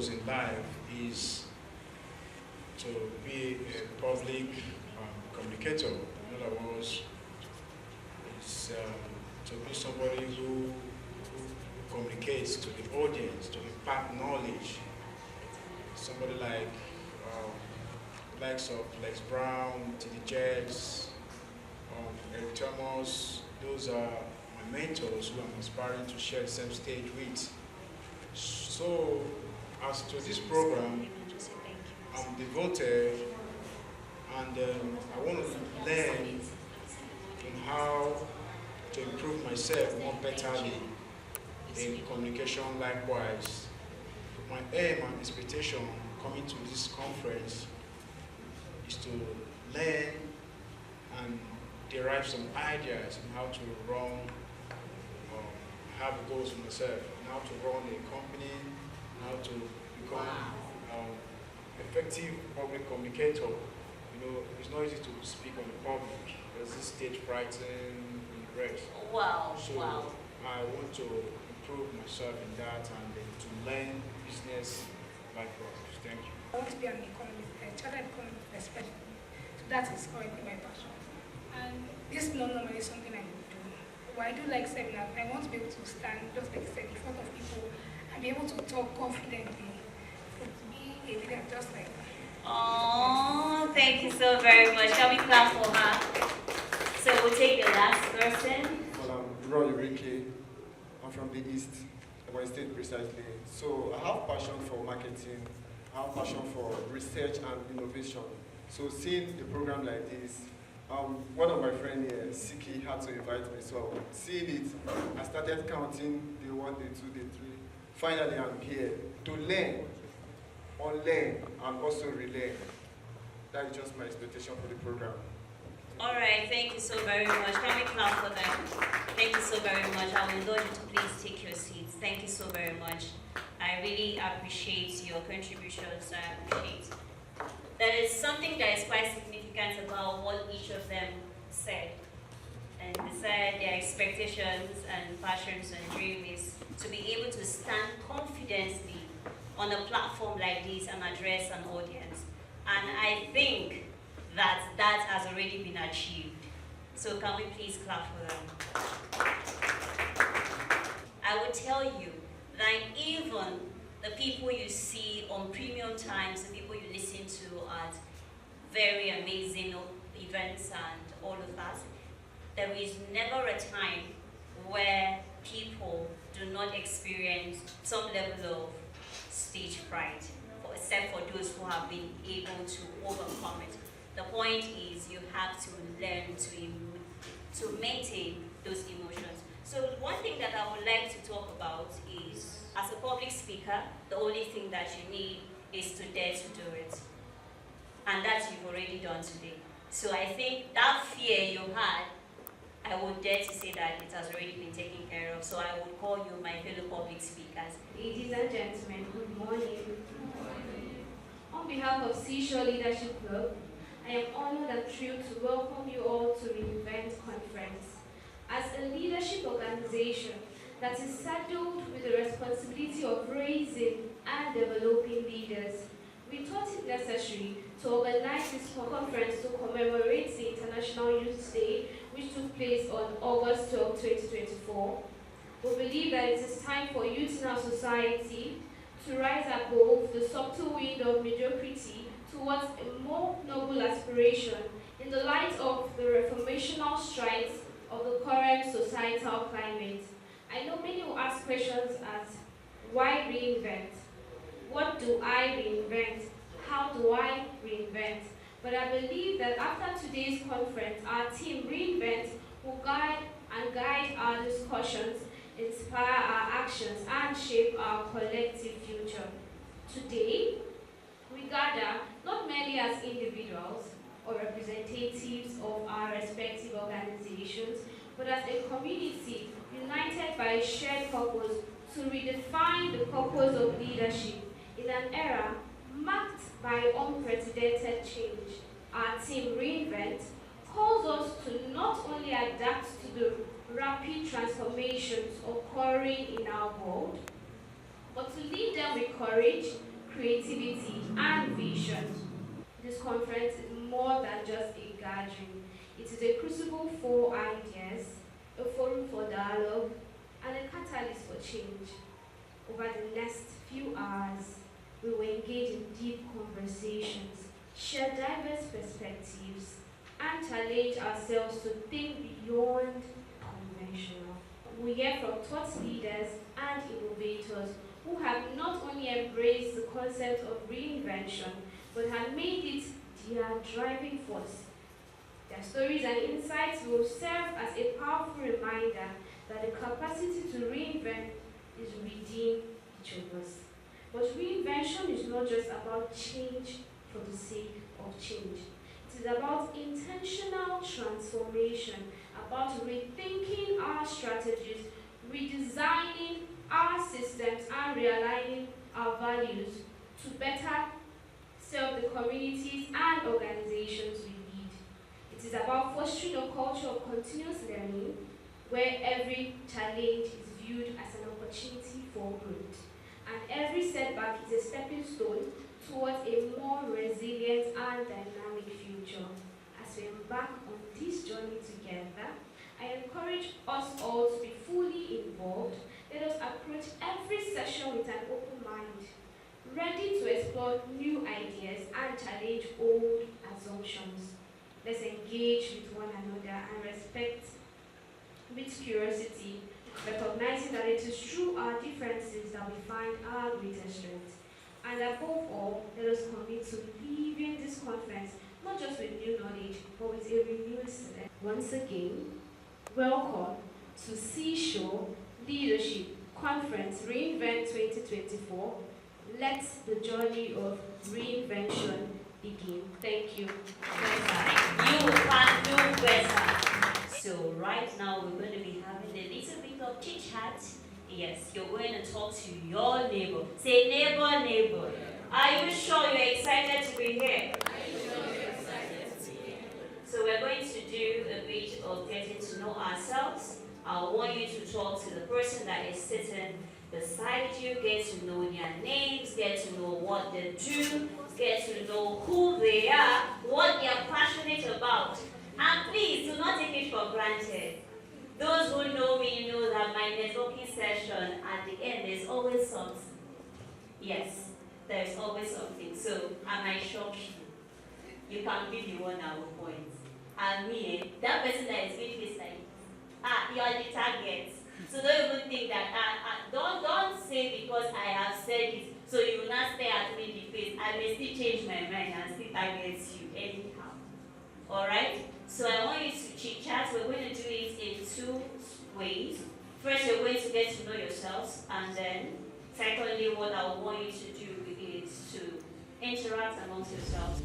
goals in life is to be a public communicator. In other words, it's to be somebody who communicates to the audience, to impart knowledge. Somebody like likes of Lex Brown, T.D. Jakes, Eric Thomas. Those are my mentors who I'm aspiring to share the same stage with. So, as to this program, I'm devoted, and I want to learn on how to improve myself more betterly in communication likewise. My aim and expectation coming to this conference is to learn and derive some ideas on how to run, have goals for myself, how to run a company, how to become effective public communicator. You know, it's not easy to speak on the public. There's this stage fright and the rest. Wow. So I want to improve myself in that and to learn business likewise. Thank you. I want to be an economist, a chartered economist especially. So that is currently my passion. And this not normally is something I would do. But I do like seminars. I want to be able to stand, just like I said, in front of people and be able to talk confidently. To be a leader just like that. Oh, thank you so very much. Can we clap for her? So we'll take the last person. Well, I'm Roy Ricky. I'm from the East, Ebonyi State precisely. So I have passion for marketing. I have passion for research and innovation. So seeing a program like this, one of my friends here, Siki, had to invite me. So seeing it, I started counting day 1, day 2, day 3. Finally, I'm here to learn, unlearn, and also relearn. That is just my expectation for the program. All right, thank you so very much. Can we clap for them? Thank you so very much. I will indulge you to please take your seats. Thank you so very much. I really appreciate your contributions. I appreciate. There is something that is quite significant about what each of them said. And they said their expectations and passions and dream is to be able to stand confidently on a platform like this and address an audience. And I think that has already been achieved. So can we please clap for them? I will tell you that even the people you see on Premium Times, the people you listen to at very amazing events and all of that, there is never a time where people do not experience some level of stage fright, except for those who have been able to overcome it. The point is you have to learn to maintain those emotions. So one thing that I would like to talk about is, as a public speaker, the only thing that you need is to dare to do it. And that you've already done today. So I think that fear you had, I would dare to say that it has already been taken care of. So I would call you my fellow public speakers. Ladies and gentlemen, good morning. On behalf of Seashore Leadership Club, I am honored and thrilled to welcome you all to ReINVENT Conference. As a leadership organization that is saddled with the responsibility of raising and developing leaders, we thought it necessary to organize this conference to commemorate the International Youth Day, which took place on August 12, 2024. We believe that it is time for youth in our society to rise above the subtle wind of mediocrity towards a more noble aspiration in the light of the reformational strides of the current societal climate. I know many will ask questions as, why reinvent? What do I reinvent? How do I reinvent? But I believe that after today's conference, our team ReINVENT will guide our discussions, inspire our actions, and shape our collective future. Today, we gather not merely as individuals or representatives of our respective organizations, but as a community united by a shared purpose to redefine the purpose of leadership in an era marked by unprecedented change. Our team ReINVENT calls us to not only adapt to the rapid transformations occurring in our world, but to lead them with courage, creativity, and vision. This conference is more than just a gathering. It is a crucible for ideas, a forum for dialogue, and a catalyst for change. Over the next few hours, we will engage in deep conversations, share diverse perspectives, and challenge ourselves to think beyond conventional. We hear from thought leaders and innovators who have not only embraced the concept of reinvention, but have made it their driving force. Their stories and insights will serve as a powerful reminder that the capacity to reinvent is within each of us. But reinvention is not just about change for the sake of change. It is about intentional transformation, about rethinking our strategies, redesigning our systems, and realigning our values to better serve the communities and organizations we lead. It is about fostering a culture of continuous learning where every challenge is viewed as an opportunity for growth, and every setback is a stepping stone towards a more resilient and dynamic future. As we embark on this journey together, I encourage us all to be fully involved. Let us approach every session with an open mind, ready to explore new ideas and challenge old assumptions. Let's engage with one another and respect with curiosity, recognizing that it is through our differences that we find our greatest strength. And above all, let us commit to leaving this conference not just with new knowledge, but with a renewed select. Once again, welcome to Seashore Leadership Conference ReINVENT 2024. Let the journey of reinvention begin. Thank you. You can do better. So right now we're going to be having a little bit of chit chat. Yes, you're going to talk to your neighbor. Say neighbor, neighbor. Are you sure you're excited to be here? So we're going to do a bit of getting to know ourselves. I want you to talk to the person that is sitting beside you, get to know their names, get to know what they do, get to know who they are, what they are passionate about. And please do not take it for granted. Those who know me know that my networking session at the end is always something. Yes, there's always something. So I might shock you. You can be the one I will point. And me, that person that is with me is like, you are the target. So don't even think that, don't say because I have said it, so you will not stare at me in the face. I may still change my mind and still target you anyhow. Alright? So I want you to chit chat. We're going to do it in two ways. First, you're going to get to know yourselves, and then secondly, what I want you to do is to interact amongst yourselves.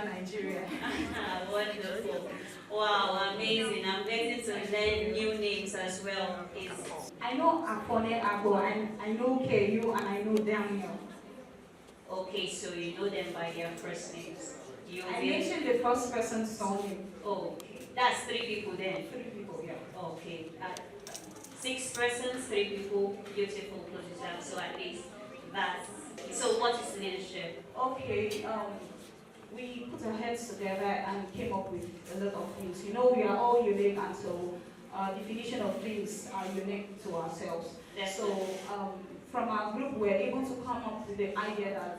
over Nigeria. Wonderful. Wow, amazing. I'm getting to learn new names as well. I know Afone Abo, and I know KU, and I know Daniel. Okay, so you know them by their first names. I mentioned the first person's surname. Oh, okay. That's 3 people then. 3 people, yeah. Okay. 6 persons, 3 people, beautiful position. So at least that's. So what is leadership? Okay, we put our heads together and came up with a lot of things. You know, we are all unique, and so definition of things are unique to ourselves. So from our group, we're able to come up with the idea that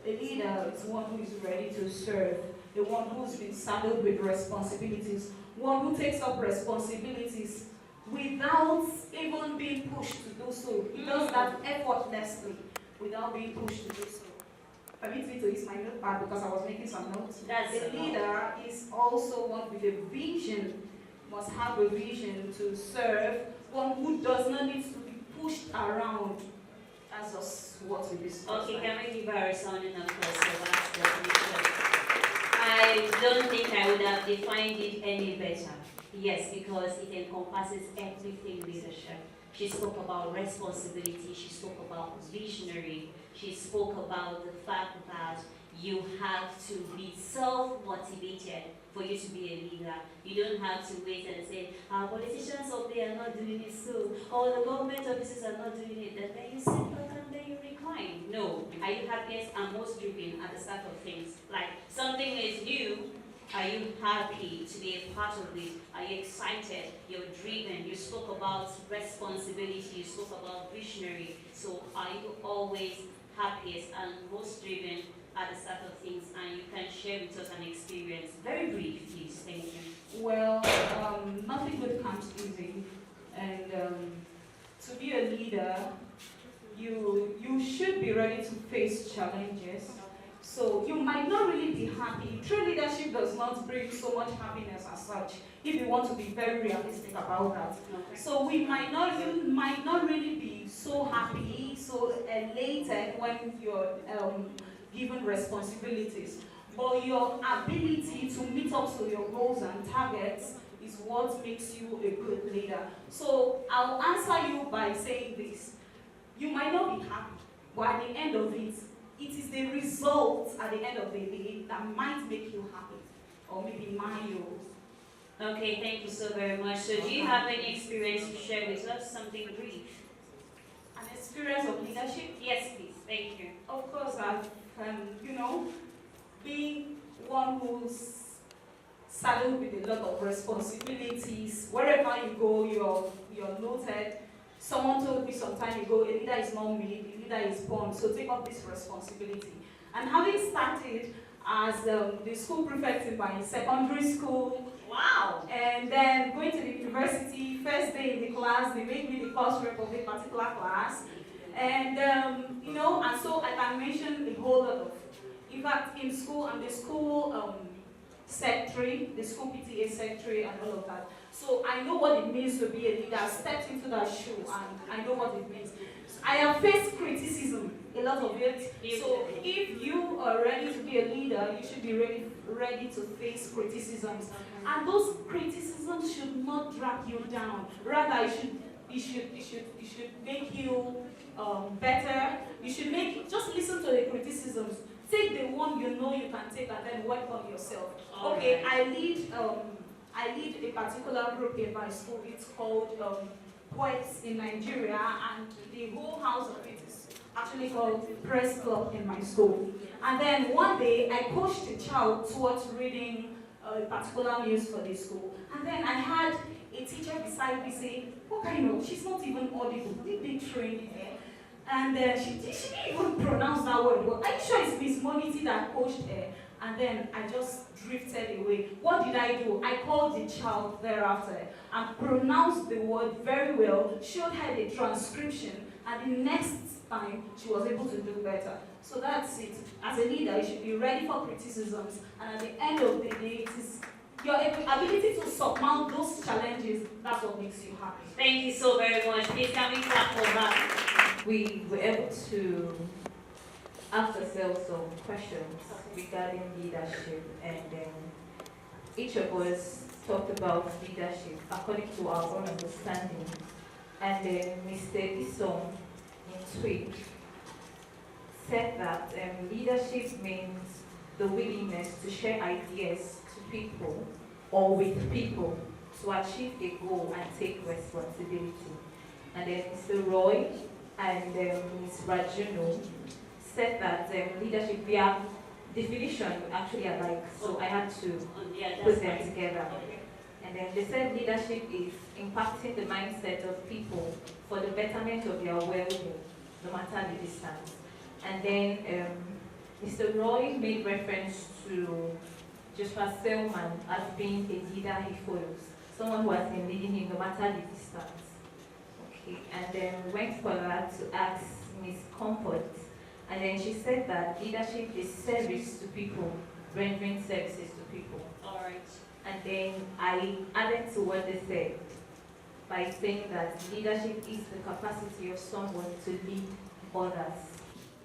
a leader is one who is ready to serve, the one who's been saddled with responsibilities, one who takes up responsibilities without even being pushed to do so. He does that effortlessly without being pushed to do so. Permit me to use my notepad because I was making some notes. A leader is also one with a vision, must have a vision to serve, one who does not need to be pushed around. That's just what we discussed. Okay, can we give her a sounding applause for that definition? I don't think I would have defined it any better. Yes, because it encompasses everything leadership. She spoke about responsibility, she spoke about visionary, she spoke about the fact that you have to be self-motivated for you to be a leader. You don't have to wait and say, our politicians up there are not doing it so, or the government officers are not doing it, and then you sit back and then you recline. No. Are you happiest and most driven at the start of things? Like, something is new, are you happy to be a part of it? Are you excited? You're driven. You spoke about responsibility, you spoke about visionary. So are you always happiest and most driven at the start of things, and you can share with us an experience? Very brief, please. Thank you. Well, nothing good comes easy, and to be a leader, you should be ready to face challenges. So you might not really be happy. True leadership does not bring so much happiness as such, if you want to be very realistic about that. Okay. So you might not really be so happy, so elated when you're given responsibilities. But your ability to meet up to your goals and targets is what makes you a good leader. So I'll answer you by saying this. You might not be happy, but at the end of it, it is the results at the end of the day that might make you happy, or maybe mind you. Okay, thank you so very much. So do you have any experience to share with us? Something brief? An experience of leadership? Yes, please. Thank you. Of course, I've, being one who's saddled with a lot of responsibilities. Wherever you go, you're noted. Someone told me some time ago, a leader is not made, a leader is born, so take up this responsibility. And having started as the school prefect in my secondary school, wow! And then going to the university, first day in the class, they made me the course rep of a particular class. And, and so I can mention a whole lot of, in fact, in school, I'm the school secretary, the school PTA secretary, and all of that. So I know what it means to be a leader. I've stepped into that shoe, and I know what it means. So I have faced criticism, a lot of it. So if you are ready to be a leader, you should be ready to face criticisms. And those criticisms should not drag you down. Rather, it should make you better. You should just listen to the criticisms. Take the one you know you can take, and then work on yourself. Okay, I lead a particular group in my school. It's called Poets in Nigeria, and the whole house of it is actually called Press Club in my school. And then one day, I coached a child towards reading a particular news for the school. And then I had a teacher beside me say, "What kind of? She's not even audible. Did they train her?" And she didn't even pronounce that word. But are you sure it's Miss Monity that coached her? And then I just drifted away. What did I do? I called the child thereafter and pronounced the word very well, showed her the transcription, and the next time she was able to do better. So that's it. As a leader, you should be ready for criticisms, and at the end of the day, it is your ability to surmount those challenges, that's what makes you happy. Thank you so very much. Please can we clap for that? We were able to asked ourselves some questions regarding leadership, and then each of us talked about leadership according to our own understanding. And then Mr. Isom in Tweet said that leadership means the willingness to share ideas to people or with people to achieve a goal and take responsibility. And then Mr. Roy and Ms. Rajuno said that leadership, their definition actually alike, so I had to put them together. And then they said leadership is impacting the mindset of people for the betterment of their well-being, no matter the distance. And then Mr. Roy made reference to Joshua Selman as being a leader he follows, someone who has been leading him no matter the distance. Okay, and then we went further to ask Ms. Comfort, and then she said that leadership is service to people, rendering services to people. All right. And then I added to what they said by saying that leadership is the capacity of someone to lead others.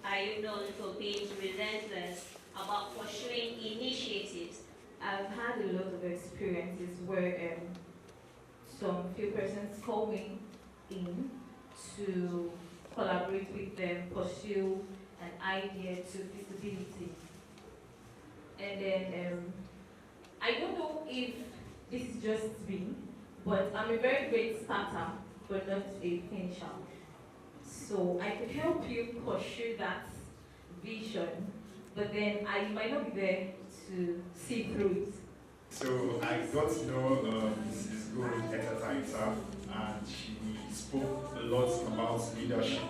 Are you known for being relentless about pursuing initiatives? I've had a lot of experiences where some few persons call me in to collaborate with them, pursue an idea to feasibility. And then I don't know if this is just me, but I'm a very great starter, but not a finisher. So I could help you pursue that vision, but then I might not be there to see through it. So I got to know Mrs. Gold herself, and she spoke a lot about leadership,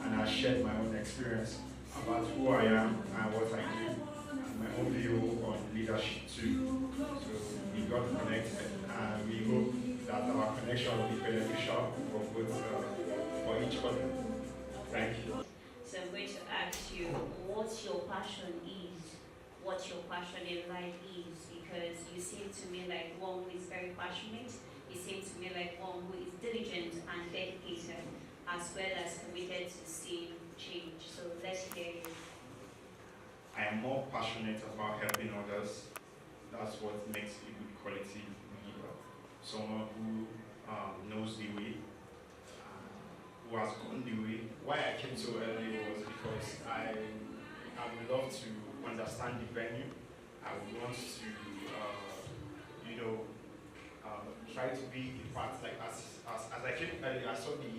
and I shared my own experience about who I am and what I do, and my own view on leadership too. So we got connected, and we hope that our connection will be beneficial for both for each other. Thank you. So I'm going to ask you what your passion is, what your passion in life is, because you seem to me like one who is very passionate, you seem to me like one who is diligent and dedicated, as well as committed to seeing change. So let's hear you. I am more passionate about helping others. That's what makes a good quality leader. Someone who knows the way, who has gone the way. Why I came so early was because I would love to understand the venue. I would want to, try to be a part. Like as I came early, I saw the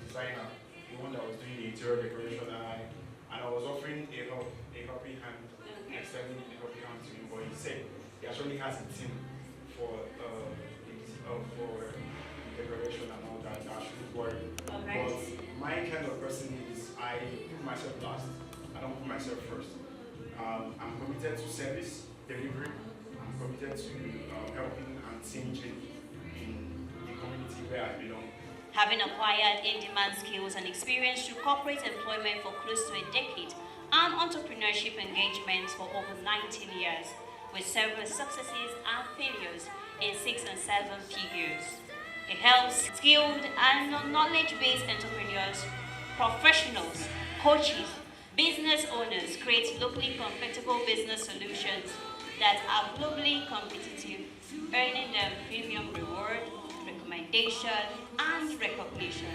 designer, the one that was doing the interior decoration, and I was offering a helping hand, extending a helping hand to him. But he said he actually has a team for decoration and all that. I shouldn't worry. Okay. But my kind of person is I put myself last. I don't put myself first. I'm committed to service delivery. I'm committed to helping and seeing change in the community where I belong. Having acquired in-demand skills and experience through corporate employment for close to a decade and entrepreneurship engagements for over 19 years, with several successes and failures in 6 and 7 figures. It helps skilled and knowledge-based entrepreneurs, professionals, coaches, business owners create locally compatible business solutions that are globally competitive, earning them premium reward, recommendation, and recognition.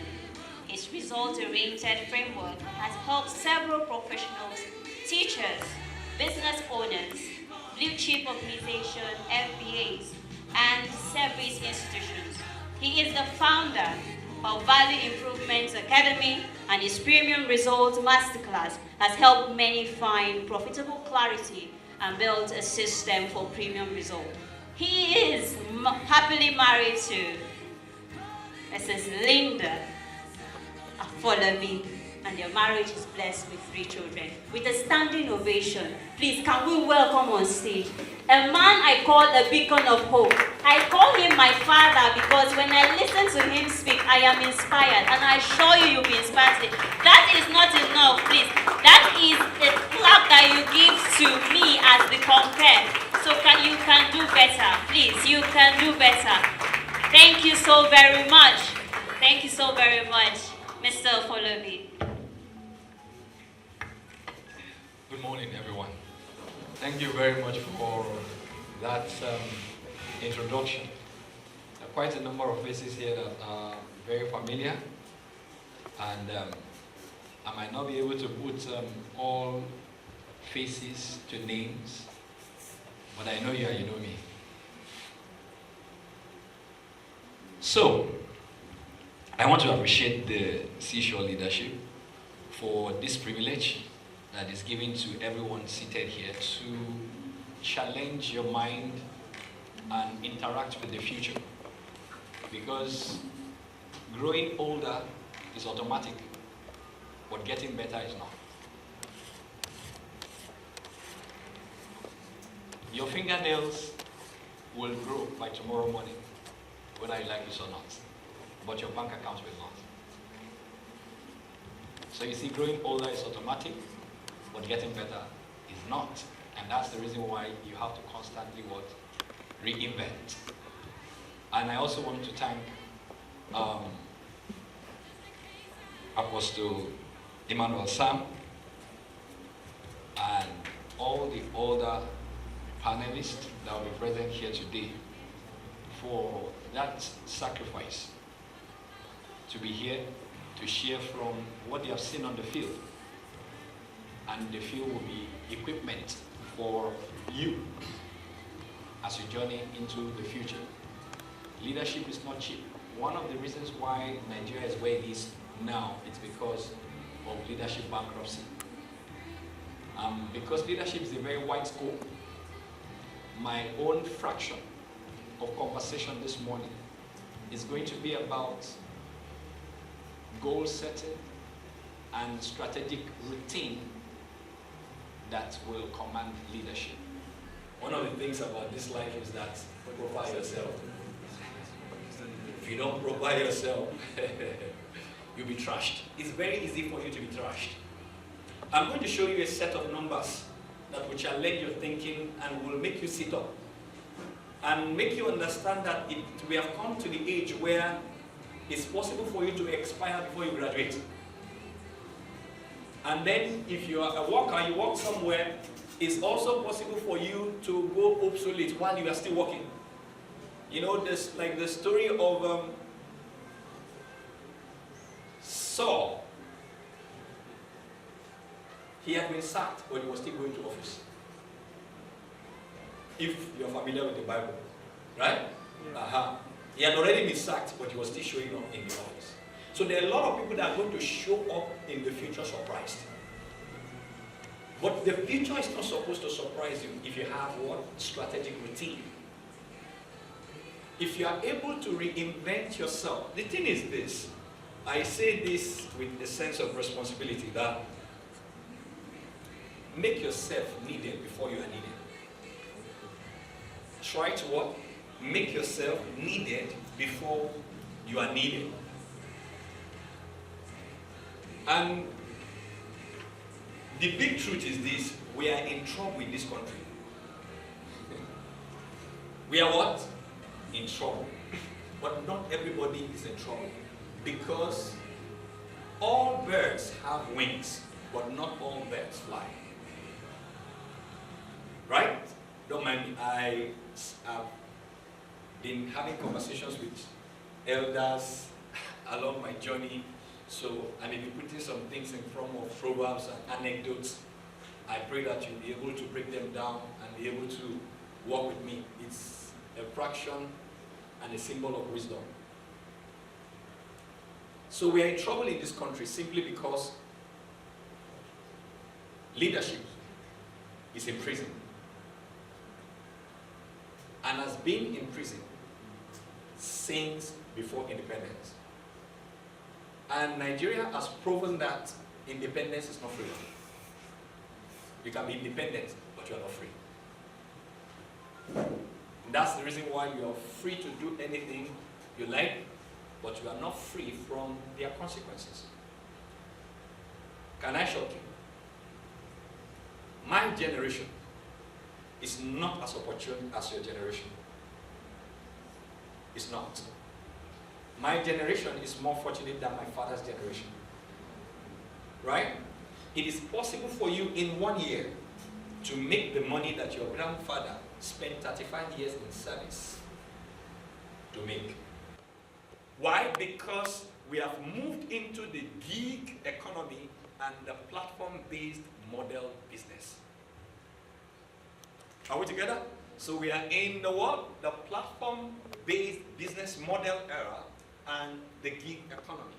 Its result-oriented framework has helped several professionals, teachers, business owners, blue-chip organizations, FBAs, and service institutions. He is the founder of Value Improvement Academy, and his premium results masterclass has helped many find profitable clarity and build a system for premium results. He is happily married to Mrs. Linda. Follow me, and their marriage is blessed with 3 children. With a standing ovation, please can we welcome on stage a man I call a beacon of hope. I call him my father because when I listen to him speak, I am inspired, and I assure you, you'll be inspired. That is not enough, please. That is a clap that you give to me as the compare. So you can do better, please. You can do better. Thank you so very much. Thank you so very much, Mr. Folobi. Good morning, everyone. Thank you very much for that introduction. There are quite a number of faces here that are very familiar, and I might not be able to put all faces to names, but I know you and you know me. So, I want to appreciate the Seashore leadership for this privilege that is given to everyone seated here to challenge your mind and interact with the future. Because growing older is automatic, but getting better is not. Your fingernails will grow by tomorrow morning, whether you like it or not, but your bank account will not. So you see, growing older is automatic, but getting better is not. And that's the reason why you have to constantly what? Reinvent. And I also want to thank Apostle Emmanuel Sam and all the other panelists that will be present here today for that sacrifice to be here to share from what they have seen on the field. And the field will be equipment for you as you journey into the future. Leadership is not cheap. One of the reasons why Nigeria is where it is now is because of leadership bankruptcy. Because leadership is a very wide scope, my own fraction of conversation this morning is going to be about goal setting and strategic routine that will command leadership. One of the things about this life is that profile yourself. If you don't profile yourself, you'll be trashed. It's very easy for you to be trashed. I'm going to show you a set of numbers that will challenge your thinking and will make you sit up and make you understand that we have come to the age where it's possible for you to expire before you graduate. And then if you are a worker, you work somewhere, it's also possible for you to go obsolete while you are still working. You know, there's like the story of Saul. He had been sacked, but he was still going to office. If you're familiar with the Bible, right? Yeah. He had already been sacked, but he was still showing up in the office. So there are a lot of people that are going to show up in the future surprised. But the future is not supposed to surprise you if you have what? Strategic routine. If you are able to reinvent yourself, the thing is this. I say this with a sense of responsibility that make yourself needed before you are needed. Try to what? Make yourself needed before you are needed. And the big truth is this: we are in trouble in this country. We are what? In trouble. But not everybody is in trouble. Because all birds have wings, but not all birds fly. Right? Don't mind me. I have been having conversations with elders along my journey. So I may be putting some things in form of proverbs and anecdotes. I pray that you'll be able to break them down and be able to walk with me. It's a fraction and a symbol of wisdom. So we are in trouble in this country simply because leadership is in prison and has been in prison since before independence. And Nigeria has proven that independence is not free. You can be independent, but you are not free. That's the reason why you are free to do anything you like, but you are not free from their consequences. Can I shock you? My generation is not as opportune as your generation. It's not. My generation is more fortunate than my father's generation. Right? It is possible for you in 1 year to make the money that your grandfather spent 35 years in service to make. Why? Because we have moved into the gig economy and the platform-based model business. Are we together? So we are in the what? The platform-based business model era and the gig economy,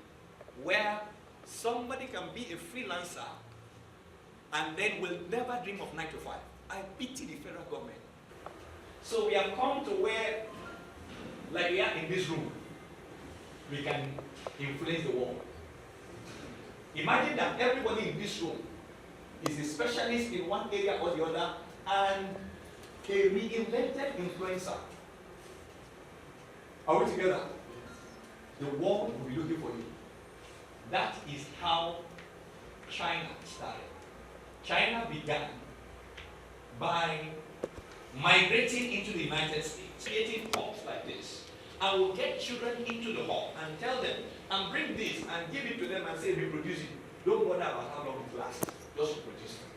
where somebody can be a freelancer and then will never dream of 9 to 5. I pity the federal government. So we have come to where, like we are in this room, we can influence the world. Imagine that everybody in this room is a specialist in one area or the other and a reinvented influencer. Are we together? The world will be looking for you. That is how China started. China began by migrating into the United States, creating hubs like this. I will get children into the hall and tell them, and bring this and give it to them and say, reproduce it. Don't bother about how long it lasts. Just reproduce it.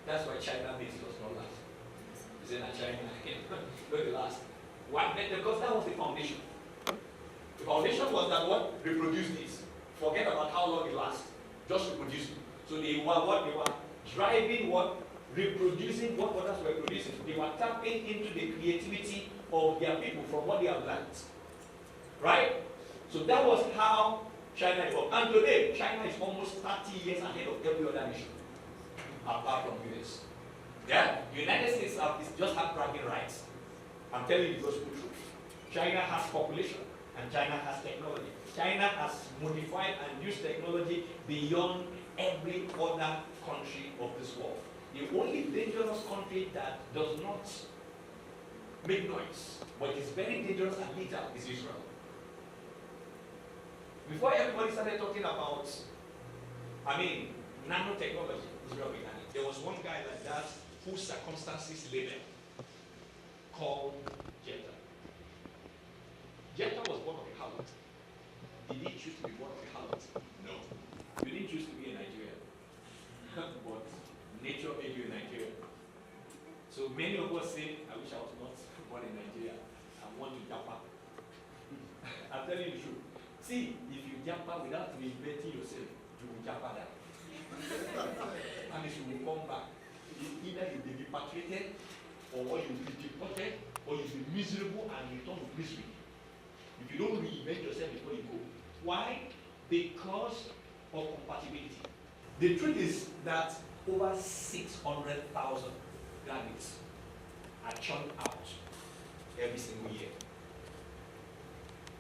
That's why China base does not last. Is it not China? Don't last. Why? Because that was the foundation. The foundation was that what? Reproduce this. Forget about how long it lasts. Just reproduce it. So they were what? They were driving what? Reproducing what others were producing. They were tapping into the creativity of their people from what they have learned. Right? So that was how China evolved. And today, China is almost 30 years ahead of every other nation, apart from US. Yeah? United States just have bragging rights. I'm telling you the gospel truth. China has population, and China has technology. China has modified and used technology beyond every other country of this world. The only dangerous country that does not make noise, but is very dangerous and lethal, is Israel. Before everybody started talking about, nanotechnology, Israel began it. There was one guy like that whose circumstances labeled, called Jetta. Jetta was born of a harlot. Did he choose to be born of a harlot? No. You didn't choose to be a Nigerian. But nature made you a Nigerian. So many of us say, I wish I was not born in Nigeria. I want to japa. I'm telling you the truth. See, if you japa without reinventing yourself, you will japa that. And if you will come back, either you'll be repatriated, or you will be deported, or you'll be miserable and return to misery. If you don't reinvent yourself before you go. Why? Because of compatibility. The truth is that over 600,000 graduates are churned out every single year.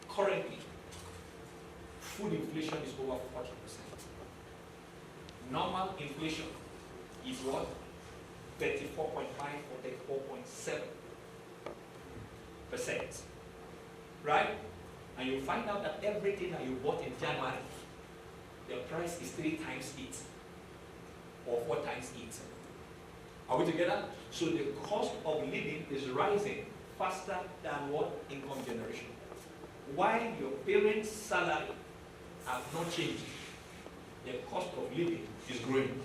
Currently, food inflation is over 40%. Normal inflation is what? 34.5 or 34.7%. Right? And you find out that everything that you bought in January, the price is 3 times it or 4 times it. Are we together? So the cost of living is rising faster than what? Income generation. While your parents' salary have not changed, the cost of living is growing.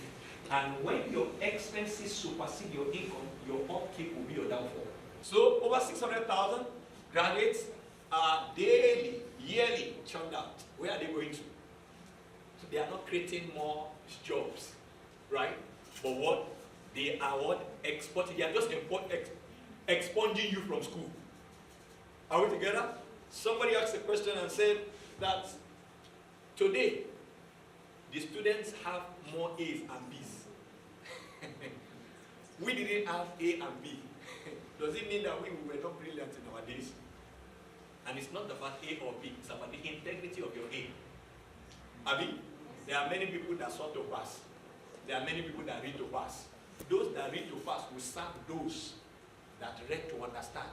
And when your expenses supersede your income, your upkeep will be your downfall. So over 600,000 graduates are daily, yearly churned out. Where are they going to? So they are not creating more jobs, right? But what? They are what? Exporting. They are just expunging you from school. Are we together? Somebody asked a question and said that today, the students have more A's and B's. We didn't have A and B. Does it mean that we were not brilliant in our days? And it's not about A or B, it's about the integrity of your A. Abi, there are many people that sought to pass. There are many people that read to pass. Those that read to pass will serve those that read to understand.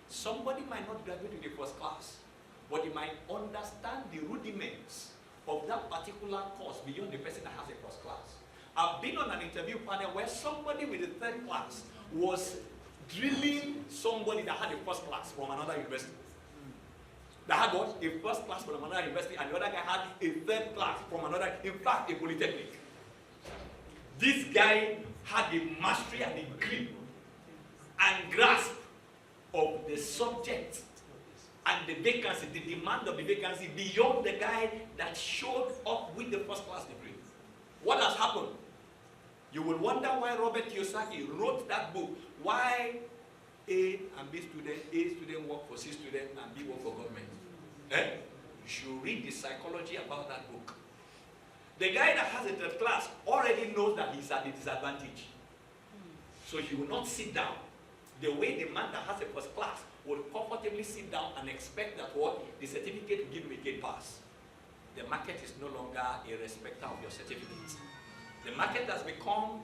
Somebody might not graduate with a first class, but he might understand the rudiments of that particular course beyond the person that has a first class. I've been on an interview panel where somebody with a third class was drilling somebody that had a first class from another university. That had what? A first class from another university, and the other guy had a third class from another, in fact, a polytechnic. This guy had the mastery and the grip and grasp of the subject and the vacancy, the demand of the vacancy beyond the guy that showed up with the first class degree. What has happened? You will wonder why Robert Kiyosaki wrote that book. Why A and B student, A student work for C student and B work for government. You should read the psychology about that book. The guy that has a third class already knows that he's at a disadvantage. So he will not sit down the way the man that has a first class will comfortably sit down and expect that what the certificate will give him a gate pass. The market is no longer a respecter of your certificate. The market has become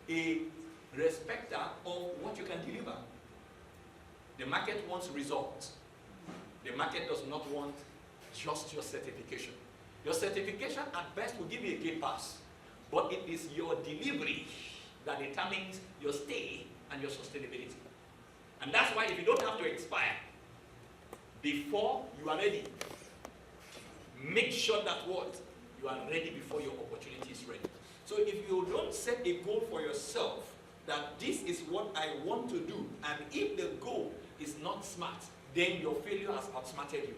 a respecter of what you can deliver. The market wants results. The market does not want just your certification. Your certification at best will give you a gate pass, but it is your delivery that determines your stay and your sustainability. And that's why if you don't have to expire before you are ready, make sure that what? You are ready before your opportunity is ready. So if you don't set a goal for yourself that this is what I want to do, and if the goal is not smart, then your failure has outsmarted you.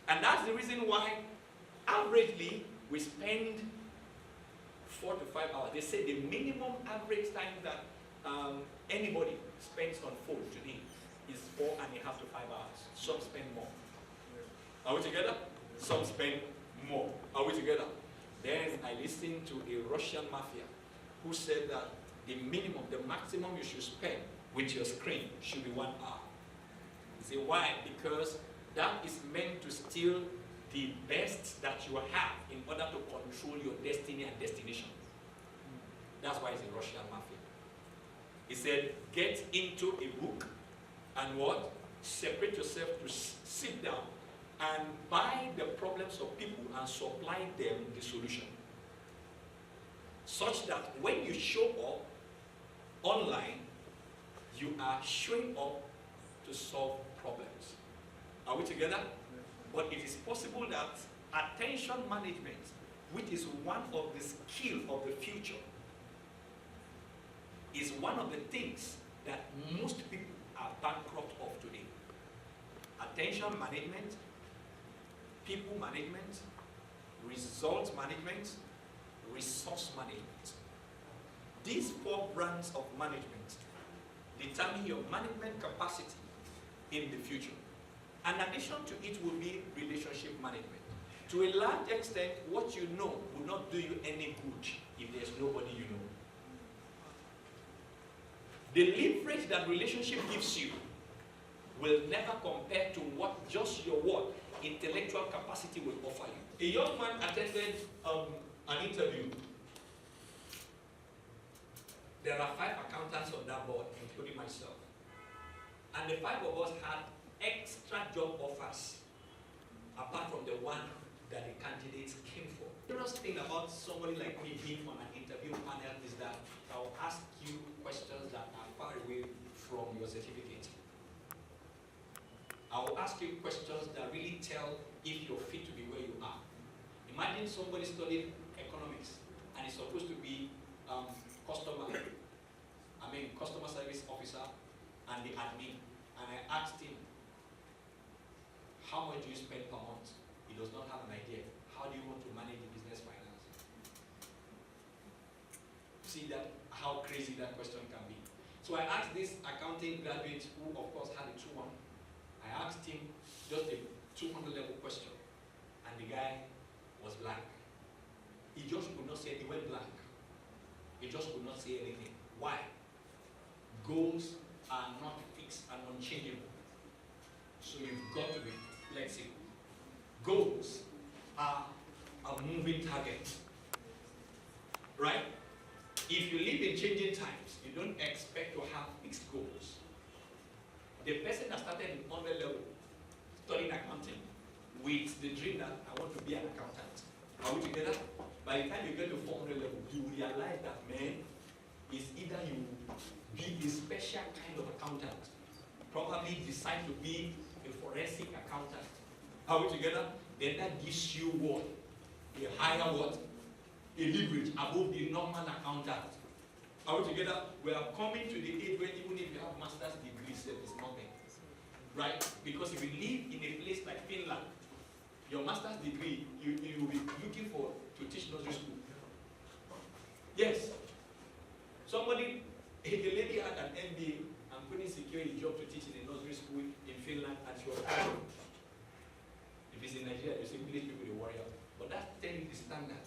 And that's the reason why averagely we spend 4 to 5 hours. They say the minimum average time that anybody spends on phone today is 4.5 to 5 hours. Some spend more. Are we together? Some spend more. Are we together? Then I listened to a Russian mafia who said that the minimum, the maximum you should spend with your screen should be 1 hour. Say why? Because that is meant to steal the best that you have in order to control your destiny and destination. That's why it's a Russian mafia. He said, get into a book and what? Separate yourself to sit down and buy the problems of people and supply them the solution. Such that when you show up online, you are showing up to solve problems. Are we together? But it is possible that attention management, which is one of the skills of the future, is one of the things that most people are bankrupt of today. Attention management, people management, result management, resource management. These 4 brands of management determine your management capacity in the future. In addition to it will be relationship management. To a large extent, what you know will not do you any good if there's nobody you know. The leverage that relationship gives you will never compare to what just your what intellectual capacity will offer you. A young man attended an interview. There are 5 accountants on that board, including myself. And the 5 of us had extra job offers apart from the one that the candidates came for. The interesting thing about somebody like me being on an interview panel is that I will ask you questions that are far away from your certificate. I will ask you questions that really tell if you're fit to be where you are. Imagine somebody studying economics and is supposed to be customer service officer and the admin. And I asked him, how much do you spend per month? He does not have an idea. How do you want to manage the business finance? See that how crazy that question can be. So I asked this accounting graduate who of course had a 2-1. I asked him just a 200 level question and the guy was blank. He just could not say, he went blank. He just could not say anything. Why? Goals are not fixed and unchangeable. So you've got to be flexible. Goals are a moving target. Right? If you live in changing times, you don't expect to have fixed goals. The person that started in 100 level, studying accounting, with the dream that I want to be an accountant. Are we together? By the time you get to 400 level, you realize that, man, is either you be a special kind of accountant, probably decide to be a forensic accountant. Are we together? Then that gives you what? A higher what? a leverage above the normal accountant. Are we together? We are coming to the age where even if you have master's degree, it's nothing. Right? Because if you live in a place like Finland, your master's degree, you will be looking for to teach nursery school. Yes. Somebody, a lady had an MBA and couldn't secure a job to teach in a nursery school in Finland, and she was hired. If it's in Nigeria, you say English people they worry about. But that's telling the standard.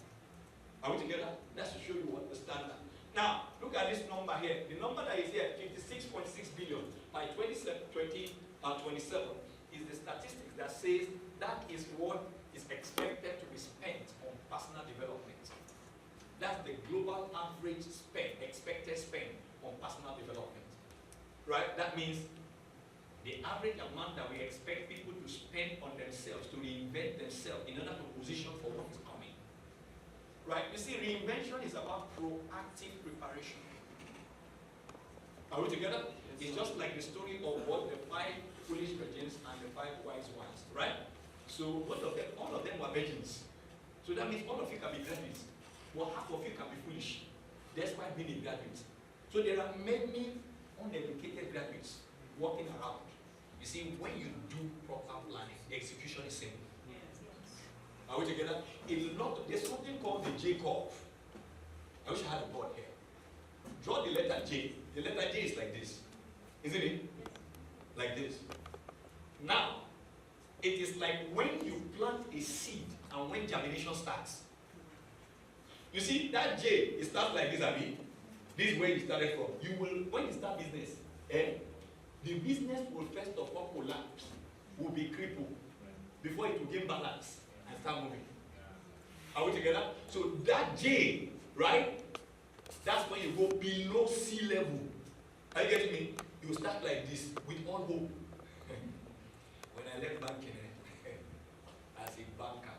Are we together? That's to show you what the standard. Now, look at this number here. The number that is here, 56.6 billion by 2027, is the statistics that says that is what is expected to be spent on personal development. That's the global average spend, expected spend on personal development. Right? That means the average amount that we expect people to spend on themselves, to reinvent themselves in order to position for what is coming. Right? You see, reinvention is about proactive preparation. Are we together? It's just like the story of what the 5 foolish virgins and the 5 wise ones, right? So both of them, all of them were virgins. So that means all of you can be graduates. Well, half of you can be foolish, despite being a graduate. So there are many uneducated graduates walking around. You see, when you do proper planning, the execution is simple. Are we together? There's something called the J curve. I wish I had a board here. Draw the letter J. The letter J is like this. Isn't it? Like this. Now, it is like when you plant a seed and when germination starts. You see, that J, it starts like this, Abi. This is where you started from. You will, when you start business, the business will first of all collapse, will be crippled, before it will gain balance and start moving. Are we together? So that J, right? That's when you go below sea level. Are you getting me? You start like this with all hope. When I left banking, as a banker,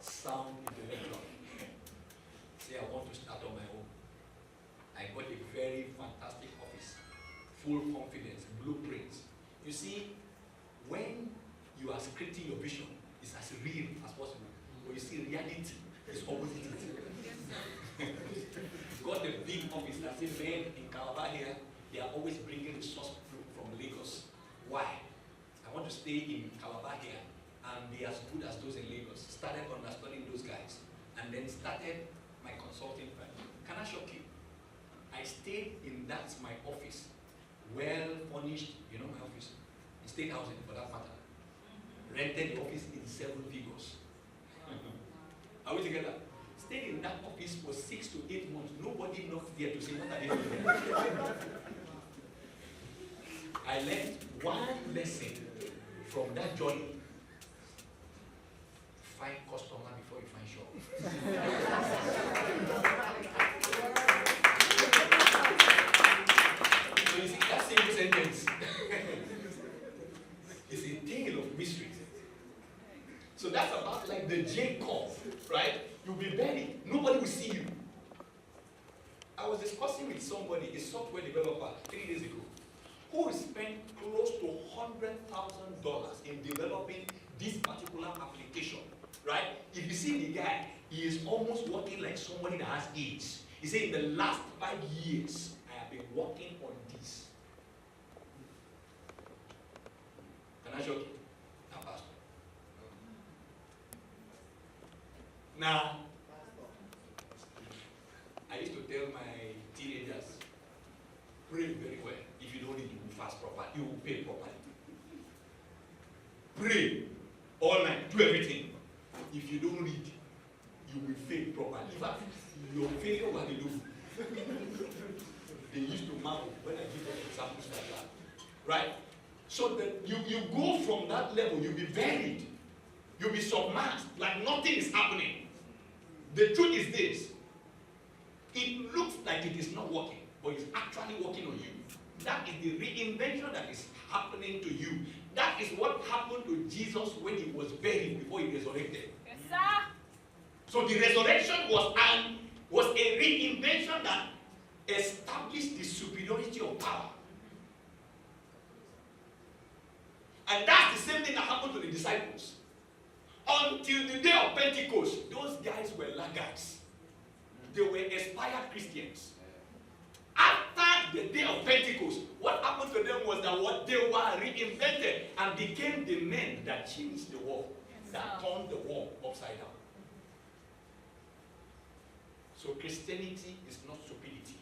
sound intellectual, say I want to start on my own. I got a very fantastic office, full confidence, blueprints. You see, when you are scripting your vision, it's as real as possible. But you see, reality is opposite it. Got a big office that's in men in Calabar here. They are always bringing resource from Lagos. Why? I want to stay in Calabar here and be as good as those in Lagos. Started understanding those guys and then started my consulting firm. Can I shock you? I stayed in that's my office, well furnished, you know my office, in state housing for that matter. Rented the office in 7 figures. Are we together? Stayed in that office for 6 to 8 months. Nobody knocked there to say what are they doing. I learned one lesson from that journey. Find customer before you find shop. So you see, that simple sentence is a tale of mystery. So that's about like the J curve, right? You'll be buried. Nobody will see you. I was discussing with somebody, a software developer, 3 days ago, who spent close to $100,000 in developing this particular application, right? If you see the guy, he is almost working like somebody that has AIDS. He said, in the last 5 years, I have been working on this. Can I show you? Now, Pastor. Now, I used to tell my teenagers, pray very well. If you don't need to fast properly, you will pay properly. Pray all night, do everything. If you don't read, you will fail properly. In fact, your failure will be low. They used to marvel when I give them examples like that. Right? So that you go from that level, you'll be buried. You'll be submerged, like nothing is happening. The truth is this. It looks like it is not working, but it's actually working on you. That is the reinvention that is happening to you. That is what happened to Jesus when he was buried before he resurrected. Yes, sir. So the resurrection was a reinvention that established the superiority of power. And that's the same thing that happened to the disciples. Until the day of Pentecost, those guys were laggards. they were expired Christians. After the day of Pentecost, what happened to them was that what they were reinvented and became the men that changed the world, that turned the world upside down. So Christianity is not stupidity.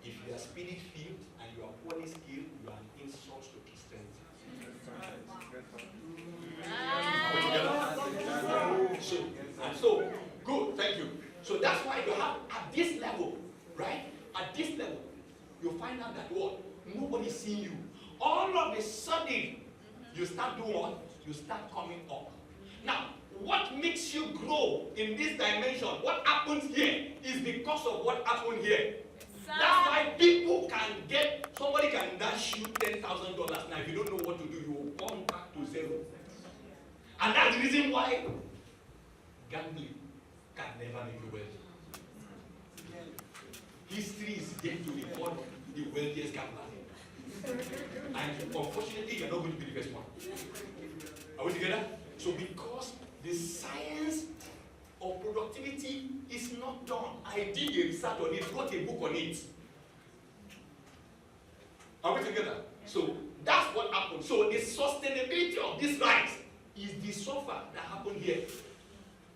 If you are spirit-filled and you are poorly skilled, you are an insult to Christianity. So, good, thank you. So that's why you have, at this level, right? At this level, you find out that what? Nobody's seeing you. All of a sudden, you start doing what? You start coming up. Now, what makes you grow in this dimension, what happens here, is because of what happened here. That's why people can get, somebody can dash you $10,000. Now, if you don't know what to do, you will come back to zero. And that's the reason why gambling can never make you wealthy. History is yet to record the wealthiest gambler. And unfortunately, you're not going to be the first one. Are we together? So because the science of productivity is not done. I did a research on it, wrote a book on it. Are we together? So that's what happened. So the sustainability of this rise is the suffer that happened here.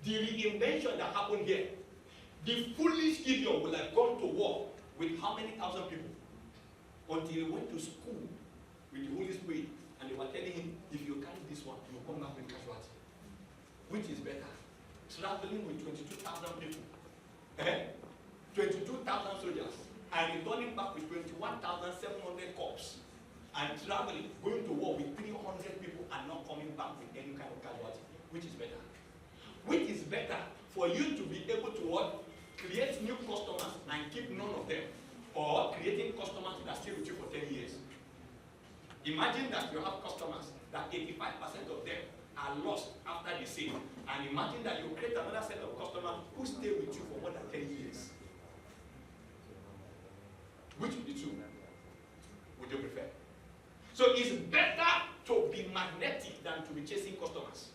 The reinvention that happened here. The foolish Gideon will have gone to war with how many thousand people? Until he went to school with the Holy Spirit and they were telling him, if you carry this one, you will come back with casualty. Which is better? Traveling with 22,000 people, 22,000 soldiers, and returning back with 21,700 corps, and traveling, going to war with 300 people and not coming back with any kind of casualty. Which is better? Which is better for you to be able to what? Create new customers and keep none of them, or creating customers that stay with you for 10 years. Imagine that you have customers that 85% of them are lost after the sale, and imagine that you create another set of customers who stay with you for more than 10 years. Which of the two would you prefer? So it's better to be magnetic than to be chasing customers.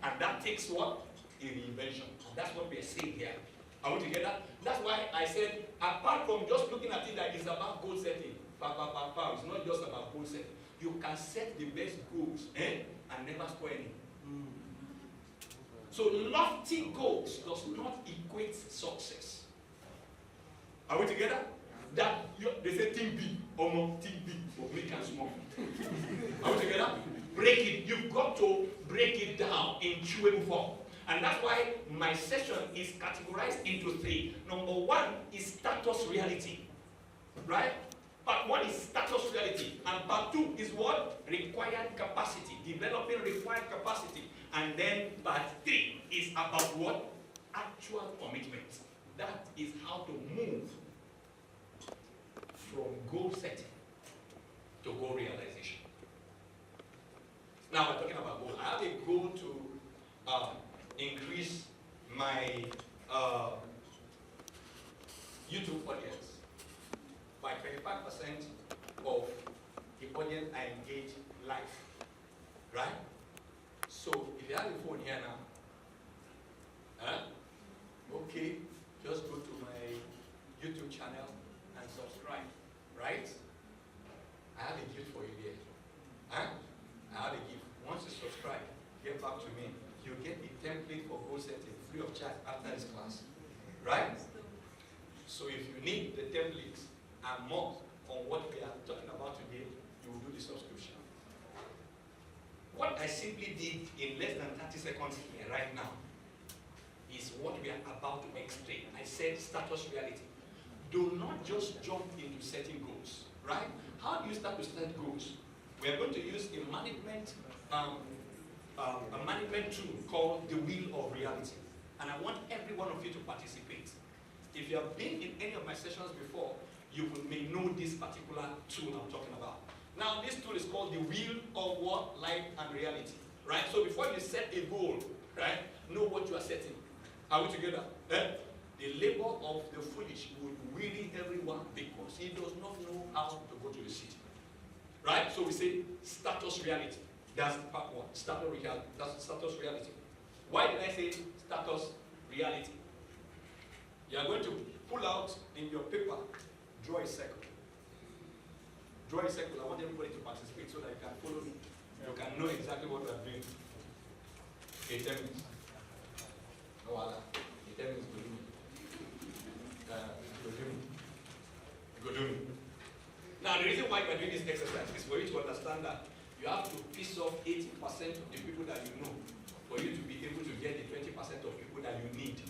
And that takes what? A reinvention. And that's what we're saying here. Are we together? That's why I said, apart from just looking at it that it's about goal setting, it's not just about goal setting. You can set the best goals and never score any. So lofty goals does not equate success. Are we together? That they say think big, or think big, or big and small. Are we together? Break it. You've got to break it down in chewable form. And that's why my session is categorized into three. Number one is status reality. Right? Part one is status reality. And part two is what? Required capacity. Developing required capacity. And then part three is about what? Actual commitment. That is how to move from goal setting to goal realization. Now we're talking about goal. I have a goal to increase my YouTube audience by 25% of the audience I engage live. Right? So if you have a phone here now, okay, just go to my YouTube channel and subscribe. Right? I have a gift for you there. I have a gift. Once you subscribe, get back to me. You get the template for goal setting free of charge after this class. Right? So if you need the templates and more on what we are talking about today, you will do the subscription. What I simply did in less than 30 seconds here right now is what we are about to explain. I said status reality. Do not just jump into setting goals, right? How do you start to set goals? We are going to use a management tool called the Wheel of Reality. And I want every one of you to participate. If you have been in any of my sessions before, you may know this particular tool I'm talking about. Now, this tool is called the Wheel of what? Life and Reality, right? So before you set a goal, right, know what you are setting. Are we together? The labor of the foolish would weary everyone because he does not know how to go to the city. Right? So we say status reality. That's part one. Status reality. That's status reality. Why did I say status reality? You are going to pull out in your paper, draw a circle. Draw a circle. I want everybody to participate so that you can follow me. You can know exactly what we are doing. Okay, 10 minutes. No other. 10 minutes, go do me. Go do me. Now, the reason why we are doing this exercise is for you to understand that you have to piss off 80% of the people that you know for you to be able to get the 20% of people that you need.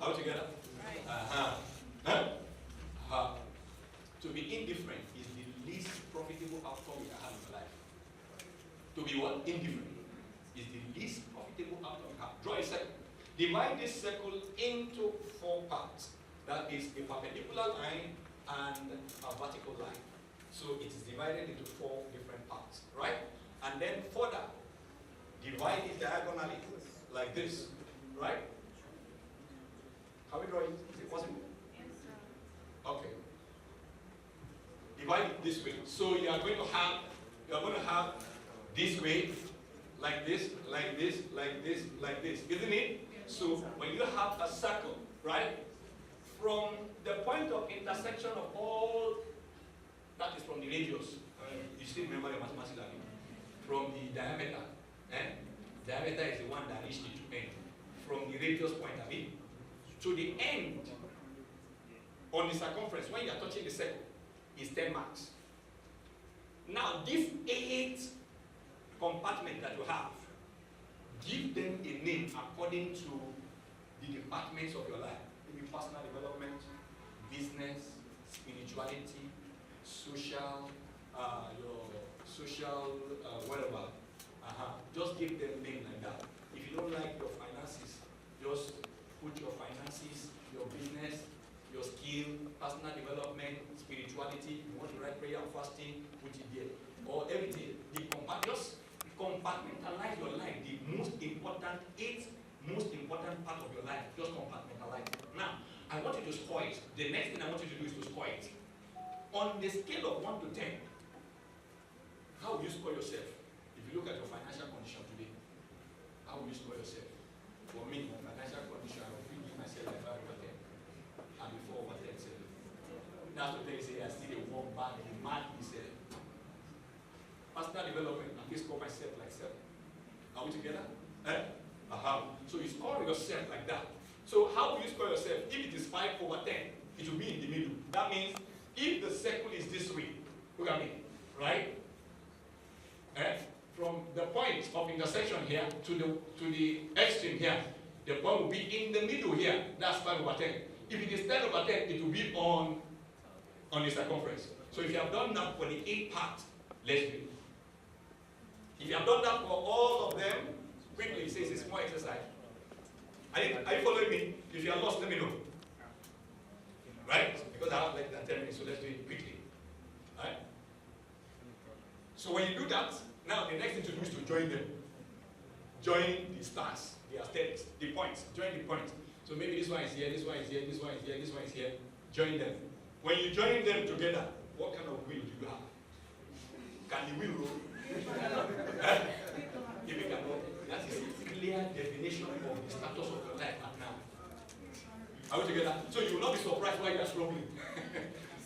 Are we together? Right. To be indifferent is the least profitable outcome you can have in your life. To be what? Indifferent is the least profitable outcome you have. Draw a circle. Divide this circle into 4 parts. That is a perpendicular line and a vertical line. So it is divided into 4 different parts, right? And then further, divide it diagonally like this, right? How we draw it? Is it possible? Yes, sir. Okay. Divide it this way. So you are going to have this way, like this, like this, like this, like this, isn't it? So when you have a circle, right? From the point of intersection of all, that is from the radius. You still remember the mathematics that from the diameter. Diameter is the one that reached it to end. From the radius point of view to the end on the circumference, when you are touching the circle, is 10 marks. Now, these 8 compartments that you have, give them a name according to the departments of your life. Maybe personal development, business, spirituality, social, your social, whatever. Just give them name like that. If you don't like your finances, just put your finances, your business, your skill, personal development, spirituality. You want to write prayer and fasting, put it there. Or everything. Just compartmentalize your life. The most important, 8 most important part of your life. Just compartmentalize it. Now, I want you to score it. The next thing I want you to do is to score it. On the scale of 1 to 10, how will you score yourself? If you look at your financial condition today, how will you score yourself? For me, my financial condition, I will give myself like 5 over 10. And before over 10, 7. That's what they say, I still a walk back, the man is personal development, I can score myself like 7. Are we together? So you score yourself like that. So how will you score yourself? If it is 5 over 10, it will be in the middle. That means if the circle is this way, look at me, right? From the point of intersection here to the extreme here, the point will be in the middle here. That's 5 over 10. If it is 10 over 10, it will be on the circumference. So if you have done that for the 8 parts, let's do it. If you have done that for all of them, quickly, it says it's more exercise. Are you following me? If you are lost, let me know. Right? Because I have less than 10 minutes, so let's do it quickly. Right? So when you do that, now the next thing to do is to join them. Join the stars, the aesthetics, the points. Join the points. So maybe this one is here, this one is here, this one is here, this one is here. Join them. When you join them together, what kind of will do you have? Can the will roll? If you cannot, that is a clear definition of the status of your life right now. Are we together? So you will not be surprised why you are struggling.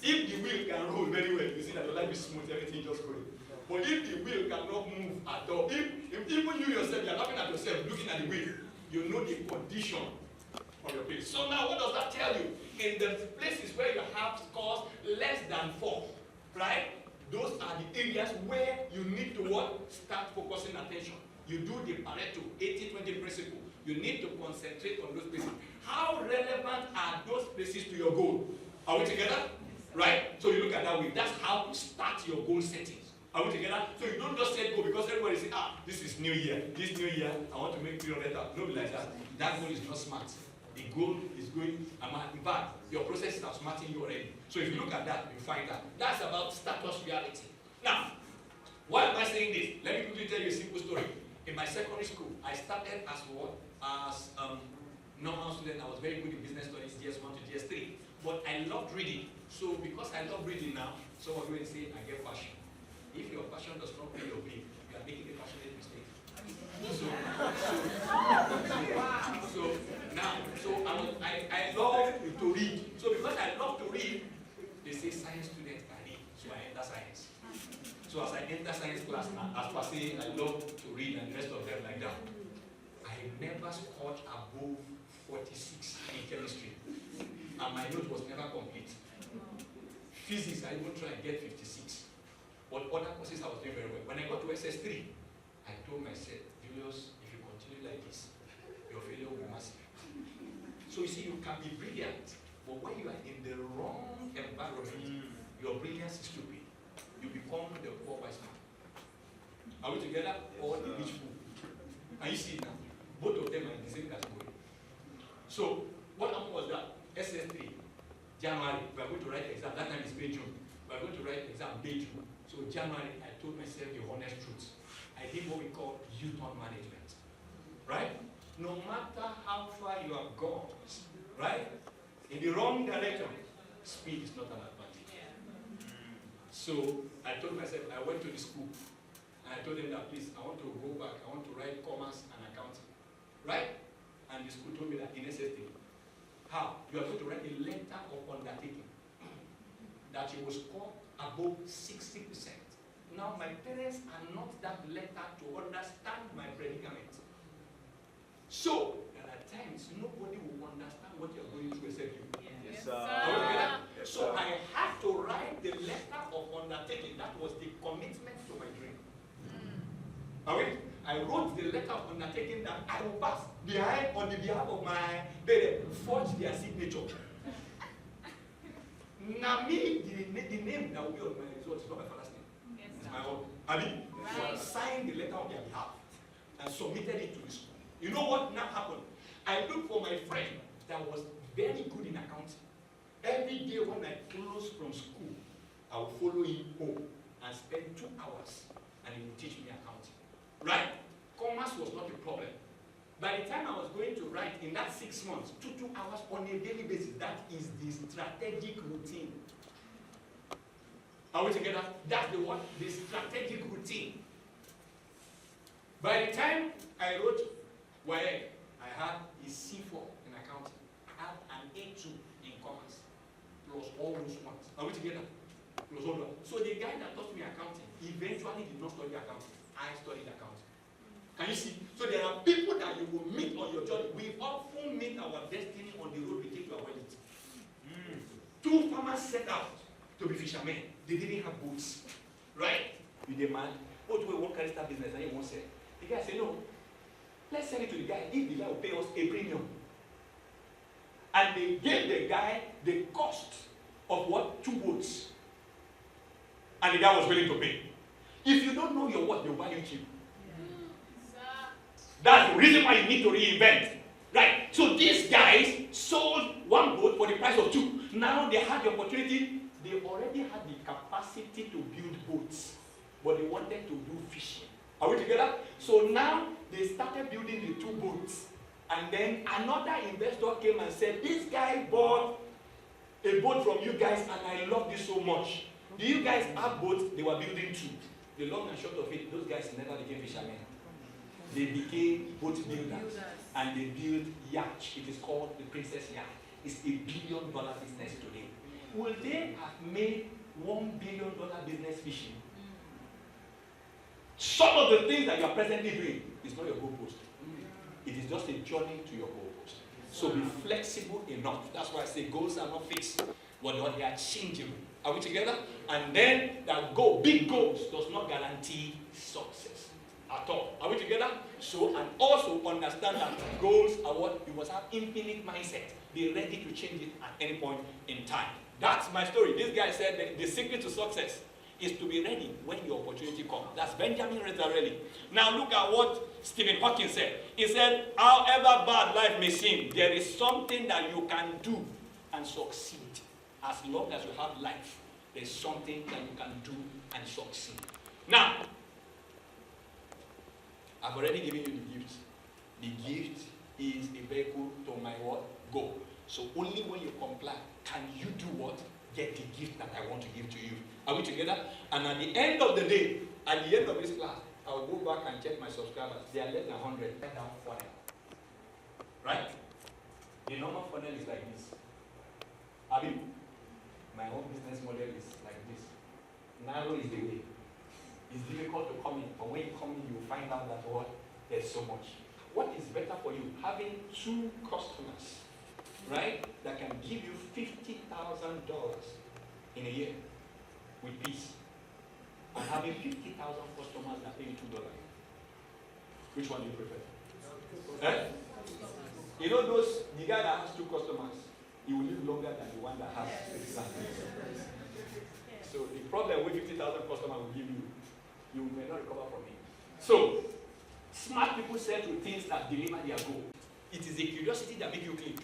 If the wheel can roll very well, you see that your life is smooth, everything just going. But if the wheel cannot move at all, if even you yourself, you are laughing at yourself, looking at the wheel, you know the condition of your place. So now what does that tell you? In the places where you have scores less than 4, right? Those are the areas where you need to what? Start focusing attention. You do the Pareto 80-20 principle. You need to concentrate on those places. How relevant are those places to your goal? Are we together? Right? So you look at that way. That's how you start your goal settings. Are we together? So you don't just set goal because everybody say, this is new year. This new year, I want to make 300,000. No, be like that. That goal is not smart. The goal is going, in fact, your process is outsmarting you already. So if you look at that, you find that. That's about status reality. Now, why am I saying this? Let me quickly tell you a simple story. In my secondary school, I started as what? As normal student. I was very good in business studies, GS1 to GS3. But I loved reading. So because I love reading now, someone will say, I get passion. If your passion does not pay your bill, you are making a passionate mistake. So I love as per se, I love to read and the rest of them like that. I never scored above 46 in chemistry. And my note was never complete. Physics, I even tried to get 56. But other courses I was doing very well. When I got to SS3, I told myself, Julius, if you continue like this, your failure will be massive. So you see, you can be brilliant, but when you are in the wrong environment, your brilliance is stupid. You become the poor wise man. Are we together? Or the rich fool? And you see it now. Both of them are in the same category. So, what happened was that SS3, January, we are going to write exam. That time is May, June. We are going to write exam May, June. So January, I told myself the honest truth. I did what we call U-turn management. Right? No matter how far you have gone, right? In the wrong direction, speed is not an advantage. So I told myself, I went to the school, and I told them that, please, I want to go back. I want to write commerce and accounting. Right? And the school told me that in SS3, how? You are going to write a letter of undertaking that you will score above 60%. Now, my parents are not that letter to understand my predicament. So, there are times nobody will understand what you're going through except you. Yes, sir. Yes, so, I had to write the letter of undertaking. That was the commitment to my dream. Okay? I wrote the letter of undertaking that I will pass on the behalf of my parents, forge their signature. Now, me, the name that will be on my result is not my father's name. Yes, it's my own. I mean, I signed the letter on their behalf and submitted it to the school. You know what now happened? I looked for my friend that was very good in accounting. Every day when I close from school, I will follow him home and spend 2 hours and he will teach me accounting. Right? Commerce was not a problem. By the time I was going to write in that 6 months, 2 hours on a daily basis, that is the strategic routine. Are we together? That's the what? The strategic routine. By the time I wrote WAEC, I had a C4 in accounting. I had an A2 in commerce. Plus all those ones. Are we together? Plus all those. So the guy that taught me accounting eventually did not study accounting. I studied accounting. Can you see? So there are people that you will meet on your journey. We often meet our destiny on the road we take to our wedding. 2 farmers set out to be fishermen. They didn't have boats. Right? You demand, oh, do we want to start business? And he won't say. The guy said, no. Let's send it to the guy. If the guy will pay us a premium. And they gave the guy the cost of what? 2 boats. And the guy was willing to pay. If you don't know your worth, they'll buy you cheap. That's the reason why you need to reinvent. Right? So these guys sold 1 boat for the price of 2. Now they had the opportunity. They already had the capacity to build boats. But they wanted to do fishing. Are we together? So now they started building the 2 boats. And then another investor came and said, this guy bought a boat from you guys and I love this so much. Do you guys have boats? They were building 2. The long and short of it, those guys never became fishermen. They became boat builders and they built yacht. It is called the Princess Yacht. It's $1 billion business today. Will they have made $1 billion business fishing? Some of the things that you are presently doing is not your goalpost. It is just a journey to your goalpost. So be flexible enough. That's why I say goals are not fixed, but they are changeable. Are we together? And then that goal, big goals, does not guarantee success at all. Are we together? So, and also understand that goals are what you must have infinite mindset. Be ready to change it at any point in time. That's my story. This guy said that the secret to success is to be ready when your opportunity comes. That's Benjamin Rezzarelli. Now look at what Stephen Hawking said. He said, however bad life may seem, there is something that you can do and succeed. As long as you have life, there's something that you can do and succeed. Now, I've already given you the gift. The gift is a vehicle to my what? Goal. So only when you comply can you do what? Get the gift that I want to give to you. Are we together? And at the end of the day, at the end of this class, I will go back and check my subscribers. They are less than 100. Write down funnel. Right? The normal funnel is like this. I mean, my own business model is like this. Narrow is the way. It's difficult to come in, but when you come in, you find out that what? There's so much. What is better for you? Having 2 customers, right, that can give you $50,000 in a year with peace, and having 50,000 customers that pay you $2. Which one do you prefer? Eh? You know the guy that has 2 customers, he will live longer than the one that has 50,000. So the problem with 50,000 customers will give you, you may not recover from it. So, smart people sell to things that deliver their goal. It is the curiosity that makes you click.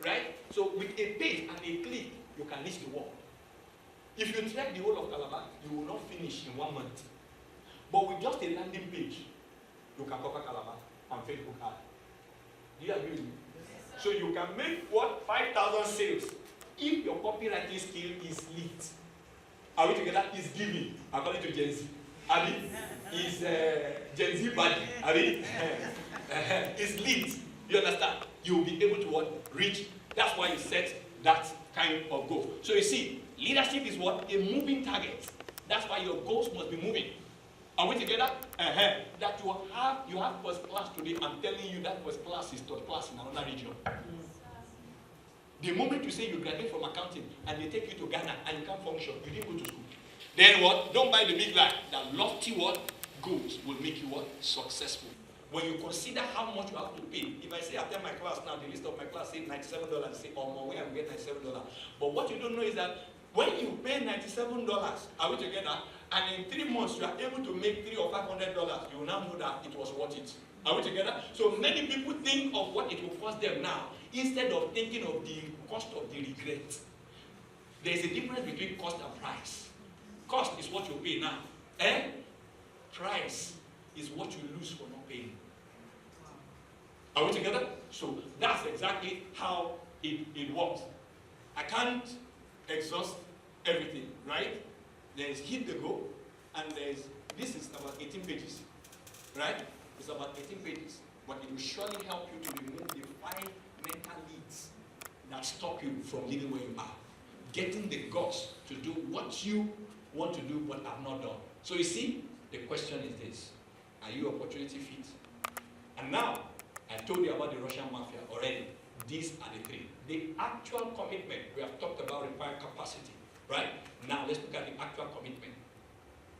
Right? So with a page and a click, you can reach the wall. If you trek the whole of Calabar, you will not finish in 1 month. But with just a landing page, you can cover Calabar and Facebook ad. Do you agree with me? Yes. So you can make what? 5,000 sales if your copywriting skill is lit. Are we together? Is giving, according to Gen Z. I mean, is Gen Z body. I mean, is lit. You understand? You will be able to what? Reach. That's why you set that kind of goal. So you see, leadership is what? A moving target. That's why your goals must be moving. Are we together? That you have first class today. I'm telling you that first class is third class in another region. The moment you say you graduate from accounting and they take you to Ghana and you can't function, you didn't go to school. Then what? Don't buy the big lie. That lofty what? Goals will make you what? Successful. When you consider how much you have to pay, if I say I tell my class now, the list of my class say $97, say, oh, more, where I'm getting $97. But what you don't know is that when you pay $97, are we together? And in 3 months you are able to make $300 or $500, you will now know that it was worth it. Are we together? So many people think of what it will cost them now instead of thinking of the cost of the regret. There is a difference between cost and price. Cost is what you pay now. Price is what you lose for not paying. Are we together? So that's exactly how it works. I can't exhaust everything, right? There's hit the goal, and this is about 18 pages, right? It's about 18 pages, but it will surely help you to remove the 5 mental leads that stop you from living where you are. Getting the guts to do what you want to do but have not done. So you see, the question is this: are you opportunity fit? And now, I told you about the Russian mafia already. These are the 3. The actual commitment, we have talked about required capacity, right? Now let's look at the actual commitment.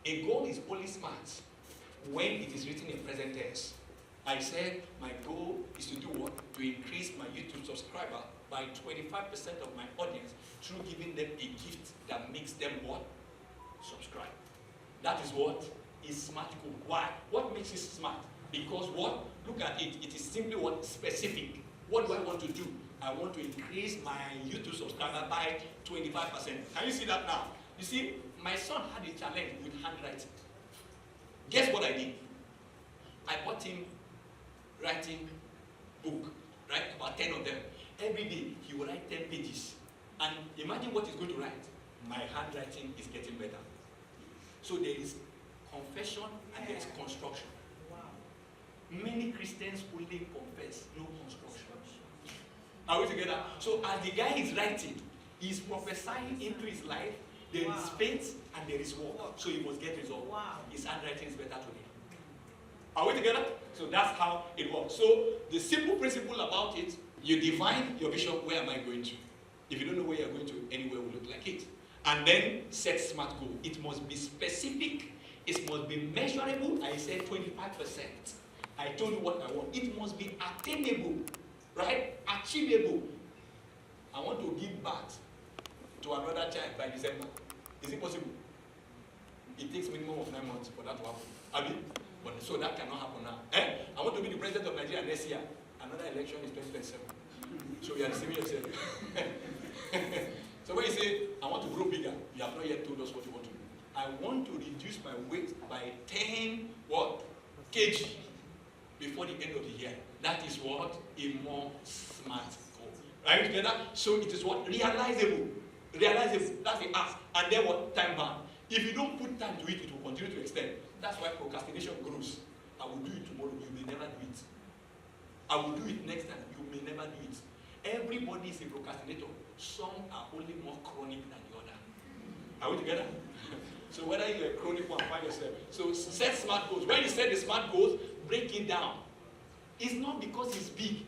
A goal is only smart when it is written in present tense. I said my goal is to do what? To increase my YouTube subscriber by 25% of my audience through giving them a gift that makes them what? Subscribe. That is what is smart goal. Why? What makes it smart? Because what? Look at it. It is simply what? Specific. What do I want to do? I want to increase my YouTube subscriber by 25%. Can you see that now? You see, my son had a challenge with handwriting. Guess what I did? I bought him writing book, right? About 10 of them. Every day he will write 10 pages. And imagine what he's going to write. My handwriting is getting better. So there is confession and there is construction. Many Christians only confess, no construction. Are we together? So as the guy is writing, he's prophesying into his life. There is faith and there is work. So he must get result. His handwriting is better today. Are we together? So that's how it works. So the simple principle about it, you define your vision, where am I going to? If you don't know where you're going to, anywhere will look like it. And then set smart goal. It must be specific. It must be measurable. I said 25%. I told you what I want. It must be attainable, right? Achievable. I want to give birth to another child by December. Is it possible? It takes minimum of 9 months for that to happen. I mean, but so that cannot happen now. I want to be the president of Nigeria next year. Another election is 2027. So you are deceiving yourself. So when you say, I want to grow bigger, you have not yet told us what you want to do. I want to reduce my weight by 10 what? kg before the end of the year. That is what? A more smart goal. Right together? So it is what? Realizable. Realizable. That's the ask. And then what? Time bound. If you don't put time to it, it will continue to extend. That's why procrastination grows. I will do it tomorrow, you may never do it. I will do it next time, you may never do it. Everybody is a procrastinator. Some are only more chronic than the other. Are we together? So whether you're a chronic one, find yourself. So set smart goals. When you set the smart goals, break it down. It's not because it's big.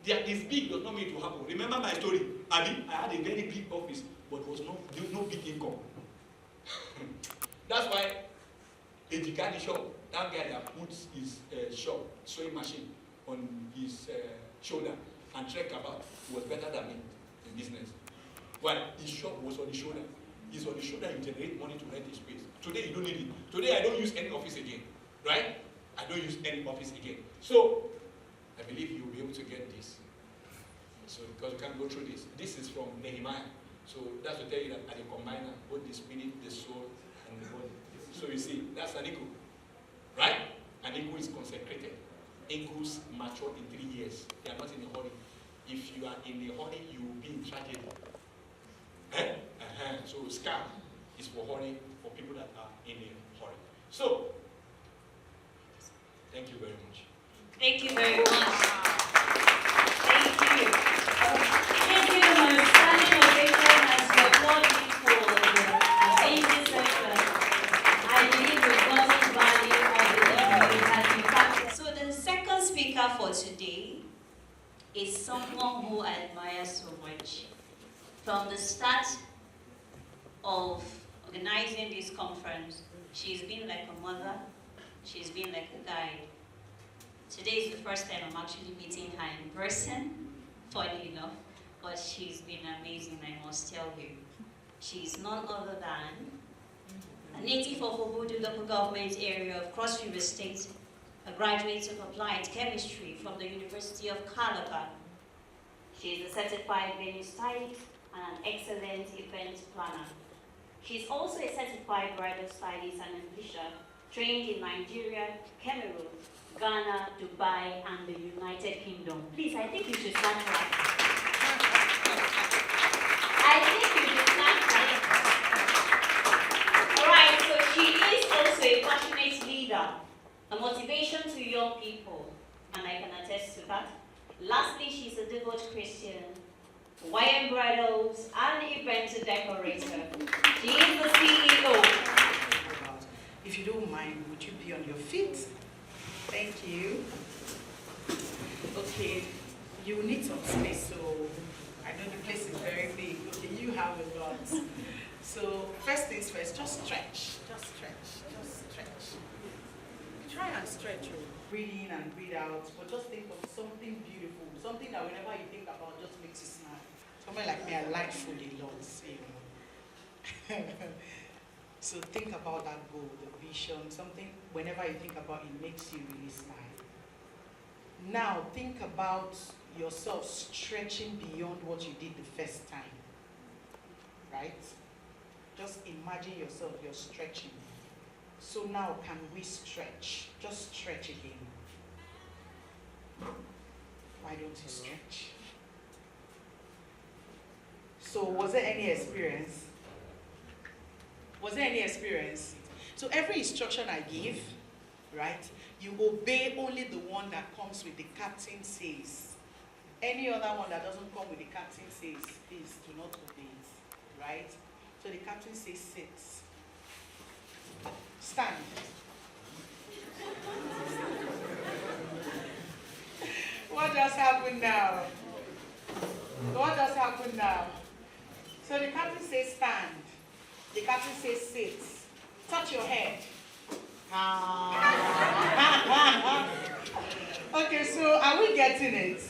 That is big does not mean it will happen. Remember my story, Abi? I had a very big office, but was no big income. That's why a Jigani shop, that guy that puts his shop, sewing machine, on his shoulder and trek about was better than me in business. While his shop was on the shoulder. He's on the shoulder, you generate money to rent his space. Today you don't need it. Today I don't use any office again. Right? I don't use any office again. So I believe you'll be able to get this. So because you can't go through this. This is from Nehemiah. So that's to tell you that at the combiner, both the spirit, the soul, and the body. So you see, that's an equal. Right? An equal is consecrated. Equals mature in 3 years. They are not in a hurry. If you are in a hurry, you will be in tragedy. So scam is for hurry, for people that are in a hurry. So, thank you very much. Thank you very much. Thank you. Thank you, my standing ovation as you applaud me for the amazing session. I believe we've gotten value of the it has been practiced. So the second speaker for today is someone who I admire so much. From the start of organizing this conference, she's been like a mother, she's been like a guide. Today is the first time I'm actually meeting her in person, funny enough, but she's been amazing, I must tell you. She's none other than a native of Obudu local government area of Cross River State, a graduate of applied chemistry from the University of Calabar. She is a certified venue stylist and an excellent event planner. She's also a certified bridal stylist and ambassador, trained in Nigeria, Cameroon, Ghana, Dubai, and the United Kingdom. Please, I think you should stand for it. I think you should stand for it. Alright, so she is also a passionate leader, a motivation to young people, and I can attest to that. Lastly, she's a devout Christian, YM bridals, and event decorator. She is the CEO. If you don't mind, would you be on your feet? Thank you. Okay, you will need some space, so I know the place is very big. Okay, you have a lot. So first things first, just stretch. Just stretch. Just stretch. Try and stretch. Breathe in and breathe out, but just think of something beautiful, something that whenever you think about just makes you smile. Somebody like me, I like food a lot, you know. So think about that goal, the vision, something whenever you think about it makes you really smile. Now think about yourself stretching beyond what you did the first time, right? Just imagine yourself, you're stretching. So now can we stretch? Just stretch again. Why don't you stretch? So was there any experience? Was there any experience? So every instruction I give, right, you obey only the one that comes with the captain says. Any other one that doesn't come with the captain says, please do not obey it, right? So the captain says sit. Stand. What just happened now? What just happened now? So the captain says stand. The captain says sit. Touch your head. Okay, so are we getting it?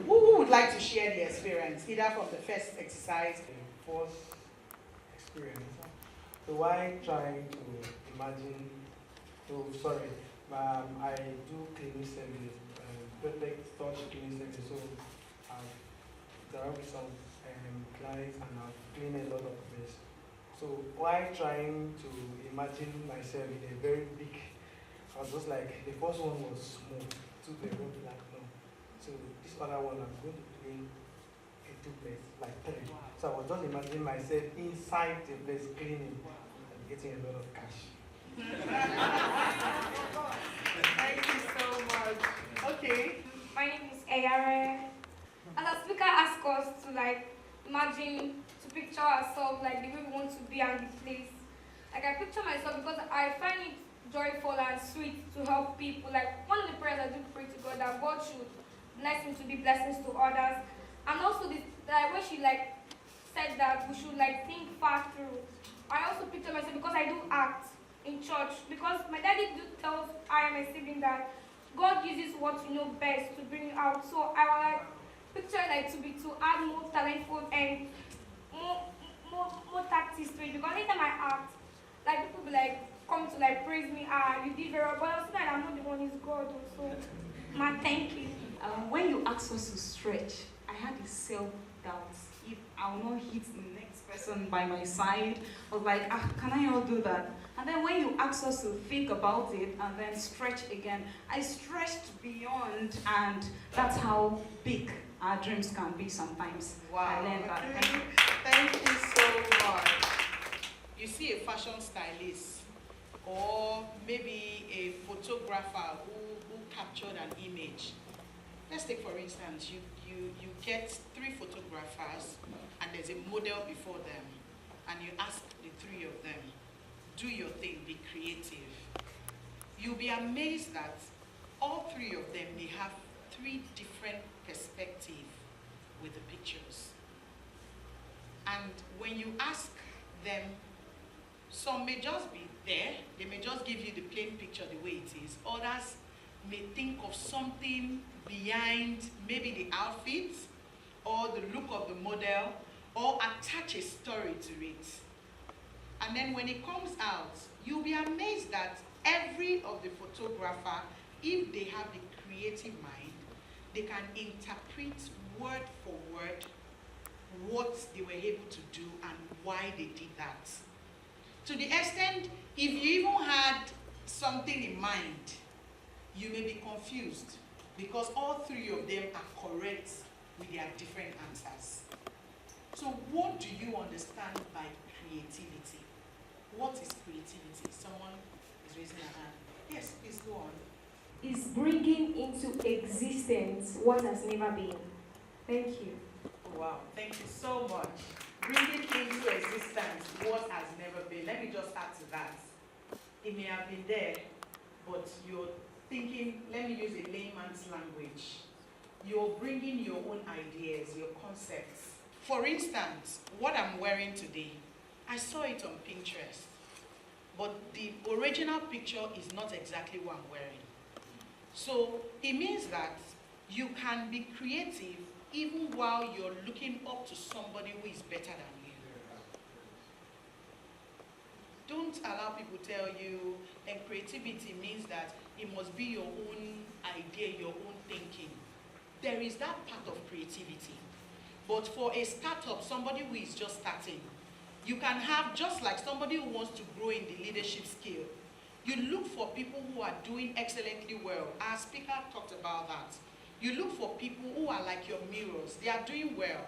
Who would like to share the experience, either from the first exercise? First experience. So why trying to imagine, I do cleaning service, perfect touch cleaning service, so there are some clients and I've cleaned a lot of this. So why trying to imagine myself in a very big, I was just like, the first one was small, 2 bedroom, like no. So this other one I'm going to clean a 2 place, like 3. So I was just imagining myself inside the place cleaning and getting a lot of cash. Thank you so much. Okay. My name is Eyare. As a speaker asked us to imagine, to picture ourselves like the way we want to be and the place. Like I picture myself because I find it joyful and sweet to help people. Like one of the prayers I do pray to God that God should bless me to be blessings to others. And also this like when she like said that we should like think far through. I also picture myself because I do act in church because my daddy do tells I am a sibling that God uses what you know best to bring you out. So I would like picture like to add more talentful and more tactics to it because anytime I act, like people be like come to like praise me, you did very well, but I was like I'm not the one, it's God also. Man, thank you. When you ask us to stretch, I had a self-doubt if I will not hit the next person by my side. I was like, can I not do that? And then when you ask us to think about it and then stretch again, I stretched beyond, and that's how big our dreams can be sometimes. Wow. I learned that. Thank you so much. You see a fashion stylist or maybe a photographer who captured an image. Let's take for instance, you get 3 photographers and there's a model before them and you ask the 3 of them, do your thing, be creative. You'll be amazed that all 3 of them, they have 3 different perspectives with the pictures. And when you ask them, some may just be there, they may just give you the plain picture the way it is. Others may think of something behind maybe the outfit or the look of the model or attach a story to it. And then when it comes out, you'll be amazed that every of the photographer, if they have the creative mind, they can interpret word for word what they were able to do and why they did that. To the extent, if you even had something in mind, you may be confused because all 3 of them are correct with their different answers. So what do you understand by creativity? What is creativity? Someone is raising a hand. Yes, please go on. Is bringing into existence what has never been. Thank you. Wow, thank you so much. Bringing into existence what has never been. Let me just add to that. It may have been there, but you're thinking, let me use a layman's language. You're bringing your own ideas, your concepts. For instance, what I'm wearing today, I saw it on Pinterest, but the original picture is not exactly what I'm wearing. So it means that you can be creative even while you're looking up to somebody who is better than you. Don't allow people tell you, and creativity means that it must be your own idea, your own thinking. There is that part of creativity. But for a startup, somebody who is just starting, you can have, just like somebody who wants to grow in the leadership skill, you look for people who are doing excellently well. Our speaker talked about that. You look for people who are like your mirrors. They are doing well.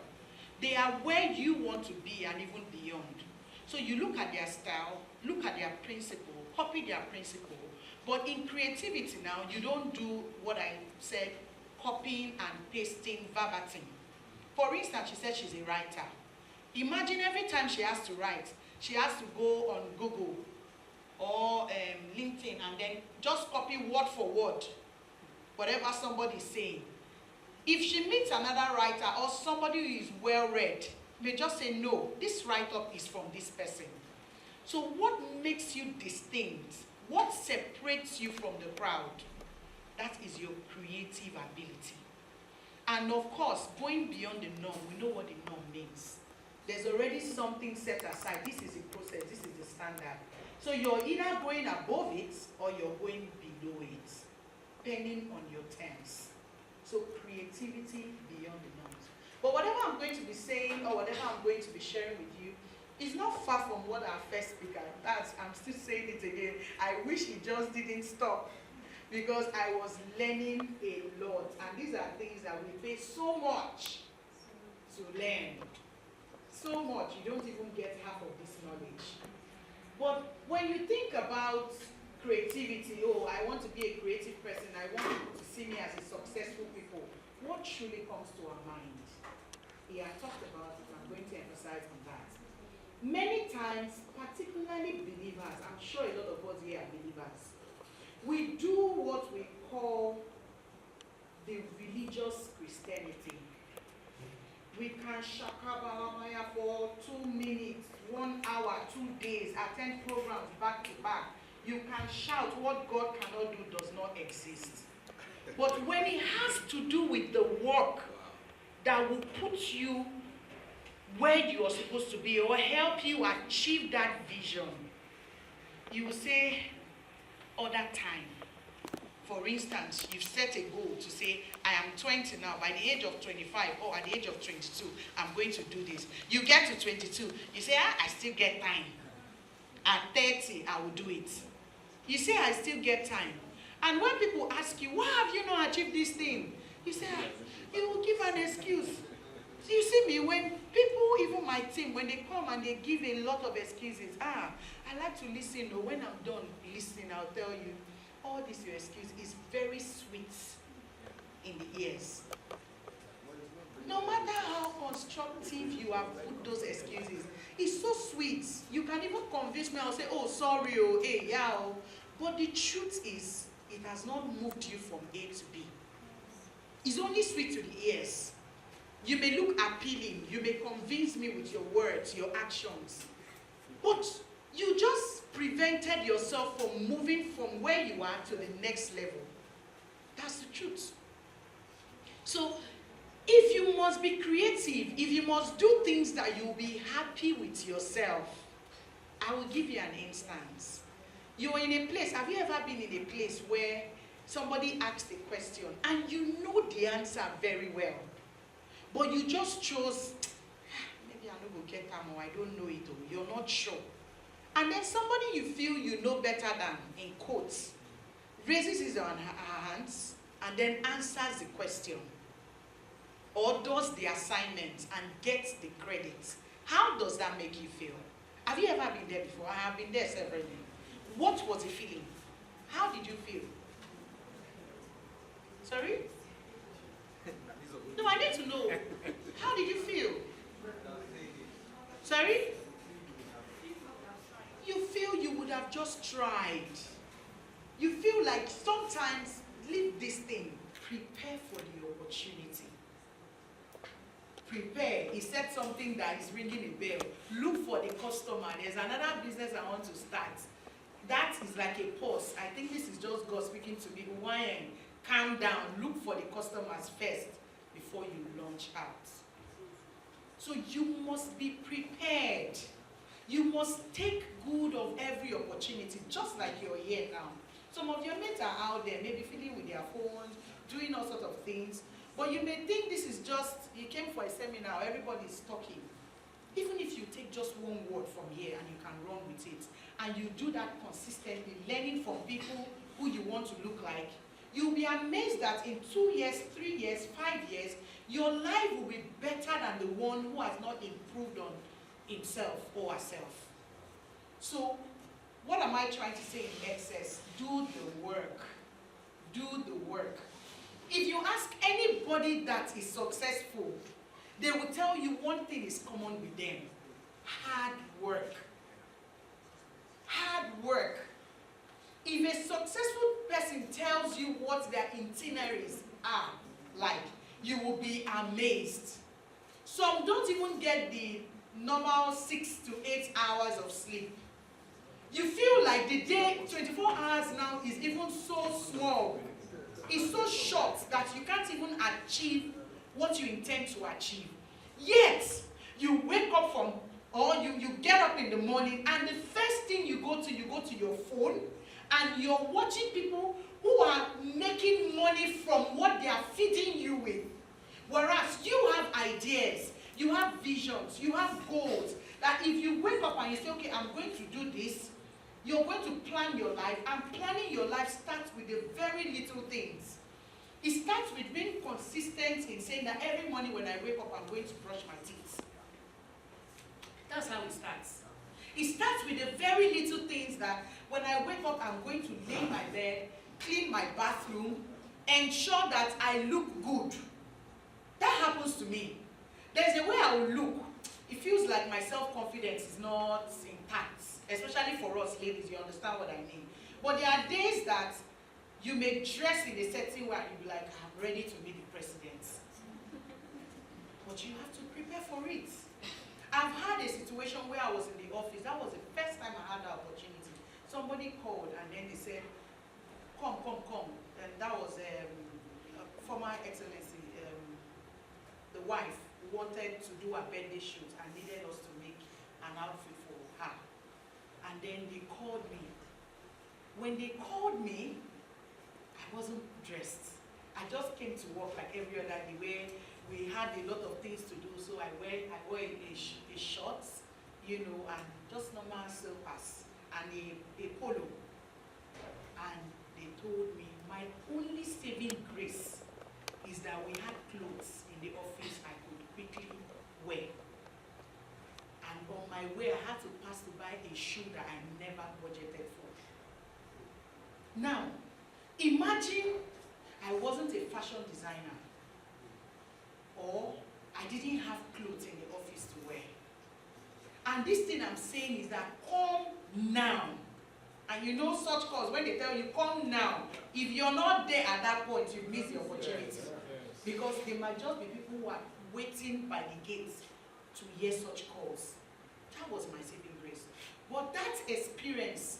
They are where you want to be and even beyond. So you look at their style, look at their principle, copy their principle. But in creativity now, you don't do what I said, copying and pasting verbatim. For instance, she said she's a writer. Imagine every time she has to write, she has to go on Google or LinkedIn and then just copy word for word whatever somebody is saying. If she meets another writer or somebody who is well-read, may just say, no, this write-up is from this person. So what makes you distinct? What separates you from the crowd? That is your creative ability. And of course, going beyond the norm, we know what the norm means. There's already something set aside. This is a process, this is the standard. So you're either going above it or you're going below it, depending on your terms. So creativity beyond the norms. But whatever I'm going to be saying or whatever I'm going to be sharing with you is not far from what our first speaker, I'm still saying it again. I wish he just didn't stop because I was learning a lot. And these are things that we pay so much to learn. So much, you don't even get half of this knowledge. But when you think about creativity, oh, I want to be a creative person, I want people to see me as a successful people, what truly comes to our mind? Yeah, I talked about it, I'm going to emphasize on that. Many times, particularly believers, I'm sure a lot of us here are believers, we do what we call the religious Christianity. We can shakabalamaya for 2 minutes, 1 hour, 2 days, attend programs back to back. You can shout what God cannot do does not exist. But when it has to do with the work that will put you where you are supposed to be or help you achieve that vision, you will say, other time. For instance, you've set a goal to say, I am 20 now, by the age of 25 or at the age of 22, I'm going to do this. You get to 22, you say, I still get time. At 30, I will do it. You say, I still get time. And when people ask you, why have you not achieved this thing? You say, you will give an excuse. So you see me, when people, even my team, when they come and they give a lot of excuses, I like to listen, or when I'm done listening, I'll tell you, all this your excuse is very sweet in the ears. No matter how constructive you have put those excuses, it's so sweet. You can even convince me, I'll say, oh, sorry, oh, hey, yeah, oh. But the truth is, it has not moved you from A to B. It's only sweet to the ears. You may look appealing, you may convince me with your words, your actions, but you just prevented yourself from moving from where you are to the next level. That's the truth. So, if you must be creative, if you must do things that you'll be happy with yourself, I will give you an instance. You're in a place, have you ever been in a place where somebody asks a question and you know the answer very well, but you just chose, maybe I don't go get them or I don't know it, or you're not sure. And then somebody you feel you know better than, in quotes, raises his or her hands and then answers the question or does the assignment and gets the credit. How does that make you feel? Have you ever been there before? I have been there several times. What was the feeling? How did you feel? Sorry? No, I need to know. How did you feel? Sorry? You feel you would have just tried. You feel like sometimes, leave this thing, prepare for the opportunity. Prepare. He said something that is ringing a bell. Look for the customer. There's another business I want to start. That is like a pause. I think this is just God speaking to me. Why? Calm down. Look for the customers first before you launch out. So you must be prepared. You must take good of every opportunity, just like you're here now. Some of your mates are out there, maybe fiddling with their phones, doing all sorts of things. But you may think this is just, you came for a seminar, everybody is talking. Even if you take just one word from here and you can run with it, and you do that consistently, learning from people who you want to look like, you'll be amazed that in 2 years, 3 years, 5 years, your life will be better than the one who has not improved on himself or herself. So, what am I trying to say in excess? Do the work. Do the work. If you ask anybody that is successful, they will tell you one thing is common with them. Hard work. Hard work. If a successful person tells you what their itineraries are like, you will be amazed. Some don't even get the normal 6 to 8 hours of sleep. You feel like the day, 24 hours now, is even so small. It's so short that you can't even achieve what you intend to achieve. Yet, you wake up from, or you get up in the morning, and the first thing you go to your phone, and you're watching people who are making money from what they are feeding you with. Whereas you have ideas, you have visions, you have goals, that if you wake up and you say, okay, I'm going to do this, you're going to plan your life, and planning your life starts with the very little things. It starts with being consistent in saying that every morning when I wake up, I'm going to brush my teeth. That's how it starts. It starts with the very little things that when I wake up, I'm going to lay my bed, clean my bathroom, ensure that I look good. That happens to me. There's a way I will look. it feels like my self-confidence is not intact, especially for us ladies, you understand what I mean. But there are days that you may dress in a certain way and you'll be like, I'm ready to meet the president. But you have to prepare for it. I've had a situation where I was in the office. That was the first time I had the opportunity. Somebody called and then they said, come. And that was former excellency, the wife who wanted to do a birthday shoot and needed us to make an outfit for her. And then they called me. When they called me, I wasn't dressed. I just came to work like every other day where we had a lot of things to do. So I wore a shorts, you know, and just normal slippers and a polo. And they told me my only saving grace is that we had clothes in the office I could quickly wear. And on my way, I had to pass to buy a shoe that I never budgeted for. Now, imagine I wasn't a fashion designer, or I didn't have clothes in the office to wear. And this thing I'm saying is that come now. And you know such calls, when they tell you come now, if you're not there at that point, you miss the opportunity. Because there might just be people who are waiting by the gates to hear such calls. That was my saving grace. But that experience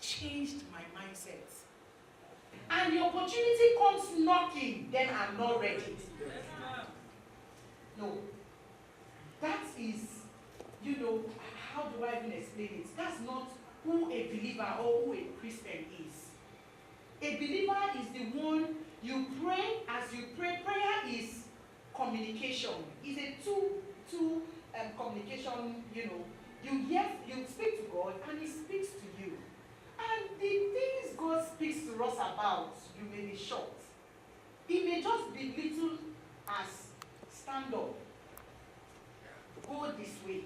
changed my mindset. And the opportunity comes knocking, then I'm not ready. No. That is, you know, how do I even explain it? That's not who a believer or who a Christian is. A believer is the one you pray. As you pray, prayer is communication. It's a two communication, you know. You speak to God and He speaks to you. And the things God speaks to us about, you may be shocked. It may just be little as stand up, go this way,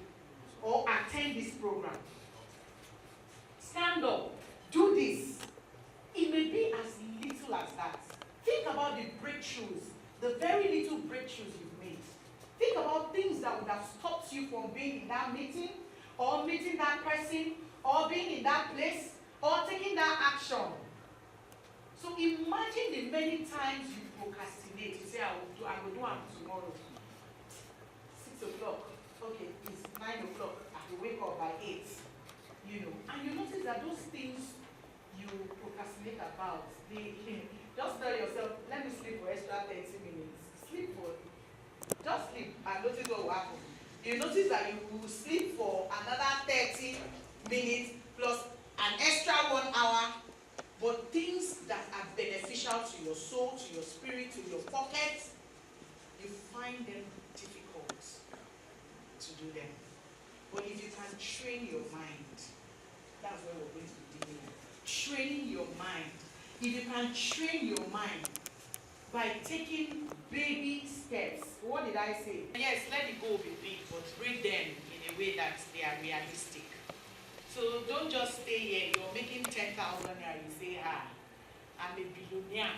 or attend this program. Stand up, do this. It may be as little as that. Think about the breakthroughs, the very little breakthroughs you've made. Think about things that would have stopped you from being in that meeting, or meeting that person, or being in that place, or taking that action. So imagine the many times you procrastinate. You say, I will do it tomorrow. 6 o'clock. Okay, it's 9 o'clock. I will wake up by 8. You know, and you notice that those things you procrastinate about, just tell yourself, let me sleep for extra 30 minutes. Just sleep and notice what will happen. You notice that you will sleep for another 30 minutes plus an extra 1 hour, but things that are beneficial to your soul, to your spirit, to your pocket, you find them difficult to do them. But if you can train your mind, that's where we're going to be dealing with. Training your mind. If you can train your mind by taking baby steps. What did I say? Yes, let the goal be big, but bring them in a way that they are realistic. So don't just stay here, you're making 10,000 and you say, I'm a billionaire.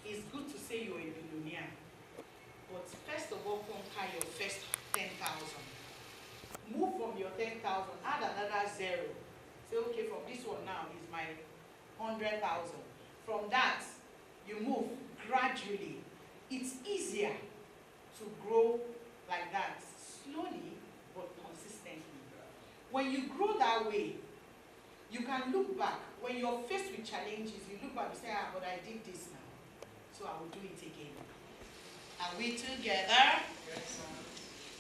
It's good to say you're a billionaire. But first of all, conquer your first 10,000. Move from your 10,000, add another 0. Say, okay, from this one now is my 100,000. From that, you move gradually. It's easier to grow like that, slowly but consistently. When you grow that way, you can look back. When you're faced with challenges, you look back and say, but I did this now, so I will do it again. Are we together? Yes.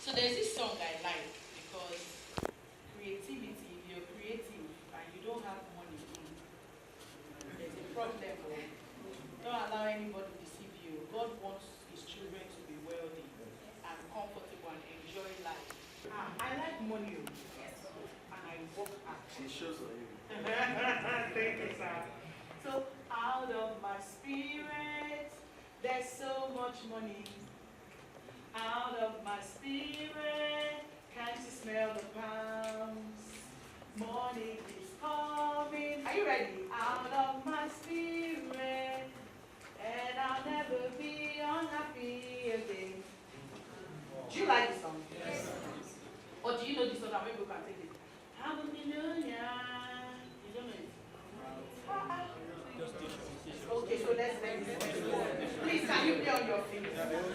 So there's this song I like, because creativity, if you're creative and you don't have money, there's a problem. Don't allow anybody to deceive you. God wants His children to be wealthy and comfortable and enjoy life. I like money. And I work hard. She shows on you. Thank you, sir. So out of my spirit, there's so much money. Out of my spirit, can't you smell the pounds? Money is coming. Are you ready? Out of my spirit, and I'll never be unhappy again. Do you like this song? Yes. Please, can you be on your feet?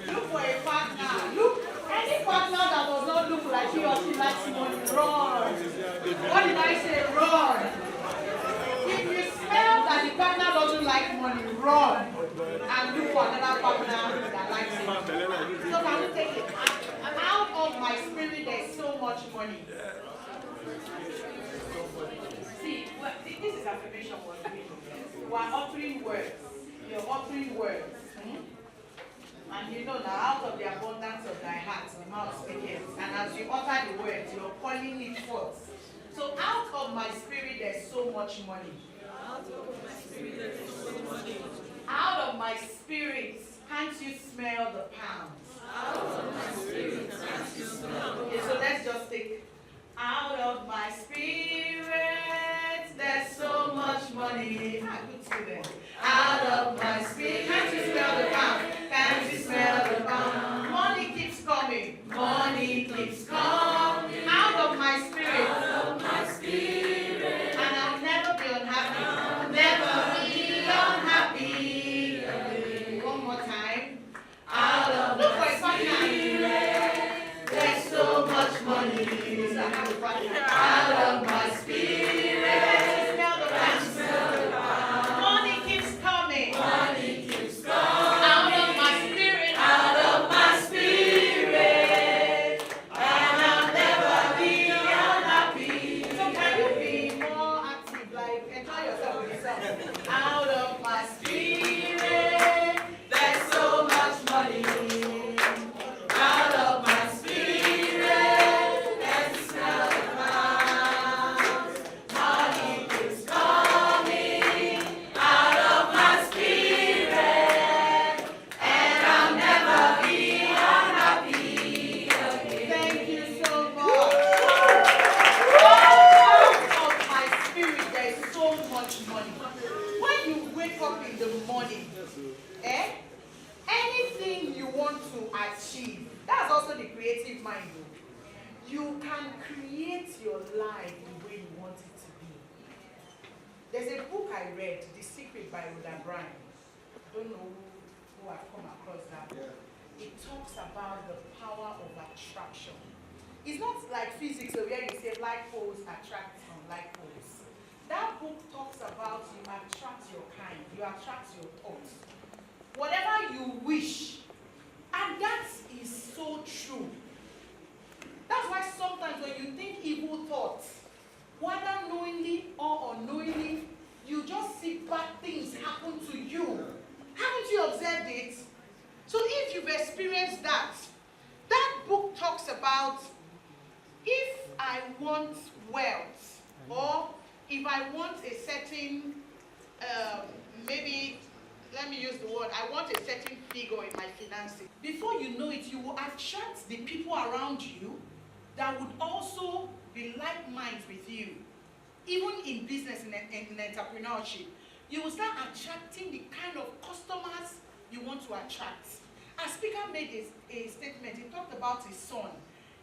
Look for a partner. Look, any partner that does not look like he or she likes money, run. What did I say? Run. If you smell that the partner doesn't like money, run and look for another partner that likes it. So can we take it? Out of my spirit, there's so much money. See, this is affirmation we're doing. We're uttering words. You're uttering words. And you know now, out of the abundance of thy heart, the mouth speaketh. And as you utter the words, you're calling it forth. So out of my spirit, there's so much money. Out of my spirit, there's so much money. Out of my spirit, can't you smell the pounds? Out of my spirit, can't you smell the pounds? Okay, so let's just take, out of my spirit, there's so much money. Good student. Out of my spirit, can't you smell the pound? Can't you smell the pound? Money keeps coming. Money keeps coming. Out of my spirit. Out of my spirit. And I'll never be unhappy. I'll never be unhappy. One more time. Out of look for a partner. There's so much money. Out of my spirit. Smell the pound. Money keeps coming. Money keeps coming. Out of my spirit. Out of my spirit. And I'll never be unhappy. So can you be more active, like enjoy yourself with yourself? Out of my spirit. There's so much money. Out of my spirit. And smell the pounds. Money keeps coming. Out of my spirit. And I'll never be unhappy again. Thank you so much. Out of my spirit, there's so much money. When you wake up in the morning, anything you want to achieve, that's also the creative mind. You can create your life the way you want it to be. There's a book I read, The Secret by Rhoda Bryan. I don't know who I've come across that. It talks about the power of attraction. It's not like physics where you say like poles attract from like poles. That book talks about you attract your kind, you attract your thoughts. Whatever you wish, and that is so true. That's why sometimes when you think evil thoughts, whether knowingly or unknowingly, you just see bad things happen to you. Haven't you observed it? So if you've experienced that, that book talks about if I want wealth, or if I want a certain, maybe, let me use the word, I want a certain figure in my finances. Before you know it, you will attract the people around you that would also be like minds with you. Even in business, in entrepreneurship, you will start attracting the kind of customers you want to attract. A speaker made a statement. He talked about his son.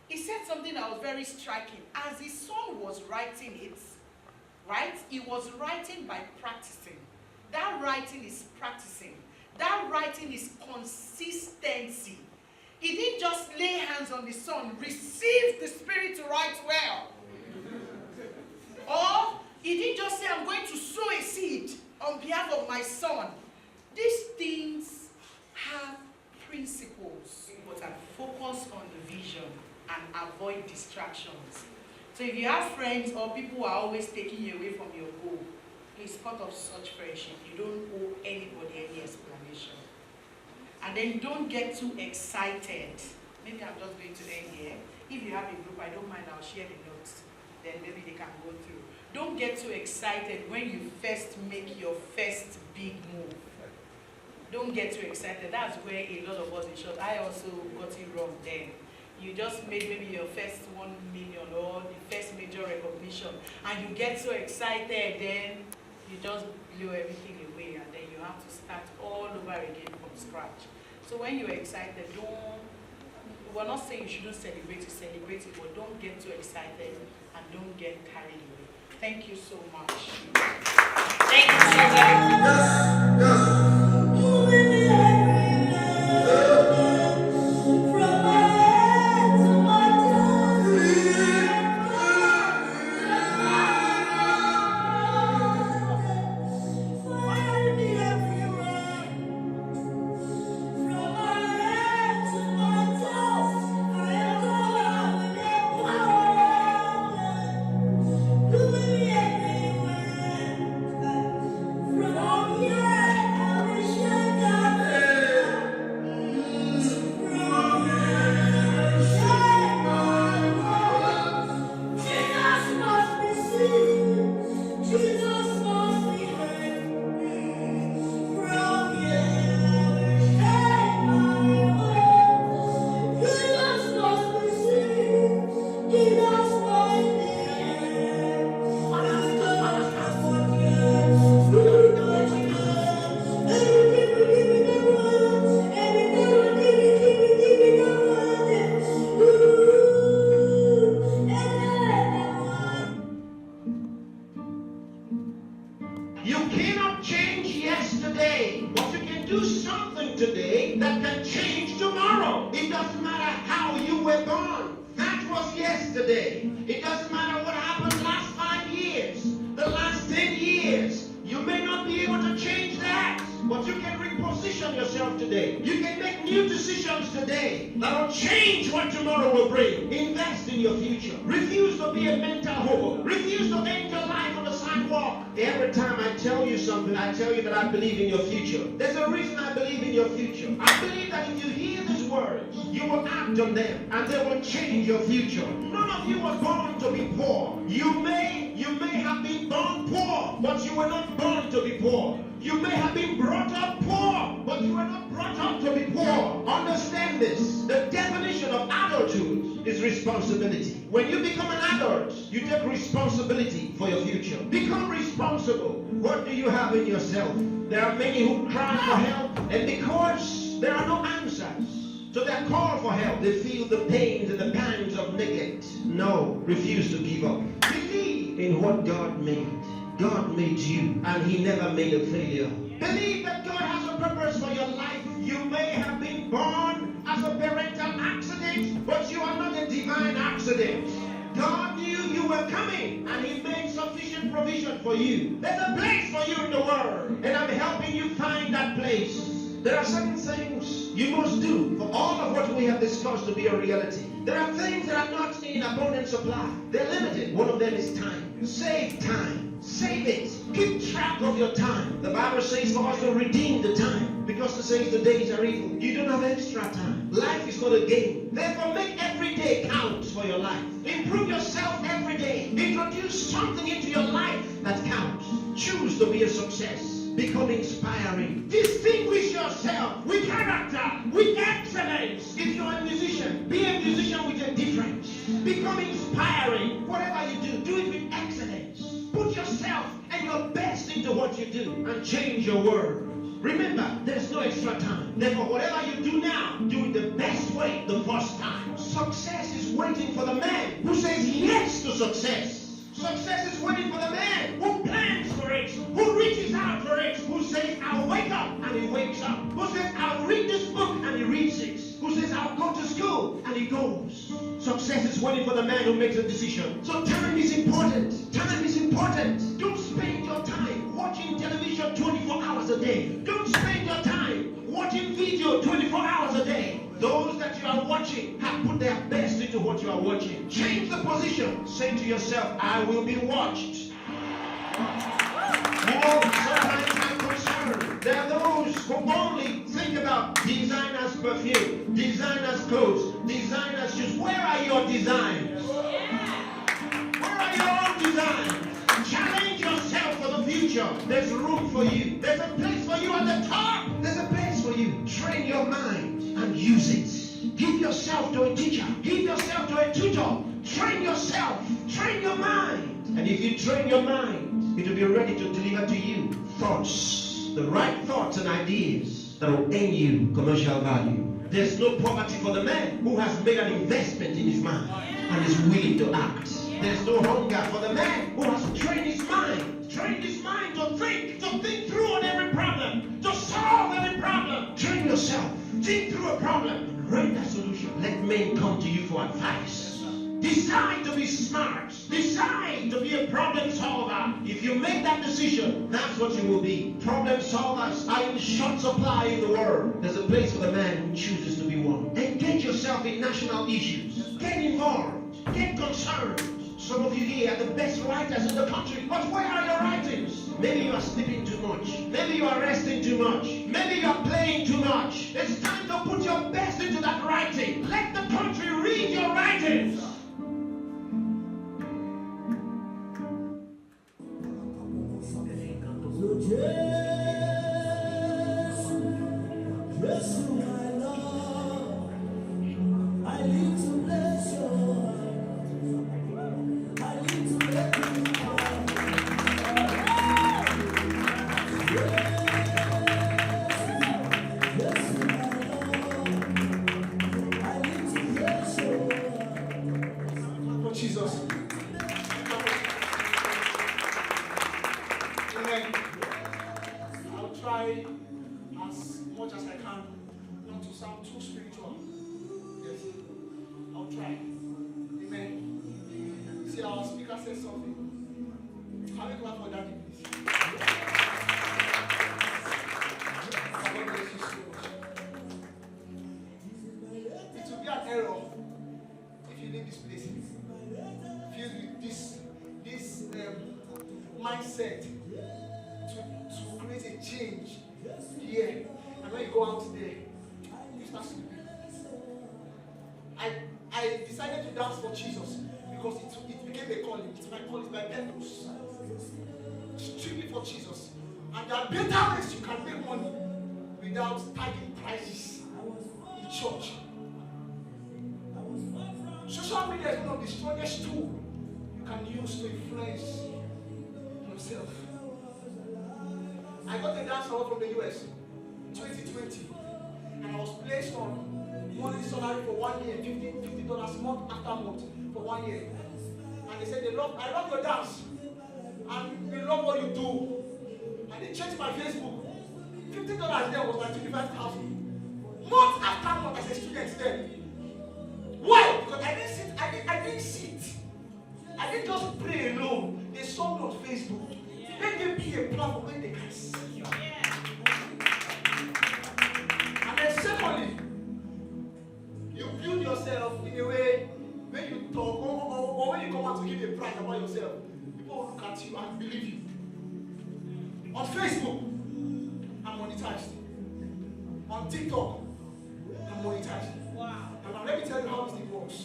He said something that was very striking. As his son was writing it, right, he was writing by practicing. That writing is practicing. That writing is consistency. He didn't just lay hands on the son, receive the Spirit to write well. Or he didn't just say, I'm going to sow a seed on behalf of my son. These things have principles, but I focus on the vision and avoid distractions. So if you have friends or people who are always taking you away from your goal, please cut off such friendship. You don't owe anybody any explanation. And then don't get too excited. Maybe I'm just going to end here. If you have a group, I don't mind, I'll share the notes. Then maybe they can go through. Don't get too excited when you first make your first big move. Don't get too excited. That's where a lot of us in short, I also got it wrong then. You just made maybe your first 1 million or the first major recognition, and you get so excited, then you just blow everything away, and then you have to start all over again from scratch. So when you're excited, we're not saying you shouldn't celebrate it, but don't get too excited and don't get carried away. Thank you so much. Thank you so much. Yes. do something today that can change tomorrow. It doesn't matter how you were born. That was yesterday. It doesn't matter what happened last 5 years, the last 10 years. You may not be able to change that, but you can reposition yourself today. You can make new decisions today that will change what tomorrow will bring. Invest in your future. Refuse to be a mental hobo. Refuse to end your life on the sidewalk. Every time I tell you something, I tell you that I believe in your future. There's a reason I believe in your future. I believe that if you hear these words, you will act on them, and they will change your future. None of you was born to be poor. You may have been born poor, but you were not born to be poor. You may have been brought up poor, but you were not brought up to be poor. Understand this. The definition of adulthood is responsibility. When you become an adult, you take responsibility for your future. Become responsible. What do you have in yourself? There are many who cry for help, and because there are no answers to their call for help, they feel the pains and the pangs of neglect. No, refuse to give up. Believe in what God made. God made you, and He never made a failure. Believe that God has a purpose for your life. You may have been born as a parental accident, but you are not a divine accident. God knew you were coming, and He made sufficient provision for you. There's a place for you in the world, and I'm helping you find that place. There are certain things you must do for all of what we have discussed to be a reality. There are things that are not in abundant supply. They're limited. One of them is time. Save time. Save it. Keep track of your time. The Bible says for us to redeem the time, because it says the days are evil. You don't have extra time. Life is not a game. Therefore, make every day count for your life. Improve yourself every day. Introduce something into your life that counts. Choose to be a success. Become inspiring. Distinguish yourself with character, with excellence. If you're a musician, be a musician with a difference. Become inspiring. Whatever you do, do it with excellence. Put yourself and your best into what you do, and change your world. Remember, there's no extra time. Therefore, whatever you do now, do it the best way the first time. Success is waiting for the man who says yes to success. Success is waiting for the man who plans for it, who reaches out for it, who says, I'll wake up, and he wakes up. Who says, I'll read this book, and he reads it. Who says, I'll go to school, and he goes. Success is waiting for the man who makes a decision. So time is important. Time is important. Don't spend your time watching television 24 hours a day. Don't spend your time watching video 24 hours a day. Those that you are watching have put their best into what you are watching. Change the position. Say to yourself, I will be watched. You know, sometimes I'm concerned. There are those who only think about designers' perfume, designers' clothes, designers' shoes. Where are your designs? Where are your own designs? Challenge yourself for the future. There's room for you. There's a place for you at the top. There's a place for you. Train your mind and use it. Give yourself to a teacher. Give yourself to a tutor. Train yourself. Train your mind. And if you train your mind, it will be ready to deliver to you thoughts, the right thoughts and ideas that will earn you commercial value. There's no poverty for the man who has made an investment in his mind and is willing to act. There's no hunger for the man who has trained his mind to think through on every problem, to solve every problem. Train yourself, think through a problem, and render a solution. Let men come to you for advice. Decide to be smart. Decide to be a problem solver. If you make that decision, that's what you will be. Problem solvers are in short supply in the world. There's a place for the man who chooses to be one. Engage yourself in national issues. Get involved. Get concerned. Some of you here are the best writers in the country, but where are your writings? Maybe you are sleeping too much. Maybe you are resting too much. Maybe you are playing too much. It's time to put your best into that writing. Let the country read your writings. Yes, my Lord, I need to bless your heart. I need to let you know. Yes, my Lord, I need to bless your heart. sound too spiritual. Yes. I'll try. Amen. See, our speaker said something. Can we clap for that, please? God bless you so much. It will be an error if you leave this place filled with this mindset to create a change here, and when you go out there, you start sleeping. I decided to dance for Jesus because it became a calling. It's my calling, it's my purpose. Strictly for Jesus. And there are better ways you can make money without tagging prices in church. Social media is one of the strongest tools you can use to influence yourself. I got a dance award from the US 2020, and I was placed on monthly salary for 1 year, $50 month after month for 1 year. And they said, I love your dance, and they love what you do. And they changed my Facebook. $50 there was like $25,000. Month after month as a student then. Why? Because I didn't sit. I didn't just pray alone. They saw me on Facebook. Let them be a platform where they can see. And then secondly, you build yourself in a way when you talk or when you come out to give a brag about yourself, people will look at you and believe you. On Facebook, I'm monetized. On TikTok, I'm monetized. Wow. And now let me tell you how this thing works.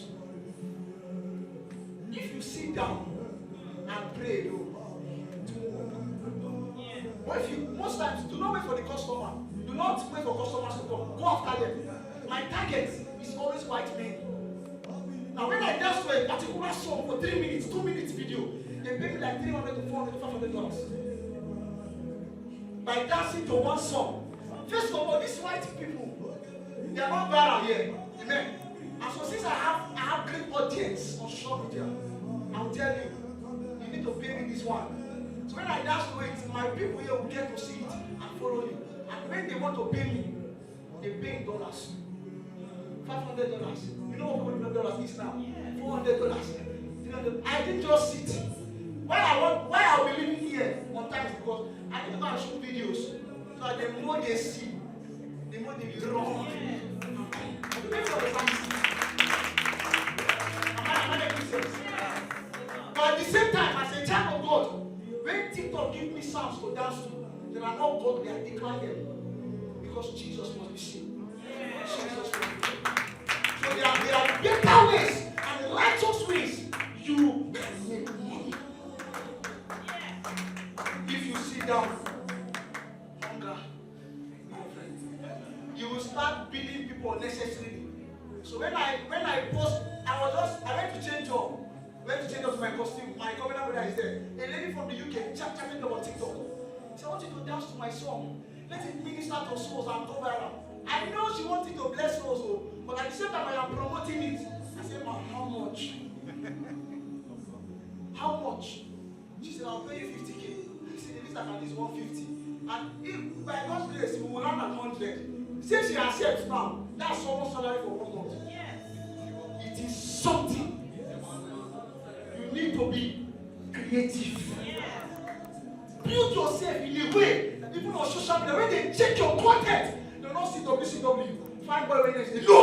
If you sit down and pray alone, what if you, most times, do not wait for the customer. Do not wait for customers to come. Go after them. My target is always white men. Now, when I dance to a particular song for 3 minutes, 2 minutes video, they pay me like $300 to $400 to $500. By dancing to one song. First of all, these white people, they are not viral here. Amen. And so since I have great audience on social media, I'll tell you, you need to pay me this one. So when I dance to it, my people here will get to see it and follow you. And when they want to pay me, they pay in dollars. $500. You know what $100 is now? $400. I didn't just sit. Why I'll be living here on time is because I need to go and shoot videos. So that the more they see, the more they be wrong. Am I making sense? But at the same time, as a child of God, when TikTok give me sounds to dance to, then I know God will declare them. Because Jesus must be seen. Jesus must be seen. So there are better ways and righteous ways you can make money. If you sit down, hunger, you will start billing people unnecessarily. So when I post, I went to change job. Went to change up my costume. My governor brother is there. A lady from the UK chatting about TikTok. She said, I want you to dance to my song. Let it minister to souls and go viral. I know she wanted to bless souls, but at the same time I am promoting it. I said, ma, how much? How much? She said, I'll pay you 50K. I said, the least I can do is 150. And if by God's grace we will land at 100. Since she accepts now, that's almost salary for 1 month. Yes. It is something. You need to be creative. Build yourself in a way that even on social media, when they check your content, they don't see WCW, find boy when they say, no!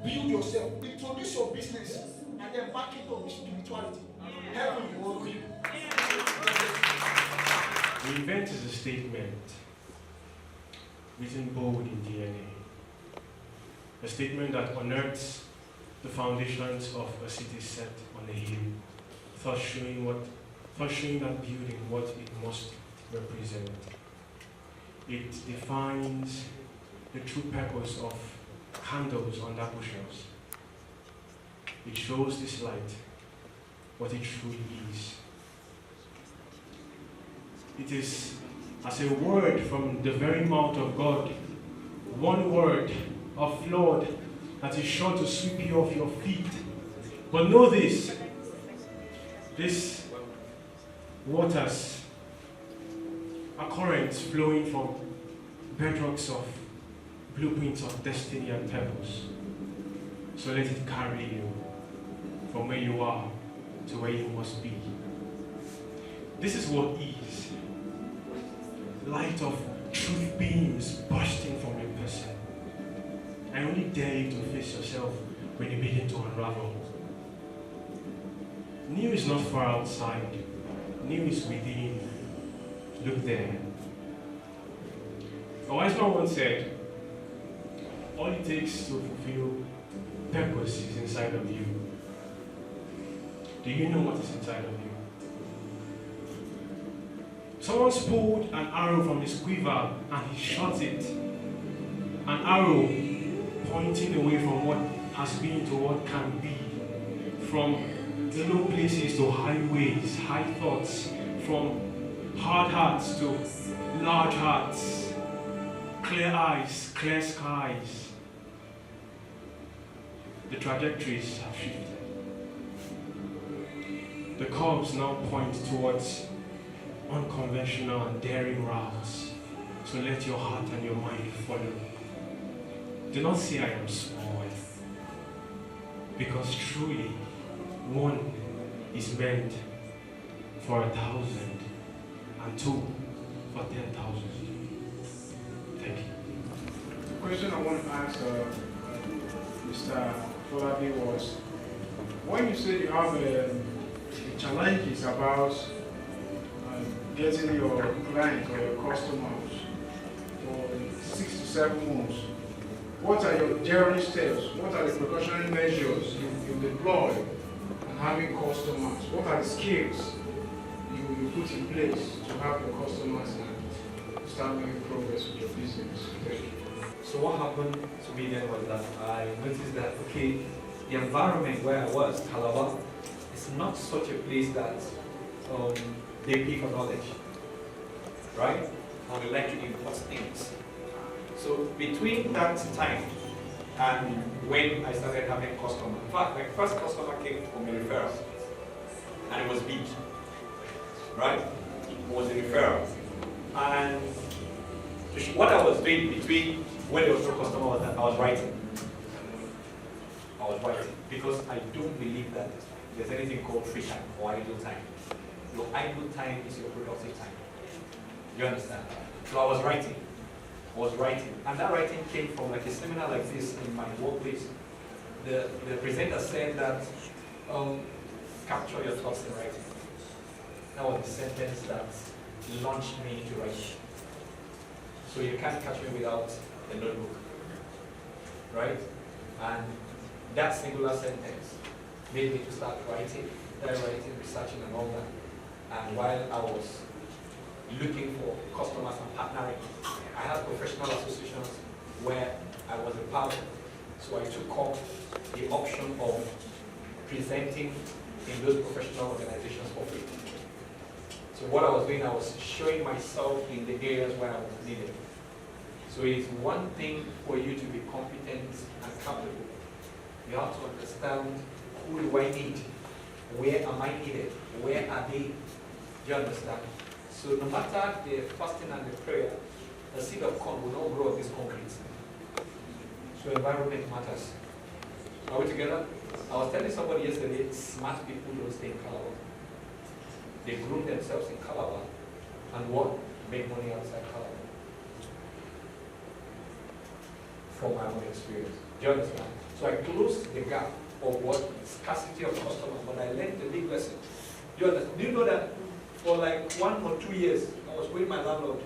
Build yourself, introduce your business, and then back it up with spirituality. Heaven will work with you. ReINVENT is a statement written bold in DNA. A statement that unearths the foundations of a city set on a hill, thus showing that building what it must represent. It defines the true purpose of candles under bushels. It shows this light what it truly is. It is as a word from the very mouth of God, one word of flood that is sure to sweep you off your feet. But know this, these waters are currents flowing from bedrocks of blueprint of destiny and purpose. So let it carry you from where you are to where you must be. This is what is. Light of truth beams bursting from your person. I only dare you to face yourself when you begin to unravel. New is not far outside. New is within. Look there. A wise man once said, all it takes to fulfill purpose is inside of you. Do you know what is inside of you? Someone pulled an arrow from his quiver and he shot it. An arrow pointing away from what has been to what can be. From low places to highways, high thoughts. From hard hearts to large hearts. Clear eyes, clear skies. The trajectories have shifted. The curves now point towards unconventional and daring routes. So let your heart and your mind follow. Do not say I am small, because truly one is meant for 1,000 and two for 10,000. Thank you. The question I want to ask Mr. Folabi was, when you say you have challenges about getting your clients or your customers for 6 to 7 months, what are your journey steps? What are the precautionary measures you deploy in having customers? What are the skills you put in place to have your customers and start making progress with your business? So what happened to me then was that I noticed that, okay, the environment where I was, Calabar, is not such a place that they pay for knowledge, right? And they like to import things. So between that time and when I started having customers, in fact, my first customer came from a referral, and it was big, right? It was a referral. And what I was doing between when there was no customer was that I was writing. I was writing because I don't believe that there's anything called free time or idle time. Your idle time is your productive time. You understand? So I was writing. And that writing came from like a seminar like this in my workplace. The presenter said that capture your thoughts in writing. That was the sentence that launched me into writing. So you can't catch me without a notebook, right? And that singular sentence made me to start writing, researching and all that. And while I was looking for customers and partnering, I had professional associations where I was a part of. So I took up the option of presenting in those professional organizations for free. So what I was doing, I was showing myself in the areas where I was needed. So it is one thing for you to be competent and capable. You have to understand who do I need, where am I needed, where are they? Do you understand? So no matter the fasting and the prayer, the seed of corn will not grow on this concrete. So environment matters. Are we together? I was telling somebody yesterday, smart people don't stay in Calabar. They groom themselves in Calabar and what? Make money outside Calabar. From my own experience. Do you understand? So I closed the gap of what scarcity of customers, but I learned a big lesson. Do you understand? Do you know that for like 1 or 2 years, I was with my landlord.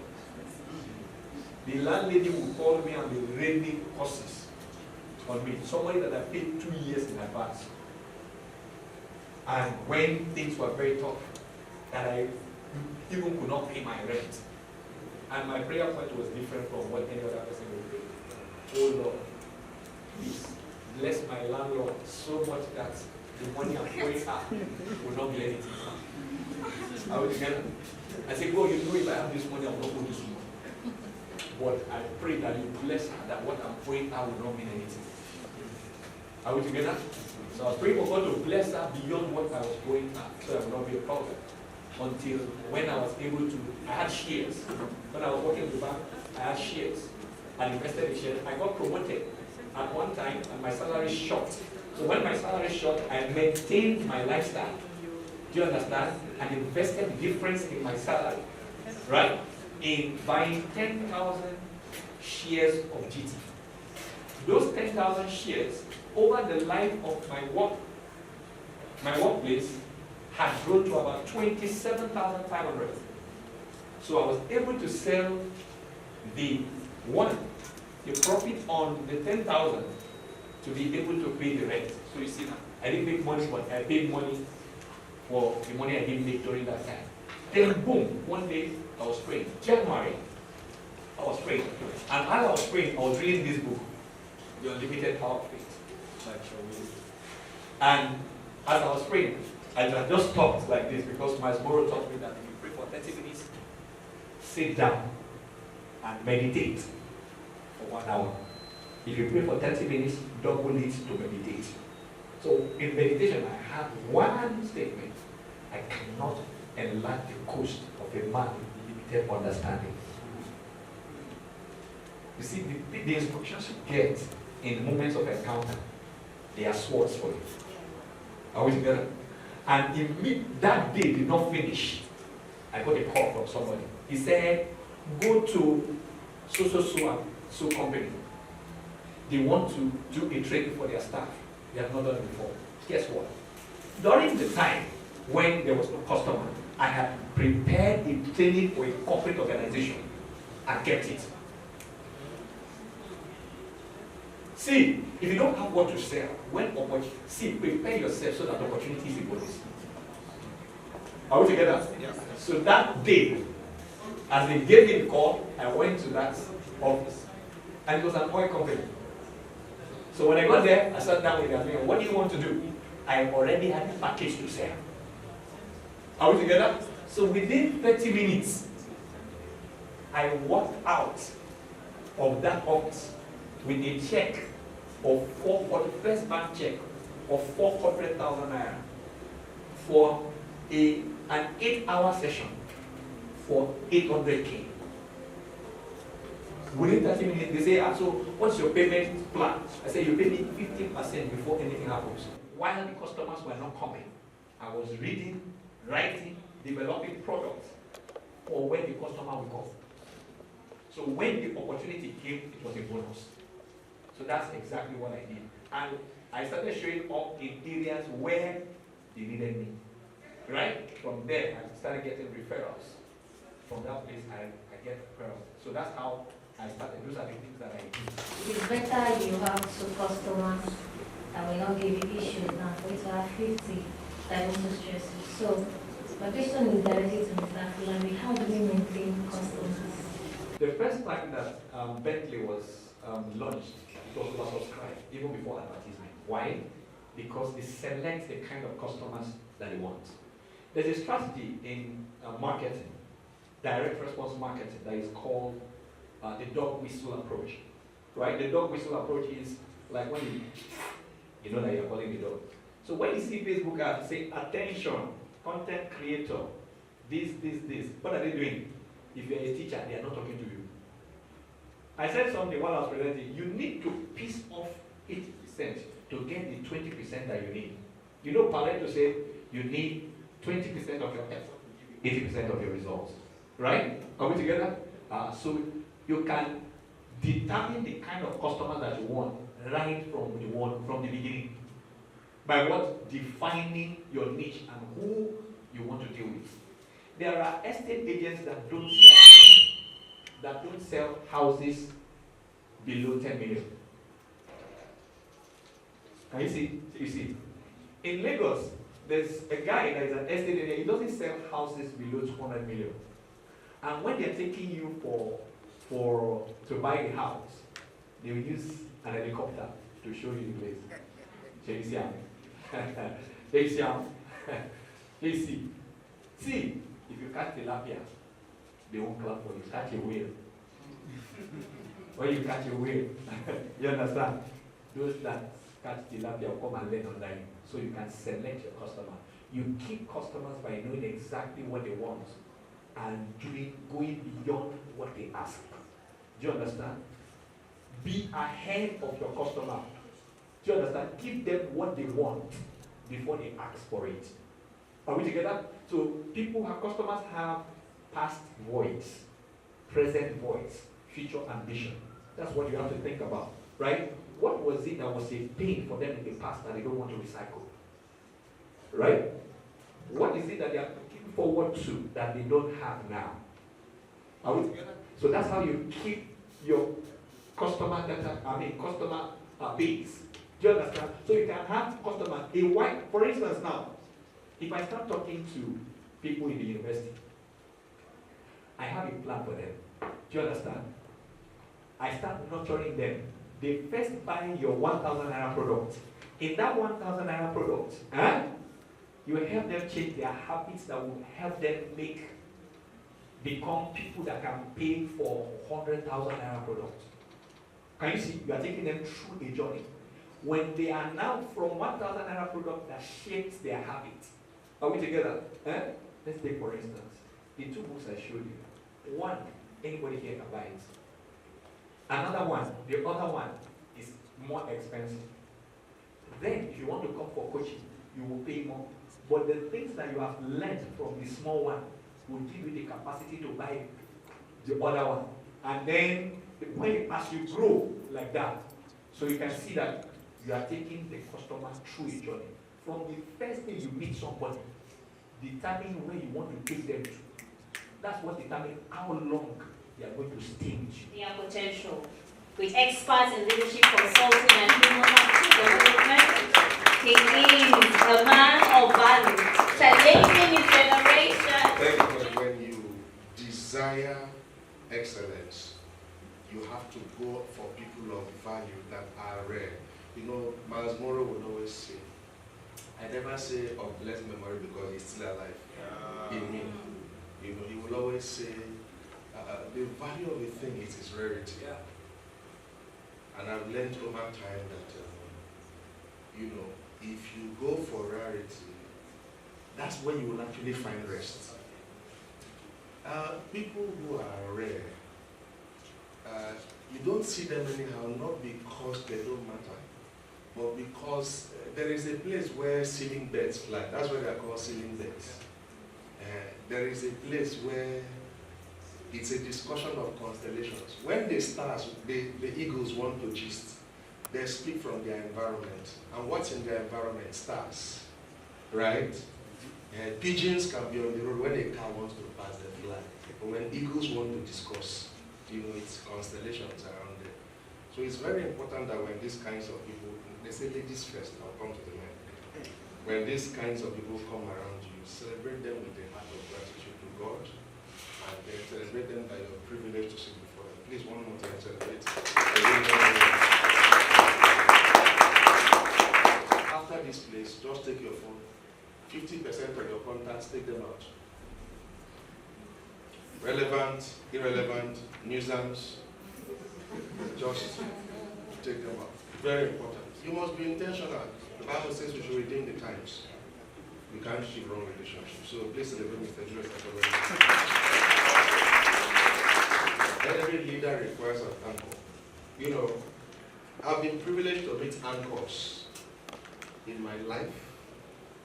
The landlady would call me and be raining horses on me. Somebody that I paid 2 years in advance. And when things were very tough, that I even could not pay my rent. And my prayer point was different from what any other person would do. Oh Lord, please bless my landlord so much that the money I'm pouring out will not be anything. Are we together? I said, God, you know if I have this money, I will not owe this money. But I pray that you bless her, that what I'm pouring out will not mean anything. Are we together? So I was praying for God to bless her beyond what I was going at, so I will not be a problem. Until when I was able to, I had shares. When I was working with the bank, I had shares. and invested in shares. I got promoted at one time and my salary shot. So when my salary shot, I maintained my lifestyle. Do you understand? And invested the difference in my salary, right? In buying 10,000 shares of GT. Those 10,000 shares over the life of my workplace had grown to about 27,500. So I was able to sell the profit on the 10,000 to be able to pay the rent. So you see now, I didn't make money, but I paid money for the money I didn't make during that time. Then boom, one day I was praying. January, I was praying. And as I was praying, I was reading this book, The Unlimited Power of Faith. And as I was praying, I just stopped like this because my Moro taught me that if you pray for 30 minutes, sit down and meditate for 1 hour. If you pray for 30 minutes, double it to meditate. So in meditation, I had one statement: I cannot enlarge the coast of a man with limited understanding. You see, the instructions you get in moments of encounter, they are swords for you. Are we together? And that day did not finish. I got a call from somebody. He said, go to so company. They want to do a training for their staff. They have not done it before. Guess what? During the time when there was no customer, I had prepared a training for a corporate organization and kept it. See, if you don't have what to sell, prepare yourself so that opportunity is a bonus. Are we together? Yes. So that day, as they gave me the call, I went to that office. And it was an oil company. So when I got there, I sat down with them. What do you want to do? I already had a package to sell. Are we together? So within 30 minutes, I walked out of that office with a check of for the first bank check of 400,000 naira for an 8-hour session for 800K. Within 30 minutes, they say, so what's your payment plan? I say, you pay me 15% before anything happens. While the customers were not coming, I was reading, writing, developing products for when the customer will come. So when the opportunity came, it was a bonus. So that's exactly what I did. And I started showing up in areas where they needed me. Right? From there, I started getting referrals. From that place, I get referrals. So that's how I started. Those are the things that I do. It's better you have two customers that will not give you issues now, but to have 50 that also stress you. So, my question is directly to Mr. Fulani. How do we maintain customers? The first time that Bentley was launched, it was oversubscribed, even before advertisement. Why? Because it selects the kind of customers that they want. There's a strategy in marketing, direct response marketing, that is called the dog whistle approach. Right? The dog whistle approach is like when you know that you're calling the dog. So when you see Facebook ads say, attention, content creator, this, what are they doing? If you're a teacher, they are not talking to you. I said something while I was presenting. You need to piece off 80% to get the 20% that you need. You know, Pareto said you need 20% of your effort, 80% of your results. Right? Are we together? So you can determine the kind of customer that you want right from the beginning. By what? Defining your niche and who you want to deal with. There are estate agents that don't sell houses below 10 million. Can you see? You see. In Lagos, there's a guy that is an estate agent. He doesn't sell houses below 200 million. And when they're taking you to buy a house, they will use an helicopter to show you the place. So you see you see. See, if you catch tilapia, they won't clap for you. Catch a whale. When you catch a whale, you understand? Those that catch tilapia will come and learn online. So you can select your customer. You keep customers by knowing exactly what they want and going beyond what they ask. Do you understand? Be ahead of your customer. Do you understand? Give them what they want before they ask for it. Are we together? So customers have past voids, present voids, future ambition. That's what you have to think about, right? What was it that was a pain for them in the past that they don't want to recycle? Right? What is it that they are looking forward to that they don't have now? Are we together? So that's how you keep your customer base. Do you understand? So you can have customers, for instance now, if I start talking to people in the university, I have a plan for them. Do you understand? I start nurturing them. They first buy your 1,000 naira product. In that 1,000 naira product, you help them change their habits that will help them become people that can pay for 100,000 naira products. Can you see? You are taking them through a journey. When they are now from 1,000 naira product that shapes their habits. Are we together? Let's take for instance, the two books I showed you. One, anybody here can buy it. Another one, the other one is more expensive. Then, if you want to come for coaching, you will pay more. But the things that you have learned from the small one will give you the capacity to buy the other one. And then, as you grow like that, so you can see that you are taking the customer through a journey. From the first day you meet somebody, determine where you want to take them to. That's what determines how long they are going to stay with you. Their potential. With experts in leadership consulting and human capital development, he is a man of value, challenging his generation. Thank you. When you desire excellence, you have to go for people of value that are rare. You know, Miles Monroe would always say, I never say of blessed memory because he's still alive in me. You know, he will always say, the value of a thing is its rarity. Yeah. And I've learned over time that, you know, if you go for rarity, that's when you will actually find rest. People who are rare, you don't see them anyhow, not because they don't matter, but because there is a place where ceiling birds fly. That's why they are called ceiling birds. There is a place where it's a discussion of constellations. When the stars, the eagles want to gist, they speak from their environment. And what's in their environment? Stars, right? Pigeons can be on the road. When a car wants to pass, they fly. But when eagles want to discuss, you know, it's constellations around there. So it's very important that when these kinds of people, they say ladies first, I'll come to the men. When these kinds of people come around you, celebrate them with a heart of gratitude to God, and then celebrate them by your privilege to sit before them. Please, one more time, celebrate. After this place, just take your phone. 50% of your contacts, take them out. Relevant, irrelevant, nuisance, just take them out. Very important. You must be intentional. The Bible says we should redeem the times. We can't keep wrong relationships. So please celebrate Mr. Julius. Every leader requires an anchor. You know, I've been privileged to meet anchors in my life,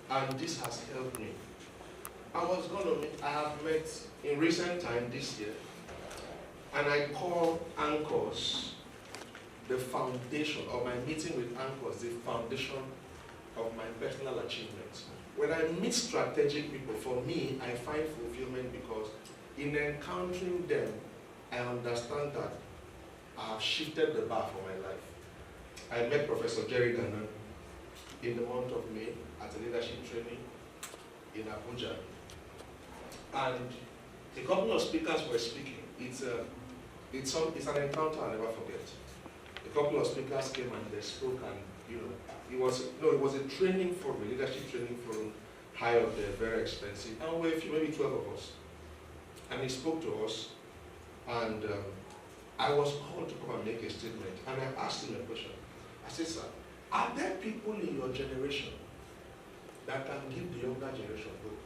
and this has helped me. I have met in recent time this year, and I call anchors the foundation of my meeting with anchors, the foundation of my personal achievements. When I meet strategic people, for me, I find fulfillment because in encountering them, I understand that I have shifted the bar for my life. I met Professor Jerry Gannon in the month of May at a leadership training in Abuja. And a couple of speakers were speaking. It's an encounter I'll never forget. A couple of speakers came and they spoke, and you know, it was a training forum, a leadership training forum, high up there, very expensive. And we were maybe 12 of us. And he spoke to us, and I was called to come and make a statement. And I asked him a question. I said, sir, are there people in your generation that can give the younger generation hope?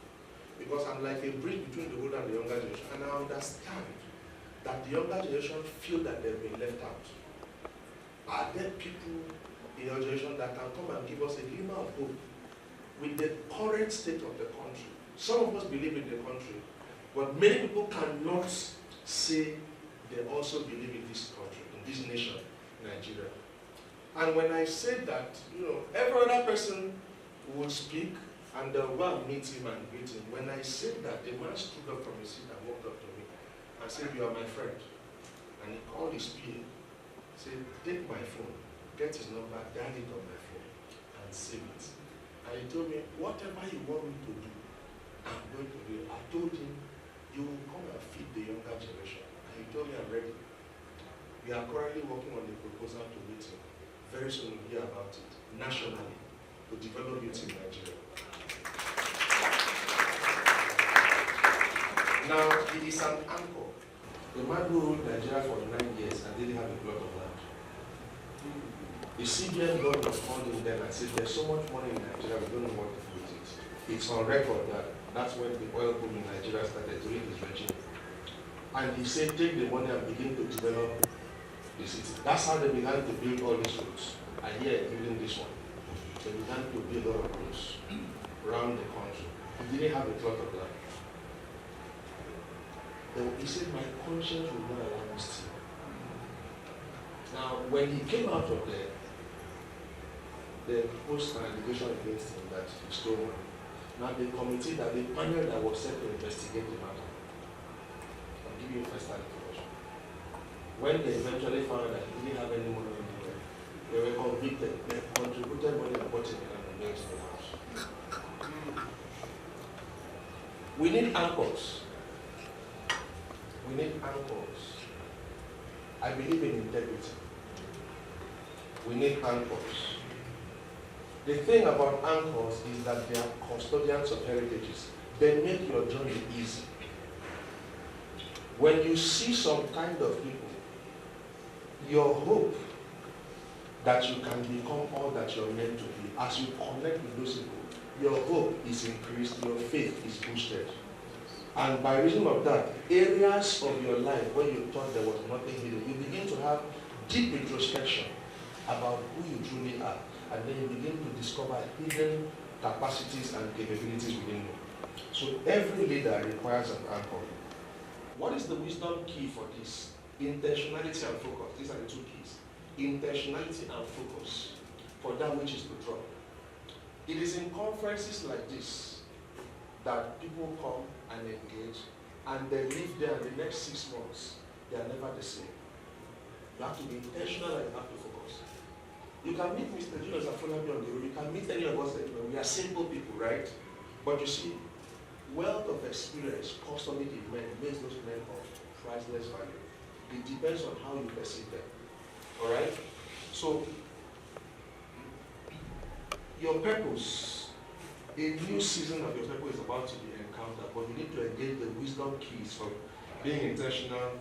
Because I'm like a bridge between the older and the younger generation, and I understand that the younger generation feel that they've been left out. are there people in your generation that can come and give us a glimmer of hope with the current state of the country? Some of us believe in the country, but many people cannot say they also believe in this country, in this nation, Nigeria. And when I said that, every other person will speak and they'll go and meet him and greet him. When I said that, the man stood up from his seat and walked up to me and said, "You are my friend." And he called his PA, said, "Take my phone, get his number, dial it on my phone, and save it." And he told me, "Whatever you want me to do, I'm going to do it." I told him, "You will come and feed the younger generation." And he told me, "I'm ready." We are currently working on a proposal to meet him. Very soon we'll hear about it, nationally, to develop it in Nigeria. Now, it is an anchor. A man who ruled Nigeria for 9 years and didn't have a plot of land. The CBN governor called him then and said, "There's so much money in Nigeria, we don't know what to do with it." It's on record that that's when the oil boom in Nigeria started during his regime. And he said, "Take the money and begin to develop the city." That's how they began to build all these roads. And here, including this one, they began to build a lot of roads around the country. He didn't have a plot of land. He said, "My conscience will not allow me to steal." Now, when he came out of there, they posed an allegation against him that he stole money. Now, the committee, the panel that was set to investigate the matter, I'll give you a first-hand information. When they eventually found that he didn't have any money anywhere, they were convicted. They contributed money and bought it and built the house. We need anchors. We need anchors. I believe in integrity. We need anchors. The thing about anchors is that they are custodians of heritages. They make your journey easy. When you see some kind of people, your hope that you can become all that you're meant to be, as you connect with those people, your hope is increased, your faith is boosted. And by reason of that, areas of your life where you thought there was nothing hidden, you begin to have deep introspection about who you truly are. And then you begin to discover hidden capacities and capabilities within you. So every leader requires an anchor. What is the wisdom key for this? Intentionality and focus. These are the two keys. Intentionality and focus for that which is to draw. It is in conferences like this that people come and engage, and they live there, and the next 6 months, they are never the same. You have to be intentional and you have to focus. You can meet Mr. Julius Afolabi on the road, you can meet any of us, we are simple people, right? But you see, wealth of experience, customary men, makes those men of priceless value. It depends on how you perceive them. Alright? So, your purpose, a new season of your purpose is about to be encountered, but you need to engage the wisdom keys for being intentional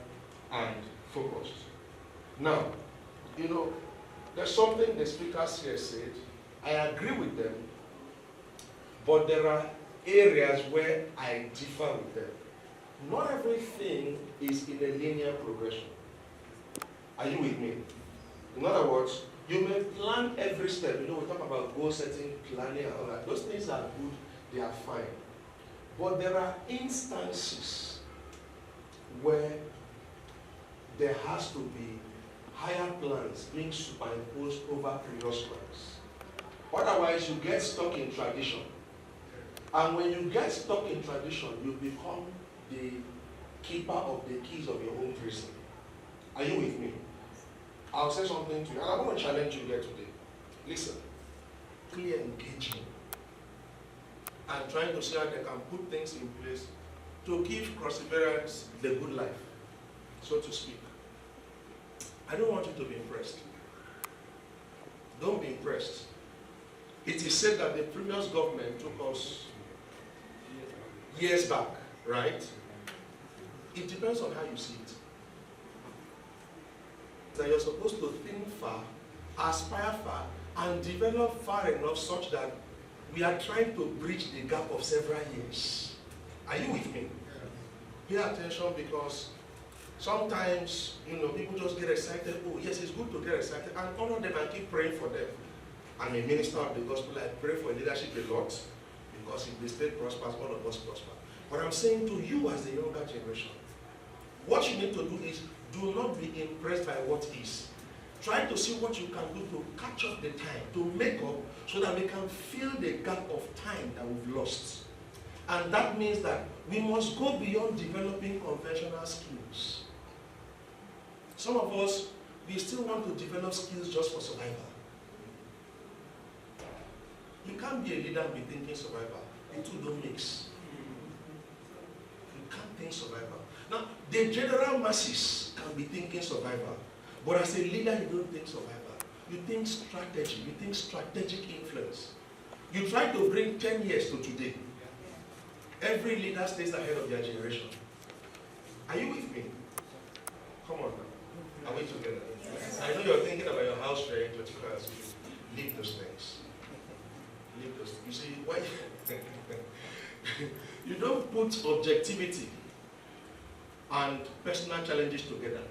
and focused. Now, there's something the speakers here said. I agree with them, but there are areas where I differ with them. Not everything is in a linear progression. Are you with me? In other words, you may plan every step. We talk about goal setting, planning, and all that. Those things are good, they are fine. But there are instances where there has to be higher plans being superimposed over previous plans. Otherwise, you get stuck in tradition. And when you get stuck in tradition, you become the keeper of the keys of your own prison. Are you with me? I'll say something to you, and I want to challenge you here today. Listen, clear engagement, and trying to see how they can put things in place to give perseverance the good life, so to speak. I don't want you to be impressed. Don't be impressed. It is said that the previous government took us years back, right? It depends on how you see it. That you're supposed to think far, aspire far, and develop far enough such that we are trying to bridge the gap of several years. Are you with me? Pay attention, because Sometimes, people just get excited. Oh, yes, it's good to get excited. And honor them and keep praying for them. I'm a minister of the gospel. I pray for leadership a lot. Because if the state prospers, all of us prosper. But I'm saying to you as the younger generation, what you need to do is, do not be impressed by what is. Try to see what you can do to catch up the time, to make up, so that we can fill the gap of time that we've lost. And that means that we must go beyond developing conventional skills. Some of us, we still want to develop skills just for survival. You can't be a leader and be thinking survival. The two don't mix. You can't think survival. Now, the general masses can be thinking survival. But as a leader, you don't think survival. You think strategy. You think strategic influence. You try to bring 10 years to today. Every leader stays ahead of their generation. Are you with me? Come on now. Are we together? Yes. I know you're thinking about your house rent, your cars. Leave those things. Leave those. You see, why? You don't put objectivity and personal challenges together.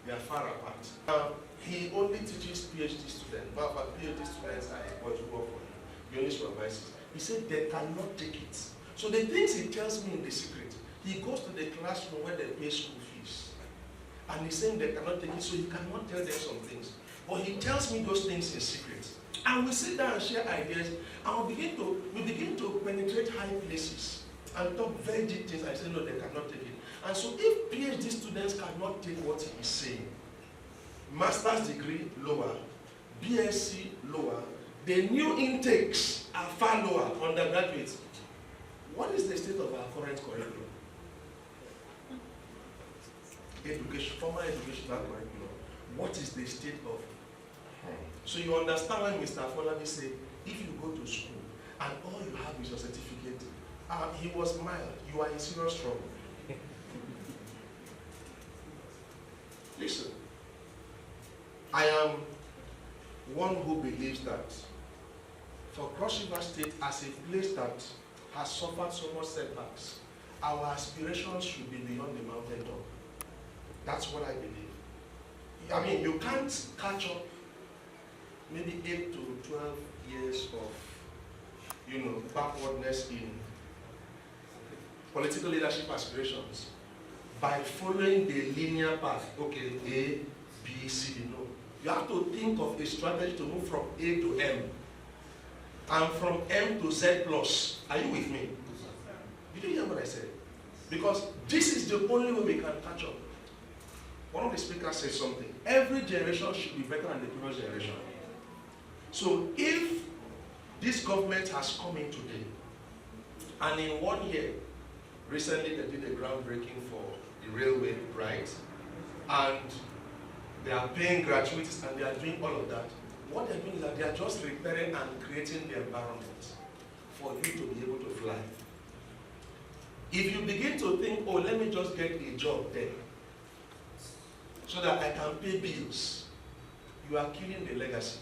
They are far apart. He only teaches PhD students. But PhD students are what to work for him. He only supervises. He said they cannot take it. So the things he tells me in the secret, he goes to the classroom where they pay school fees. And he's saying they cannot take it, so he cannot tell them some things. But he tells me those things in secret. And we sit down and share ideas, and we begin to penetrate high places and talk very deep things. I say, no, they cannot take it. And so if PhD students cannot take what he is saying, master's degree lower, BSc lower, the new intakes are far lower, undergraduates. What is the state of our current curriculum? Education, formal educational curriculum. What is the state of? So you understand when Mr. Afolabi said, if you go to school and all you have is your certificate, he was mild, you are in serious trouble. Listen, I am one who believes that for Cross River State as a place that has suffered so much setbacks, our aspirations should be beyond the mountaintop. That's what I believe. I mean, you can't catch up maybe 8 to 12 years of, backwardness in political leadership aspirations by following the linear path. Okay, A, B, C, D. No. You have to think of a strategy to move from A to M. And from M to Z plus. Are you with me? Did you hear what I said? Because this is the only way we can catch up. One of the speakers said something. Every generation should be better than the previous generation. So if this government has come in today, and in 1 year, recently they did a groundbreaking for the railway, right? And they are paying gratuities and they are doing all of that. What they're doing is that they are just repairing and creating the environment for you to be able to fly. If you begin to think, oh, let me just get a job there so that I can pay bills, you are killing the legacy.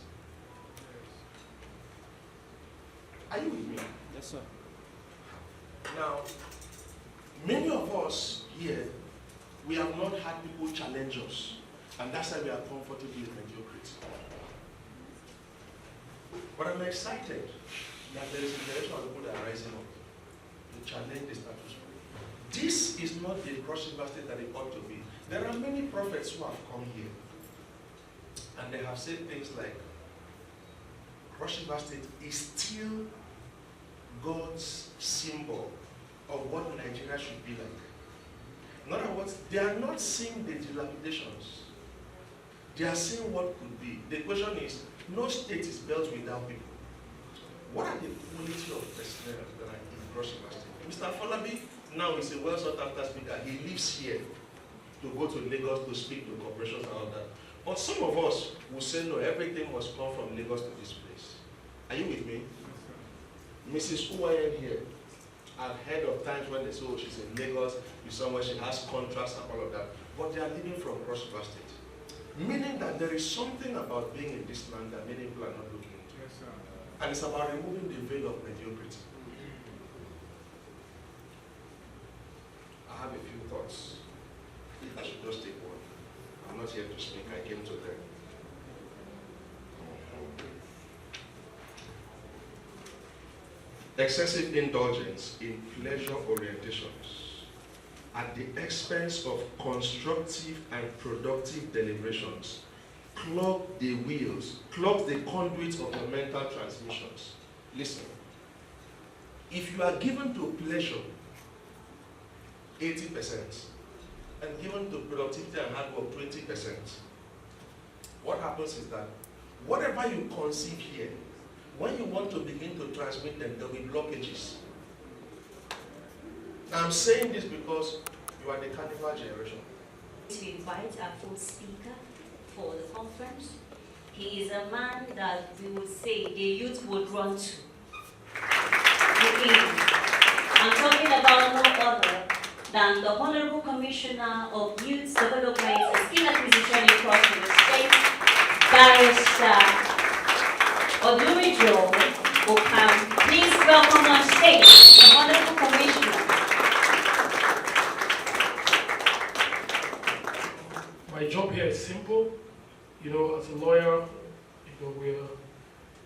Are you with me? Yes, sir. Now, many of us here, we have not had people challenge us, and that's why we are comfortable with mediocrity. But I'm excited that there is a generation of people that are rising up to challenge the status quo. This is not the Cross River State that it ought to be. There are many prophets who have come here, and they have said things like, Cross River State is still God's symbol of what Nigeria should be like. In other words, they are not seeing the dilapidations. They are seeing what could be. The question is, no state is built without people. What are the quality of personnel that are in Cross River State? Mr. Afolabi now is a well sought after speaker. He lives here to go to Lagos to speak to corporations and all that. But some of us will say, no, everything must come from Lagos to this place. Are you with me? Mrs. Uwayen here, I've heard of times when they say, oh, she's in Lagos, with somewhere she has contracts and all of that. But they are living from Cross River State. Meaning that there is something about being in this land that many people are not looking into. Yes, sir. And it's about removing the veil of mediocrity. I have a few thoughts. I should just take one. I'm not here to speak, I came to learn. Excessive indulgence in pleasure orientations at the expense of constructive and productive deliberations clog the wheels, clog the conduits of your mental transmissions. Listen, if you are given to pleasure 80% and given to productivity and hard work 20%, what happens is that whatever you conceive here, when you want to begin to transmit them, there will be blockages. I'm saying this because you are the carnival generation. To invite our full speaker for the conference. He is a man that we would say the youth would run to. I'm talking about no other than the Honorable Commissioner of Youth Development and Skill Acquisition across the state, Barrister Odurijo Okam. Please welcome on stage the Honorable Commissioner. My job here is simple. You know, as a lawyer,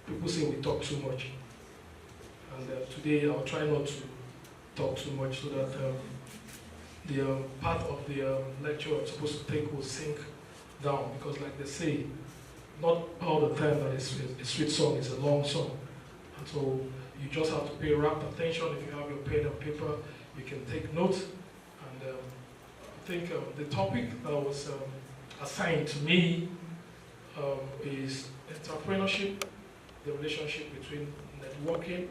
people say we talk too much. And today I'll try not to talk too much so that the part of the lecture I'm supposed to take will sink down. Because like they say, not all the time that a sweet song is a long song. And so you just have to pay rapt attention. If you have your pen and paper, you can take notes. And I think the topic that was assigned to me is entrepreneurship, the relationship between networking,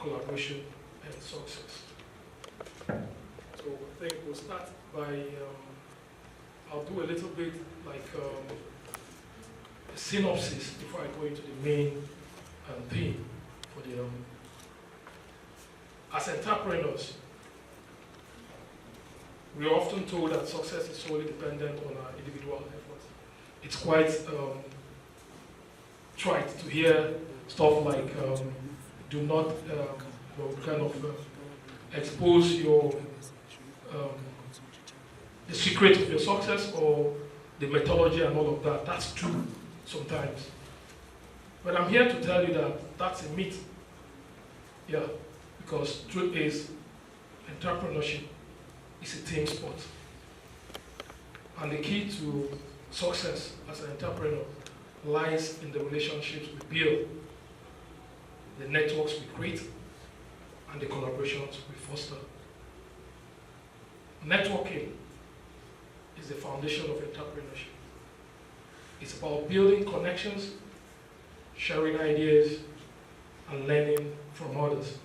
collaboration, and success. So I think we'll start by, I'll do a little bit like a synopsis before I go into the main theme for the, as entrepreneurs, we are often told that success is solely dependent on our individual efforts. It's quite trite to hear stuff like do not expose your the secret of your success or the methodology and all of that. That's true sometimes. But I'm here to tell you that that's a myth. Yeah, because truth is entrepreneurship is a team sport. And the key to success as an entrepreneur lies in the relationships we build, the networks we create, and the collaborations we foster. Networking is the foundation of entrepreneurship. It's about building connections, sharing ideas, and learning from others.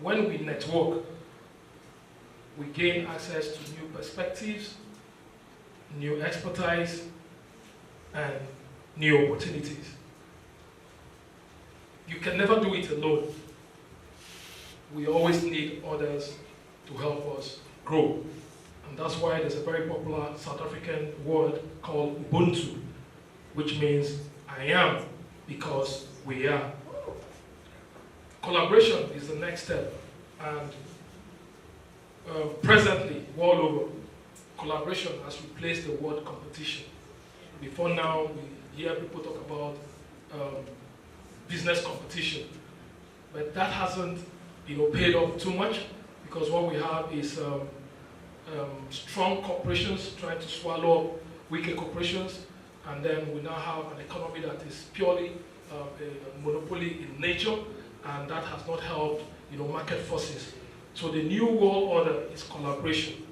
When we network, we gain access to new perspectives, new expertise, and new opportunities. You can never do it alone. We always need others to help us grow. And that's why there's a very popular South African word called Ubuntu, which means I am because we are. Collaboration is the next step. And presently, world over, collaboration has replaced the word competition. Before now, we hear people talk about business competition, but that hasn't paid off too much, because what we have is strong corporations trying to swallow up weaker corporations, and then we now have an economy that is purely a monopoly in nature, and that has not helped market forces. So the new world order is collaboration.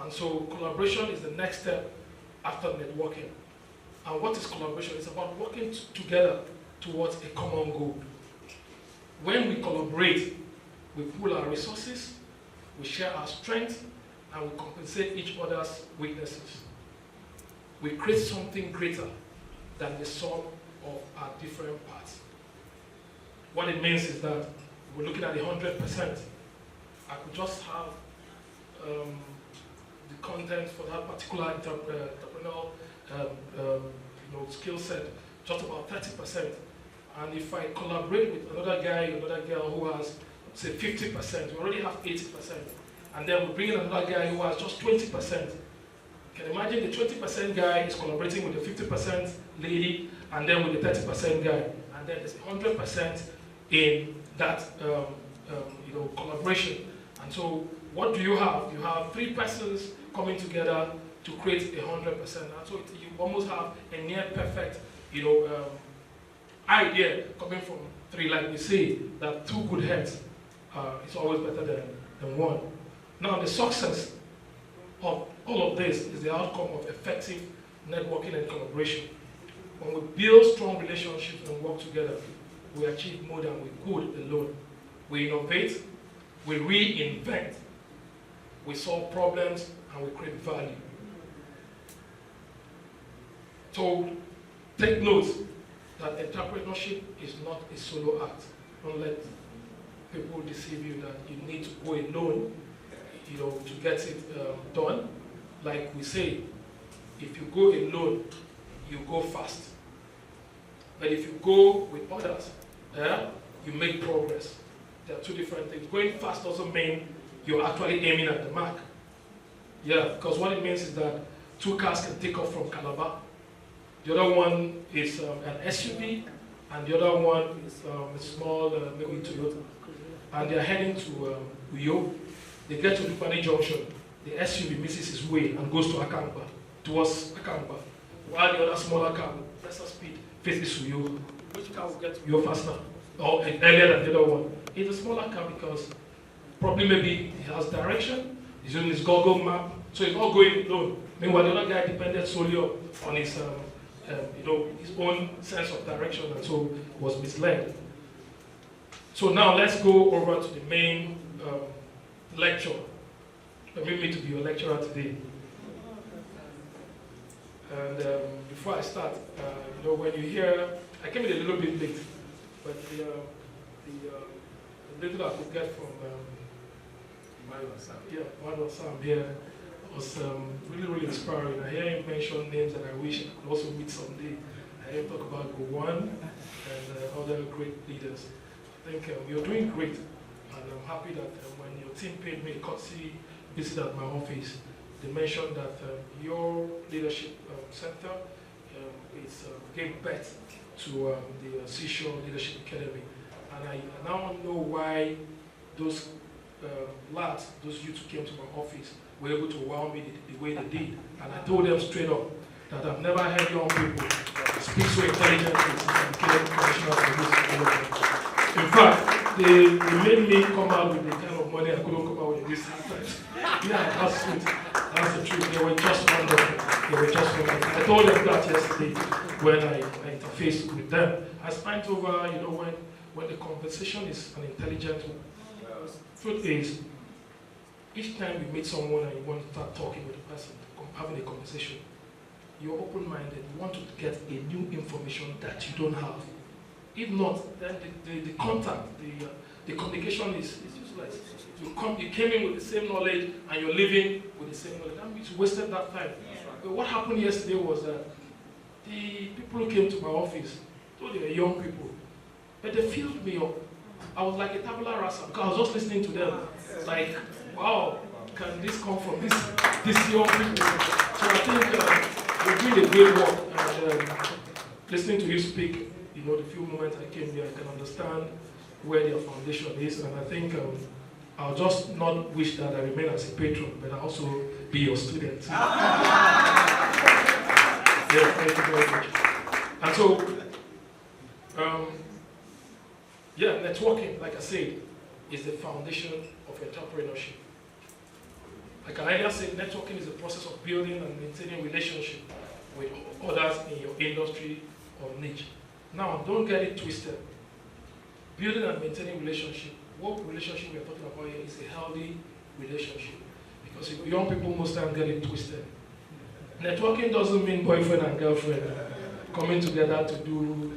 And so collaboration is the next step after networking. And what is collaboration? It's about working together towards a common goal. When we collaborate, we pool our resources, we share our strengths, and we compensate each other's weaknesses. We create something greater than the sum of our different parts. What it means is that we're looking at the 100%. I could just have the content for that particular entrepreneurial skill set, just about 30%. And if I collaborate with another guy, another girl who has, say, 50%, we already have 80%. And then we bring in another guy who has just 20%. You can imagine the 20% guy is collaborating with the 50% lady, and then with the 30% guy, and then there's 100% in that collaboration. And so, what do you have? You have 3 persons coming together to create 100%. And so you almost have a near perfect, idea coming from 3. Like we say, that 2 good heads is always better than 1. Now, the success of all of this is the outcome of effective networking and collaboration. When we build strong relationships and work together, we achieve more than we could alone. We innovate, we reinvent, we solve problems, and we create value. So take note that entrepreneurship is not a solo act. Don't let people deceive you that you need to go alone, to get it done. Like we say, if you go alone, you go fast. But if you go with others, you make progress. There are 2 different things. Going fast doesn't mean you're actually aiming at the mark. Yeah, because what it means is that 2 cars can take off from Calabar. The other one is an SUV, and the other one is a small, maybe Toyota. And they're heading to Uyo. They get to Lupani Junction. The SUV misses its way and goes to Akamba, towards Akamba, while the other smaller car, lesser speed, faces Uyo. Which car will get to Uyo faster or earlier than the other one? It's a smaller car because probably maybe it has direction, he's using his Google map, so it's not going alone. Meanwhile, the other guy depended solely on his his own sense of direction, and so was misled. So now let's go over to the main lecture. Permit me to be your lecturer today. And before I start, when you hear, I came in a little bit late, but the little I could get from Madu Sam here was really, really inspiring. I hear him mention names that I wish I could also meet someday. I hear him talk about Gowon and other great leaders. I think you're doing great, and I'm happy that when your team paid me a courtesy visit at my office, they mentioned that your leadership center is gave birth to the Seashore Leadership Academy. And I now know why those lads, those youths who came to my office, were able to wow me the way they did. And I told them straight up that I've never heard young people speak so intelligently since I became commissioner for this development. In fact, they made me come out with the kind of money I couldn't come out with this time. Yeah, that's it. That's the truth. They were just wonderful. They were just wonderful. I told them that yesterday when I interfaced with them. I spent over, when the conversation is an intelligent one. Truth is, each time you meet someone and you want to start talking with the person, having a conversation, you're open-minded. You want to get a new information that you don't have. If not, then the contact, the communication is useless. You came in with the same knowledge and you're leaving with the same knowledge. That means you wasted that time. But what happened yesterday was that the people who came to my office, though they were young people, but they filled me up. I was like a tabula rasa because I was just listening to them. Like, wow, can this come from this young people? So I think you're doing a great work. And listening to you speak, the few moments I came here, I can understand where their foundation is. And I think I'll just not wish that I remain as a patron, but I'll also be your student. Yeah, thank you very much. And so, networking, like I said, is the foundation of entrepreneurship. Like I earlier said, networking is the process of building and maintaining relationship with others in your industry or niche. Now, don't get it twisted. Building and maintaining relationship, what relationship we're talking about here is a healthy relationship. Because young people most times get it twisted. Networking doesn't mean boyfriend and girlfriend coming together to do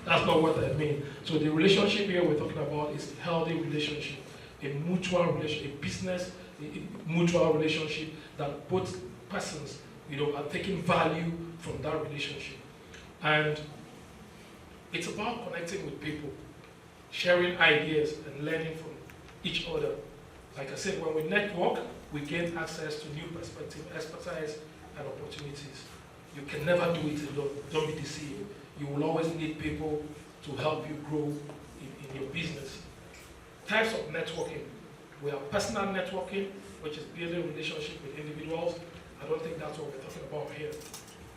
that's not what I mean. So the relationship here we're talking about is a healthy relationship, a mutual relationship, a business, a mutual relationship that both persons, are taking value from that relationship. And it's about connecting with people, sharing ideas and learning from each other. Like I said, when we network, we gain access to new perspective, expertise, and opportunities. You can never do it alone. Don't be deceived. You will always need people to help you grow in your business. Types of networking. We have personal networking, which is building relationship with individuals. I don't think that's what we're talking about here.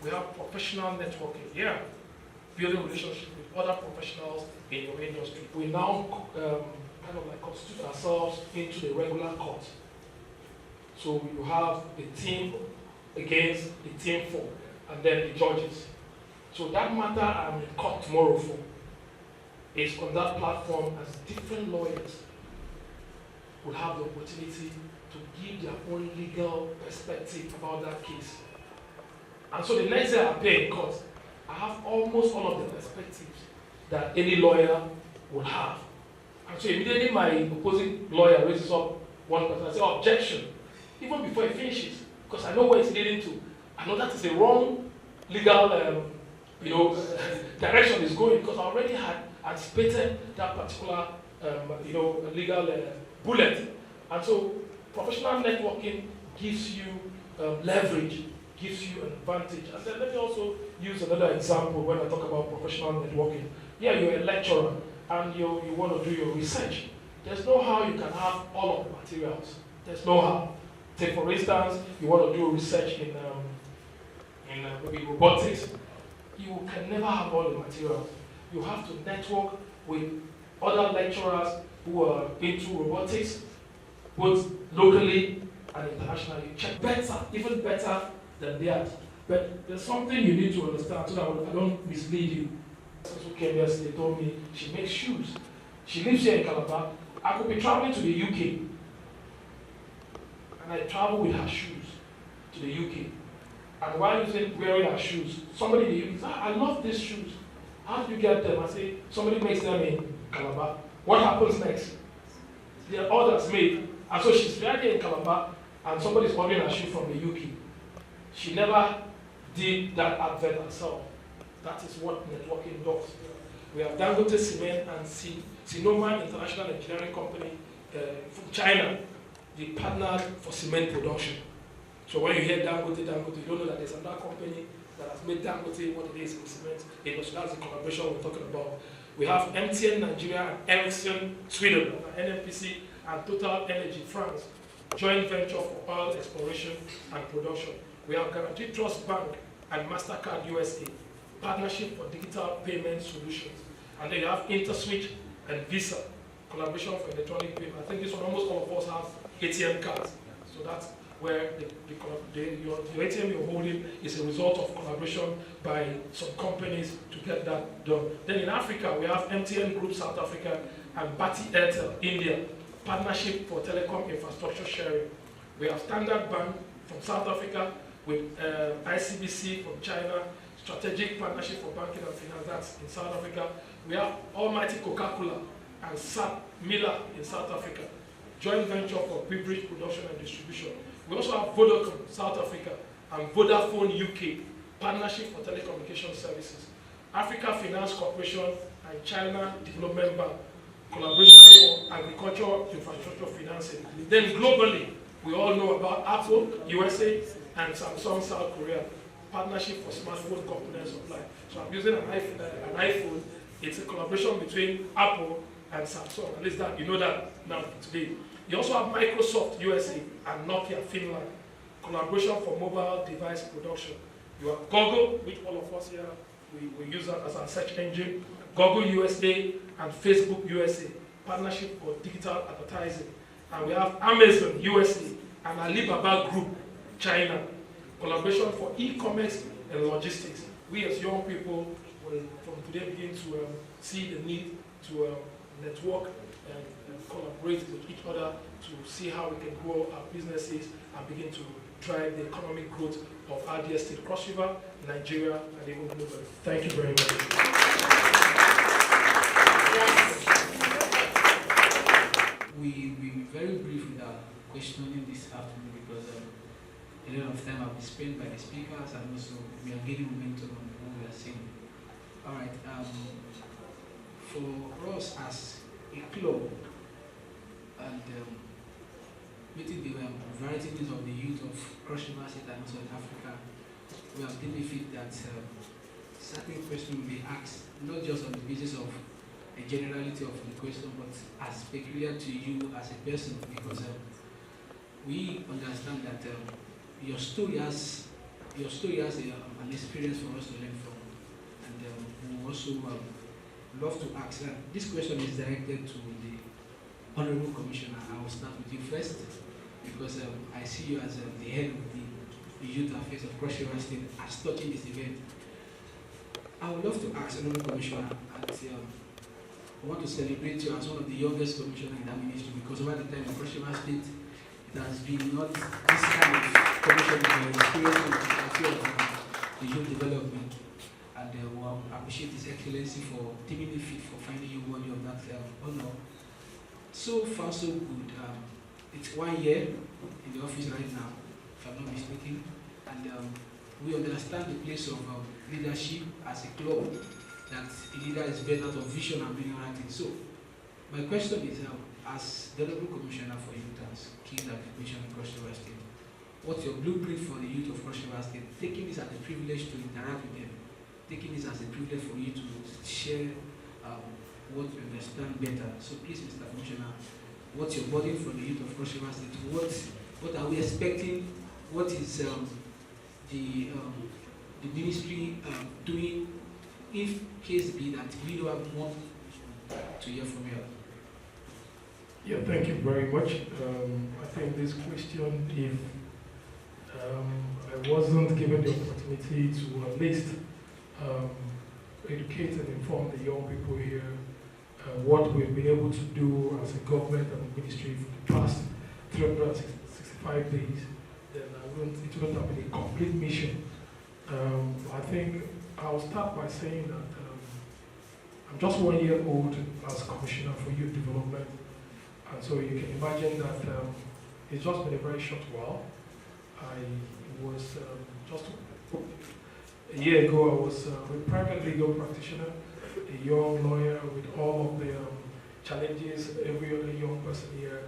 We have professional networking. Yeah, building relationship with other professionals in your industry. We now kind of like constitute ourselves into the regular court. So you have the team against the team for, and then the judges. So that matter I'm in court tomorrow for is on that platform as different lawyers will have the opportunity to give their own legal perspective about that case. And so the next day I appear in court, I have almost all of the perspectives that any lawyer would have. And so immediately my opposing lawyer raises up one person, I say, oh, objection, even before he finishes, because I know where it's leading to. I know that is a wrong legal direction is going, because I already had anticipated that particular legal bullet. And so professional networking gives you leverage, gives you an advantage. And then let me also use another example when I talk about professional networking. Yeah, you're a lecturer and you want to do your research. There's no how you can have all of the materials. There's no how. Take for instance, you want to do research in maybe robotics. You can never have all the materials. You have to network with other lecturers who are into robotics, both locally and internationally. Check better, even better than theirs. But there's something you need to understand so that I don't mislead you. Who came yesterday told me she makes shoes. She lives here in Calabar. I could be traveling to the UK, and I travel with her shoes to the UK. And while wearing her shoes, somebody in the UK says, I love these shoes. How did you get them? I say, somebody makes them in Calabar. What happens next? There are orders made. And so she's right here in Calabar, and somebody's ordering her shoe from the UK. She never did that advert herself. That is what networking does. We have Dangote Cement and Sinoma International Engineering Company from China. They partnered for cement production. So when you hear Dangote, you don't know that there's another company that has made Dangote what it is in cement. So that's the collaboration we're talking about. We have MTN Nigeria and Ericsson Sweden, NNPC, and Total Energy France, joint venture for oil exploration and production. We have Guarantee Trust Bank and MasterCard USA, partnership for digital payment solutions. And then you have InterSwitch and Visa, collaboration for electronic payment. I think this one, almost all of us have ATM cards. So that's where your ATM you're holding is a result of collaboration by some companies to get that done. Then in Africa, we have MTN Group South Africa and Bati Airtel India, partnership for telecom infrastructure sharing. We have Standard Bank from South Africa with ICBC from China, strategic partnership for banking and finance, that's in South Africa. We have Almighty Coca-Cola and SAP Miller in South Africa, joint venture for beverage production and distribution. We also have Vodacom, South Africa, and Vodafone UK, partnership for telecommunication services. Africa Finance Corporation and China Development Bank, collaboration for agricultural infrastructure financing. Then globally, we all know about Apple, USA, and Samsung, South Korea, partnership for smartphone component supply. So I'm using an iPhone. It's a collaboration between Apple and Samsung. At least that you know that now today. You also have Microsoft USA and Nokia Finland, collaboration for mobile device production. You have Google, which all of us here, we use that as our search engine. Google USA and Facebook USA, partnership for digital advertising. And we have Amazon USA and Alibaba Group, China, collaboration for e-commerce and logistics. We as young people will from today begin to see the need to network and collaborate with each other to see how we can grow our businesses and begin to drive the economic growth of RDS State Cross River, Nigeria, and even globally. Thank you very much. We very brief with our questioning this afternoon because a lot of time have been spent by the speakers and also we are getting momentum on what we are saying. All right. For us as a club, and meeting the variety needs of the youth of Cross River State and also in Africa, we have deemed it that certain questions will be asked, not just on the basis of a generality of the question, but as peculiar to you as a person, because we understand that your story has an experience for us to learn from, and we also love to ask. This question is directed to the Honorable Commissioner. I will start with you first, because I see you as the head of the Youth Affairs of Cross River State as touching this event. I would love to ask Honorable Commissioner, I want to celebrate you as one of the youngest commissioners in that ministry, because over the time in Cross River State, it has been not this kind of commission experience of the youth development. And we appreciate His Excellency for deeming me fit for finding you worthy of that honor. So far, so good. It's 1 year in the office right now, if I'm not mistaken, and we understand the place of leadership as a club, that a leader is better of vision and many other things. So, my question is, as the Honorable Commissioner for Youth as King of Mission in Cross River State, what's your blueprint for the youth of Cross River State? Taking this as a privilege to interact with them, taking this as a privilege for you to share what you understand better. So please, Mr. Commissioner, what's your burden for the youth of Cross River State? What are we expecting? What is the ministry doing, if case be that we don't have more to hear from you? Yeah, thank you very much. I think this question, if I wasn't given the opportunity to at least educate and inform the young people here what we've been able to do as a government and a ministry for the past 365 days, then it wouldn't have been a complete mission. I think I'll start by saying that I'm just 1 year old as Commissioner for Youth Development, and so you can imagine that it's just been a very short while. I was just a year ago, I was a private legal practitioner, a young lawyer with all of the challenges every other young person here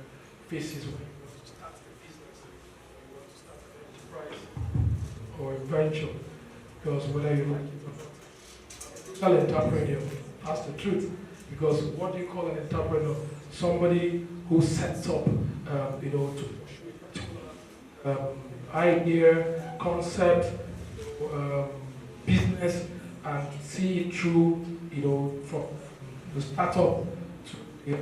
faces when you want to start a business, or you want to start an enterprise or a venture. Because whether you like it or not, an entrepreneur, that's the truth. Because what do you call an entrepreneur? Somebody who sets up, idea, concept, business, and see it through, from the startup to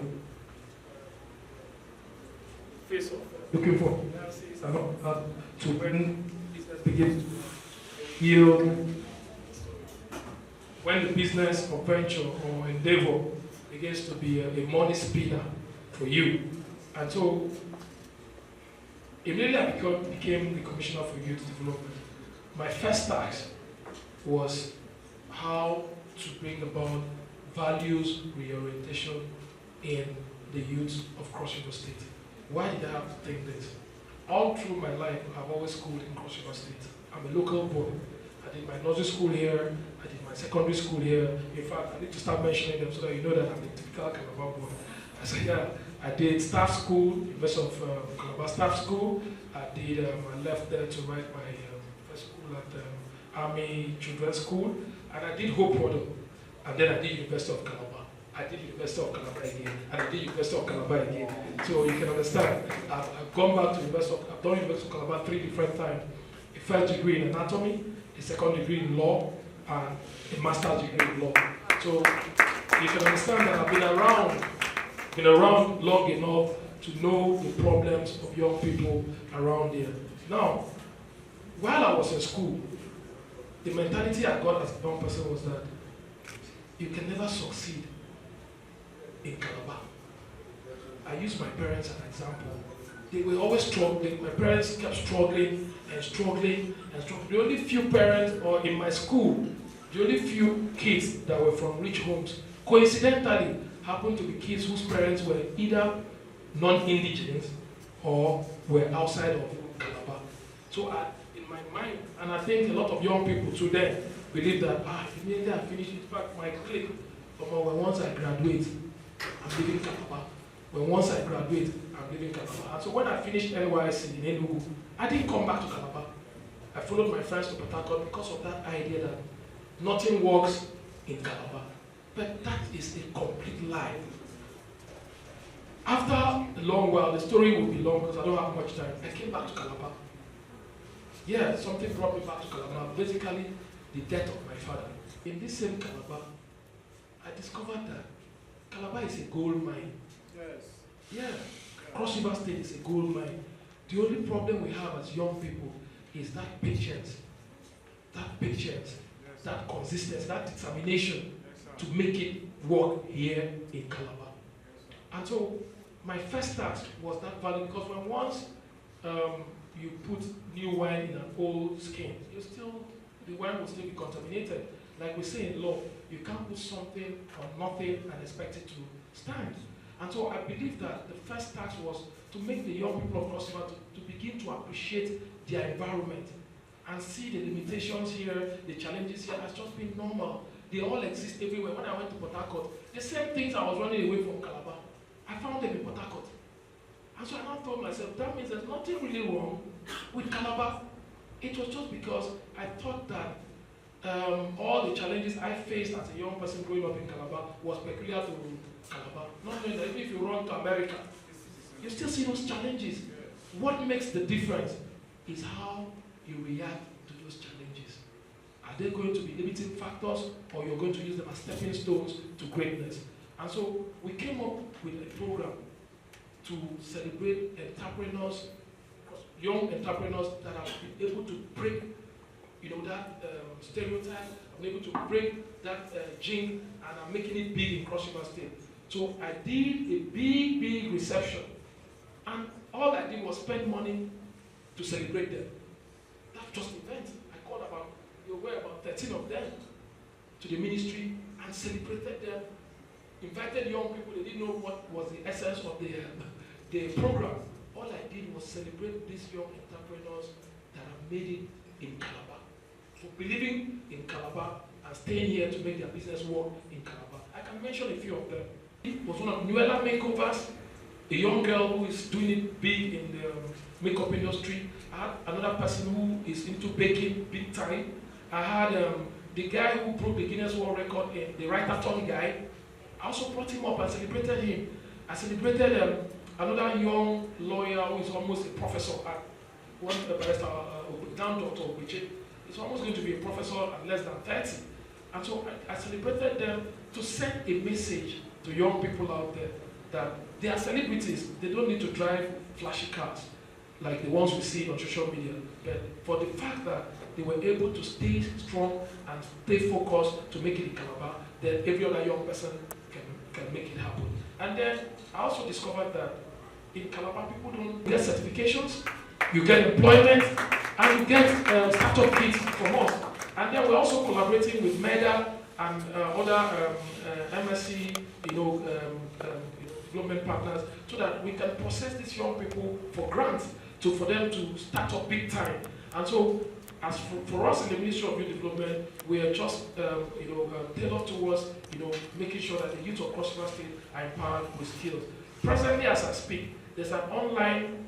face of looking for finances and all that, to when business begins to yield, when the business or venture or endeavor begins to be a money spinner for you. And so, immediately I became the Commissioner for Youth Development. My first task was how to bring about values reorientation in the youth of Cross River State. Why did I have to think this? All through my life, I've always schooled in Cross River State. I'm a local boy. I did my nursery school here, I did my secondary school here. In fact, I need to start mentioning them so that you know that I'm a typical Calabar boy. I said, yeah, I did staff school, University of Calabar Staff School. I left there to write my first school at Army Children's School. And I did Hope Model. And then I did University of Calabar. I did University of Calabar again. And I did University of Calabar again. So you can understand, I've gone back to I've done University of Calabar 3 different times. A first degree in anatomy, a second degree in law, and a master's degree in law. So you can understand that I've been around long enough to know the problems of young people around here. Now, while I was in school, the mentality I got as a young person was that you can never succeed in Calabar. I use my parents as an example. They were always struggling. My parents kept struggling and struggling and struggling. The only few parents, or in my school, the only few kids that were from rich homes, coincidentally, happened to be kids whose parents were either non-indigenous or were outside of Calabar. So in my mind, and I think a lot of young people today believe that, immediately I finish it, in fact, my clique, once I graduate, I'm leaving Calabar. when once I graduate, I'm leaving Calabar. And so when I finished NYSC in Enugu, I didn't come back to Calabar. I followed my friends to Port Harcourt because of that idea that nothing works in Calabar. But that is a complete lie. After a long while, the story will be long because I don't have much time, I came back to Calabar. Yeah, something brought me back to Calabar. Basically, the death of my father. In this same Calabar, I discovered that Calabar is a gold mine. Yes. Yeah, Cross River State is a gold mine. The only problem we have as young people is that patience, that consistency, that determination to make it work here in Calabar. And so my first task was that value, because when once you put new wine in an old skin, the wine will still be contaminated. Like we say in law, you can't put something on nothing and expect it to stand. And so I believe that the first task was to make the young people of Cross River to begin to appreciate their environment and see the limitations here, the challenges here as just being normal. They all exist everywhere. When I went to Port Harcourt, the same things I was running away from Calabar, I found them in Port Harcourt. And so I now told myself, that means there's nothing really wrong with Calabar. It was just because I thought that all the challenges I faced as a young person growing up in Calabar was peculiar to Calabar. Not knowing that even if you run to America, you still see those challenges. What makes the difference is how you react to those challenges. Are they going to be limiting factors, or you're going to use them as stepping stones to greatness? And so we came up with a program to celebrate entrepreneurs, young entrepreneurs that have been able to break, that stereotype, I'm able to break that jinx, and I'm making it big in Cross River State. So I did a big reception, and all I did was spend money to celebrate them. That's just events. I called about 13 of them to the ministry and celebrated them. Invited young people, they didn't know what was the essence of the program. All I did was celebrate these young entrepreneurs that have made it in Calabar. So believing in Calabar and staying here to make their business work in Calabar. I can mention a few of them. It was one of Nuella Makeovers, a young girl who is doing it big in the makeup industry. I had another person who is into baking big time. I had the guy who broke the Guinness World Record, the writer-ton guy. I also brought him up and celebrated him. I celebrated another young lawyer who is almost a professor at one barrister, down Dr. Obiche. He's almost going to be a professor at less than 30. And so I celebrated them to send a message to young people out there that they are celebrities. They don't need to drive flashy cars like the ones we see on social media. But for the fact that they were able to stay strong and stay focused to make it in Calabar, then every other young person can make it happen. And then I also discovered that in Calabar, people don't get certifications, you get employment, and you get startup kits from us. And then we're also collaborating with MEDA and other MSc, development partners, so that we can process these young people for grants, for them to start up big time. And so, as for us in the Ministry of Youth Development, we are just tailored towards making sure that the youth of Cross River State are empowered with skills. Presently, as I speak, there's an online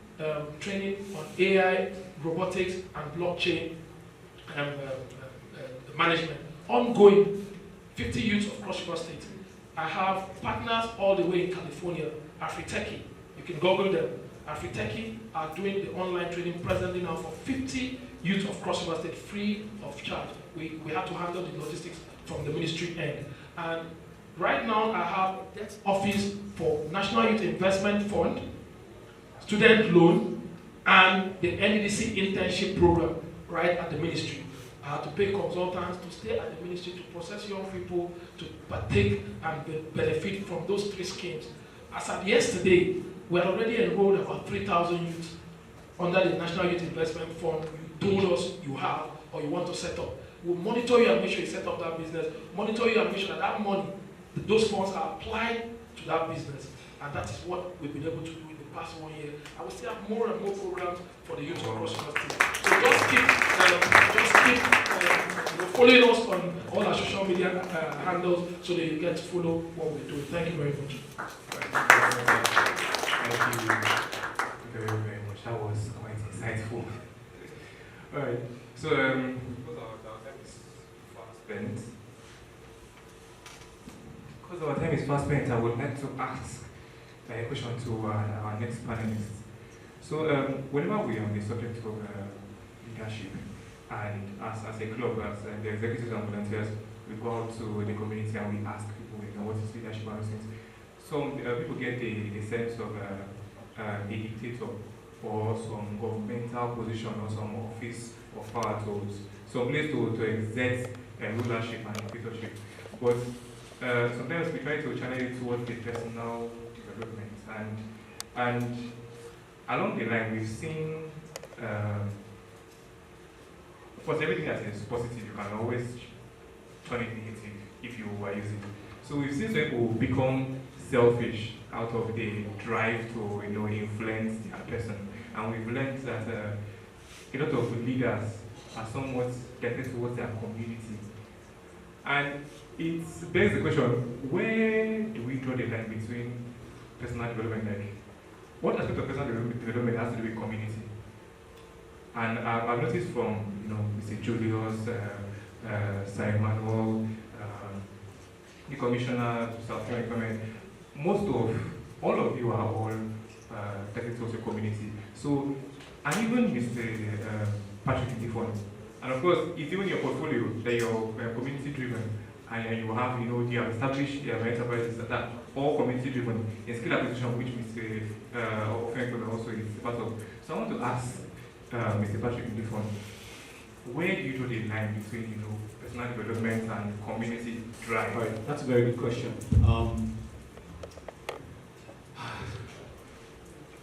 training on AI, robotics, and blockchain management. Ongoing, 50 youths of Cross River State. I have partners all the way in California, Afriteki. You can Google them. Afriteki are doing the online training presently now for 50 youth of Cross River State, free of charge. We have to handle the logistics from the ministry end. And right now I have office for National Youth Investment Fund, student loan, and the NEDC internship program right at the ministry. I had to pay consultants to stay at the ministry to process young people to partake and benefit from those 3 schemes. As of yesterday, we had already enrolled about 3,000 youths under the National Youth Investment Fund. You told us you have or you want to set up. We'll monitor you and make sure you set up that business, monitor you and make sure that money, those funds are applied to that business. And that is what we've been able to do in the past 1 year. I will still have more and more programs for the youth of Cross River State. So just keep following us on all our social media handles so that you get to follow what we're doing. Thank you very much. Thank you very, very much. That was quite insightful. Alright, so because our time is fast spent, I would like to ask a question to our next panelist. So whenever we are on the subject of leadership, and as a club, as the executives and volunteers, we go out to the community and we ask people, what is leadership and things. Some people get the sense of a dictator or some governmental position or some office of power to some place to exert rulership and dictatorship. But sometimes we try to channel it towards the personal development, and along the line we've seen, of course, everything that is positive you can always turn it negative if you are using it. So we've seen some people become selfish out of the drive to influence their person, and we've learned that a lot of leaders are somewhat directed towards their community. And it begs the question, where do we draw the line between personal development? Like, what aspect of personal development has to do with community? And I've noticed from Mr. Julius, Sir Emmanuel, the Commissioner to South Africa, all of you are all directed towards the community. So, and even Mr. Patrick Indifon, and of course, it's even your portfolio that you're community driven, and you have, you have established enterprises that are all community driven in skill acquisition, which Mr. Ofenko also is part of. So I want to ask Mr. Patrick Indifon, where do you draw the line between personal development and community drive? Right, that's a very good question.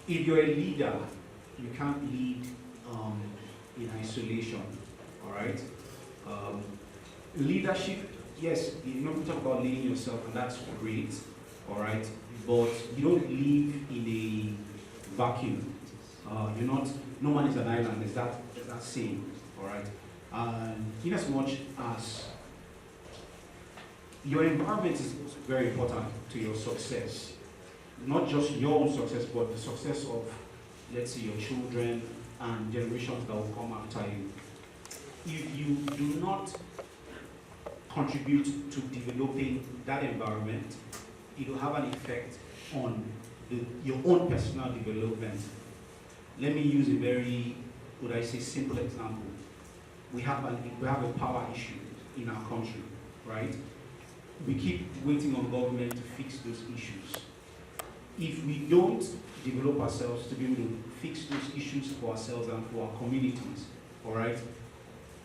If you're a leader, you can't lead in isolation. All right. Leadership, yes, we talk about leading yourself, and that's great. All right, but you don't live in a vacuum. You're not. No man is an island. There's that saying. All right. And in as much as your environment is very important to your success, not just your own success, but the success of, let's say, your children and generations that will come after you. If you do not contribute to developing that environment, it will have an effect on your own personal development. Let me use a very, simple example. We have a power issue in our country, right? We keep waiting on government to fix those issues. If we don't develop ourselves to be able to fix those issues for ourselves and for our communities, all right,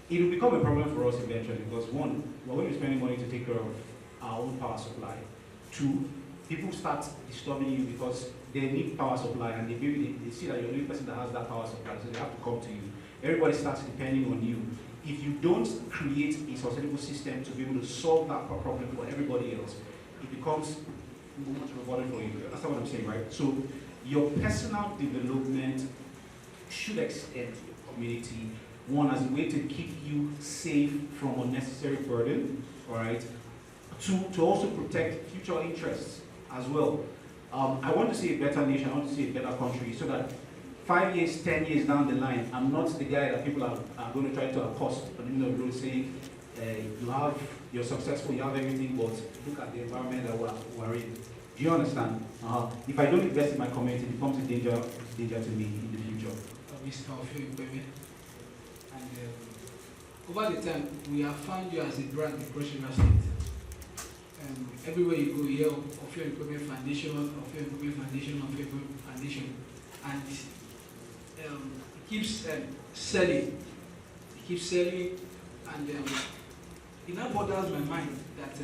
it will become a problem for us eventually, because one, we're going to be spending money to take care of our own power supply. Two, people start disturbing you because they need power supply, and they see that you're the only person that has that power supply, so they have to come to you. Everybody starts depending on you. If you don't create a sustainable system to be able to solve that problem for everybody else, it becomes much rewarding for you. That's what I'm saying, right? So your personal development should extend to your community. One, as a way to keep you safe from unnecessary burden, all right? Two, to also protect future interests as well. I want to see a better nation, I want to see a better country, so that 5 years, 10 years down the line, I'm not the guy that people are going to try to accost on the middle of the road saying, you're successful, you have everything, but look at the environment that we're in. Do you understand? If I don't invest in my community, it becomes a danger to me in the future. And over the time, we have found you as a brand in Cross River State. Everywhere you go, you hear of your Employment Foundation, of your Employment Foundation, of your Employment Foundation. And it keeps selling. It keeps selling, and it now bothers my mind that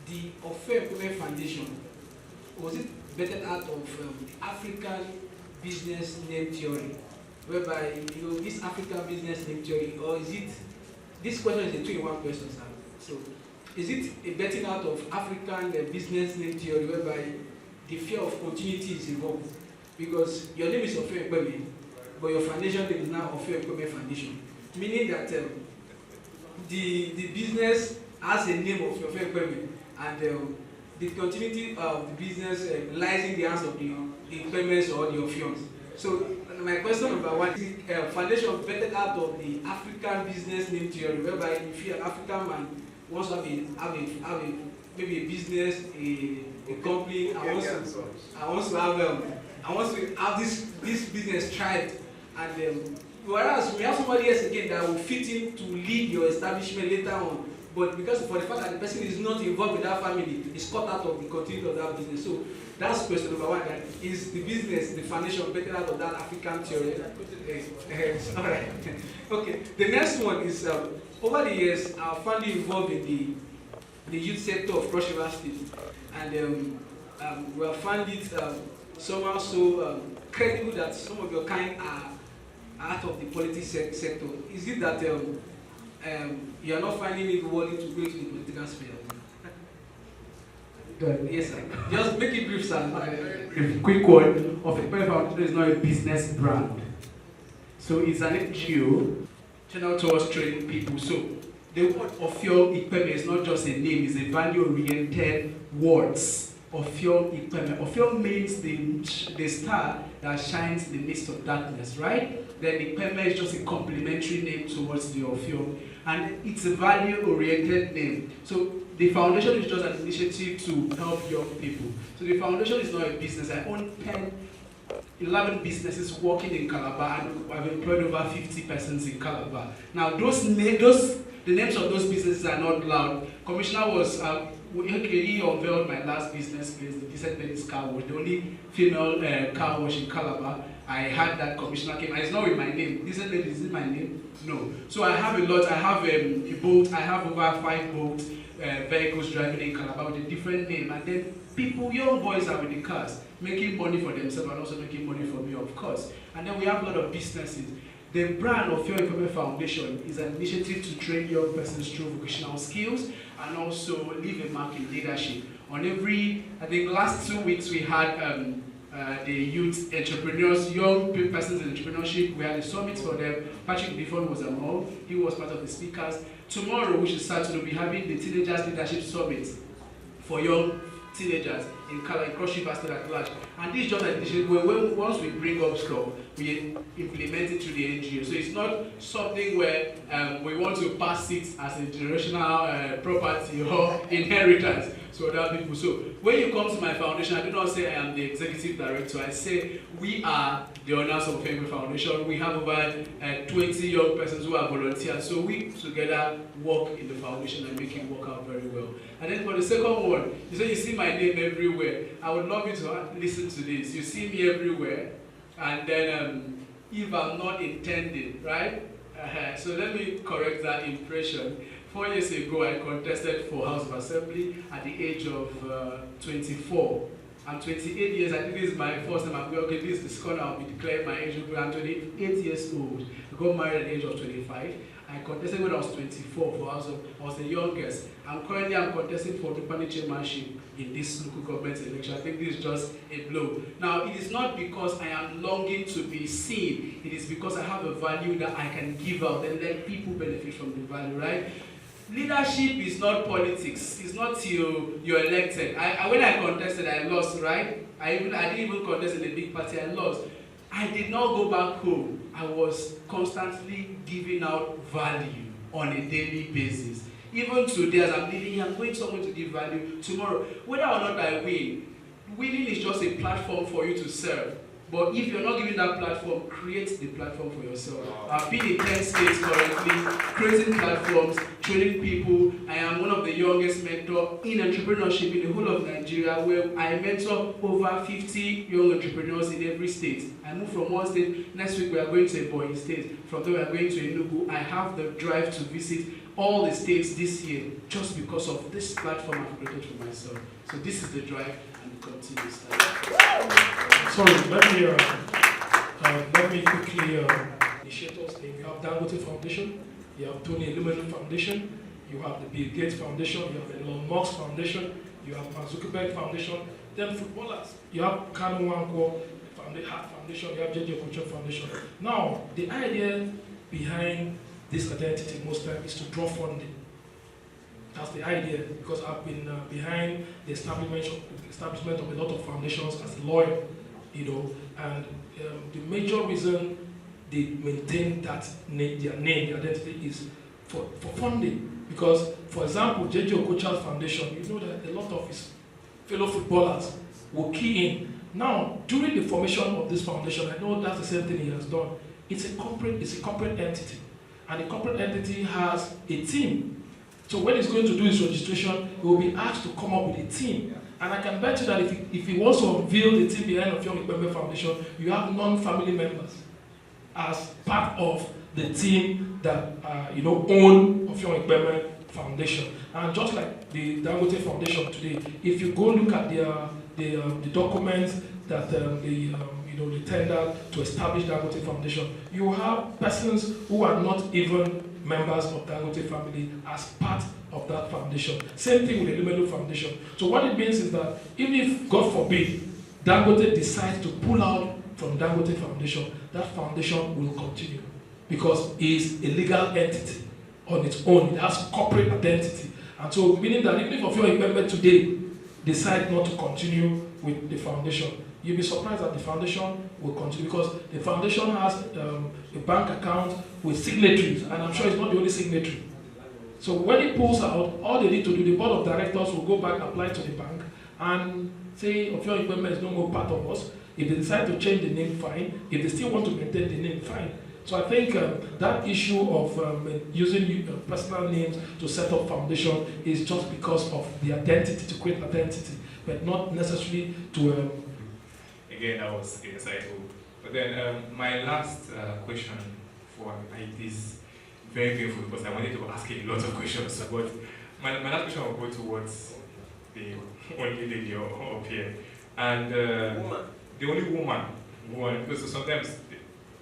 the Fair Employment Foundation, was it better out of African business name theory, whereby this African business name theory, or is it, this question is a 2-in-1 question, sir. So is it a betting out of African business name theory, whereby the fear of continuity is involved? Because your name is Ofe Ekpeme, but your foundation name is now Ofe Ekpeme Foundation, meaning that the business has a name of Ofe Ekpeme, and the continuity of the business lies in the hands of the payments or the Ophions. So my question number one is foundation vetted out of the African business name theory, whereby if you're an African man wants to have maybe a business, a company, I want to have this business thrive, and whereas we have somebody else again that will fit in to lead your establishment later on. But because for the fact that the person is not involved with that family, is cut out of the continuity of that business. So that's question number one. That is the business, the foundation better out of that African theory. All right. Okay. The next one is over the years, our family involved in the youth sector of Cross River State, and we have found it somehow so credible that some of your kind are out of the politics sector. Is it that you are not finding it worthy to go into the political sphere? Yes, sir. Just make it brief, sir. A quick one. Of-Ekpeme Foundation is not a business brand. So it's an NGO channel towards training people. So the word Ofio-Ekpeme is not just a name, it's a value-oriented words. Ofio-Ekpeme. Ofio means the star that shines in the midst of darkness, right? Then Ekpeme is just a complementary name towards the Ofio. And it's a value-oriented name. So the foundation is just an initiative to help young people. So the foundation is not a business. I own 11 businesses working in Calabar, and I've employed over 50 persons in Calabar. Now, the names of those businesses are not loud. Commissioner was, he unveiled my last business place, the Decent Ladies Car Wash, the only female car wash in Calabar. I had that commissioner came, and it's not with my name. Decent Ladies, is it my name? No. So I have a lot. I have a boat. I have over 5 boats, vehicles driving in Calabar with a different name. And then people, young boys are with the cars, making money for themselves and also making money for me, of course. And then we have a lot of businesses. The brand of ReINVENT Foundation is an initiative to train young persons through vocational skills and also leave a mark in leadership. On every, I think last 2 weeks we had the youth entrepreneurs, young persons in entrepreneurship. We had a summit for them. Patrick Biffon was among. He was part of the speakers. Tomorrow, which is Saturday, we'll be having the Teenagers Leadership Summit for young teenagers in Cross River State at large. And this is just an initiative where once we bring up stuff, we implement it through the NGO. So it's not something where we want to pass it as a generational property or inheritance to other people. So when you come to my foundation, I do not say I am the executive director. I say we are the owners of ReINVENT Foundation. We have over 20 young persons who are volunteers. So we together work in the foundation and make it work out very well. And then for the second one, you say you see my name everywhere. I would love you to listen to this. You see me everywhere, and then if I'm not intending, right? So let me correct that impression. 4 years ago, I contested for House of Assembly at the age of 24. I'm 28 years. I think this is my first time. Okay, this is the score. I'll be declaring my age. I'm 28 years old. I got married at the age of 25. I contested when I was 24 for House of. I was the youngest. I'm contesting for the party chairmanship in this local government election. I think this is just a blow. Now, it is not because I am longing to be seen. It is because I have a value that I can give out and let people benefit from the value, right? Leadership is not politics. It's not till you're elected. When I contested, I lost, right? I didn't even contest in a big party. I lost. I did not go back home. I was constantly giving out value on a daily basis. Even today, as I'm leaving here, I'm going somewhere to give value. Tomorrow, whether or not I win, winning is just a platform for you to serve. But if you're not giving that platform, create the platform for yourself. I've been in 10 states currently, creating platforms, training people. I am one of the youngest mentors in entrepreneurship in the whole of Nigeria, where I mentor over 50 young entrepreneurs in every state. I move from one state. Next week, we are going to Ebonyi State. From there, we are going to Enugu. I have the drive to visit all the states this year just because of this platform I've created for myself. So this is the drive, and it continues. Sorry, let me quickly initiators name. You have Dangote Foundation, you have Tony Illuminati Foundation, you have the Bill Gates Foundation, you have the Elon Musk Foundation, you have Mark Zuckerberg Foundation, then footballers. You have Kanu Nwankwo Foundation, you have JJ Okocha Foundation. Now, the idea behind this identity most times is to draw funding. That's the idea, because I've been behind the establishment of a lot of foundations as a lawyer, and the major reason they maintain that their name, their identity is for funding. Because, for example, J.J. Okocha's foundation, you know that a lot of his fellow footballers will key in. Now, during the formation of this foundation, I know that's the same thing he has done. It's a corporate entity, and the corporate entity has a team. So when he's going to do his registration, he will be asked to come up with a team. And I can bet you that if he wants to unveil the team behind Offiong Ikpeme Foundation, you have non-family members as part of the team that own Offiong Ikpeme Foundation. And just like the Dangote Foundation today, if you go look at the documents that they tendered to establish Dangote Foundation, you have persons who are not even members of Dangote family as part of that foundation. Same thing with the Lumelu Foundation. So what it means is that even if, God forbid, Dangote decides to pull out from Dangote Foundation, that foundation will continue because it is a legal entity on its own. It has corporate identity. And so meaning that even if Offiong Ikpeme today decide not to continue with the foundation, you'll be surprised that the foundation will continue because the foundation has a bank account with signatories, and I'm sure it's not the only signatory. So when it pulls out, all they need to do, the board of directors will go back, apply to the bank, and say Offiong Ikpeme is no more part of us. If they decide to change the name, fine. If they still want to maintain the name, fine. So I think that issue of using personal names to set up foundation is just because of the identity, to create identity, but not necessarily to... Again, that was insightful. But then my last question for it is very painful because I wanted to ask you a lot of questions. But my last question will go towards the only lady up here. And the only woman, because sometimes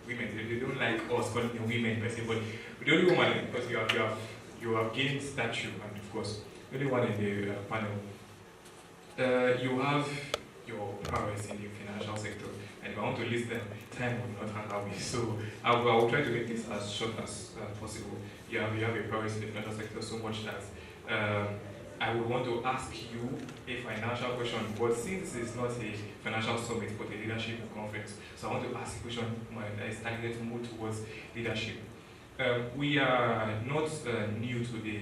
women, they don't like us calling them women per se, but the only woman, because you have gained stature, and of course, the only one in the panel. You have your prowess in the financial sector, and if I want to list them, time will not allow me. So I will try to make this as short as possible. You have a prowess in the financial sector so much that I would want to ask you a financial question, but since it's not a financial summit but a leadership conference, so I want to ask a question that is targeted more towards leadership. We are not new to the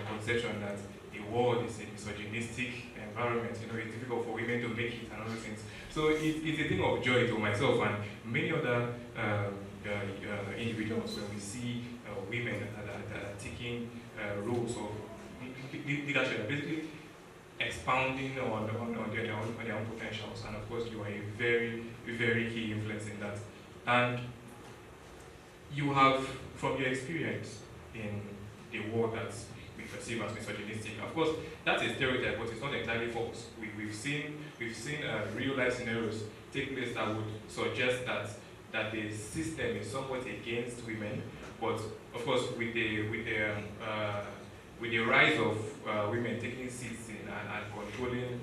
conception that the world is a misogynistic environment. It's difficult for women to make it and other things. So it's a thing of joy to myself and many other individuals when we see women that are taking roles of leadership, basically expounding on their own potentials. And of course, you are a very, very key influence in that. And you have, from your experience in the world that we perceive as misogynistic, of course, that's a stereotype, but it's not entirely false. We've seen real life scenarios take place that would suggest that the system is somewhat against women, but of course, with the rise of women taking seats in and controlling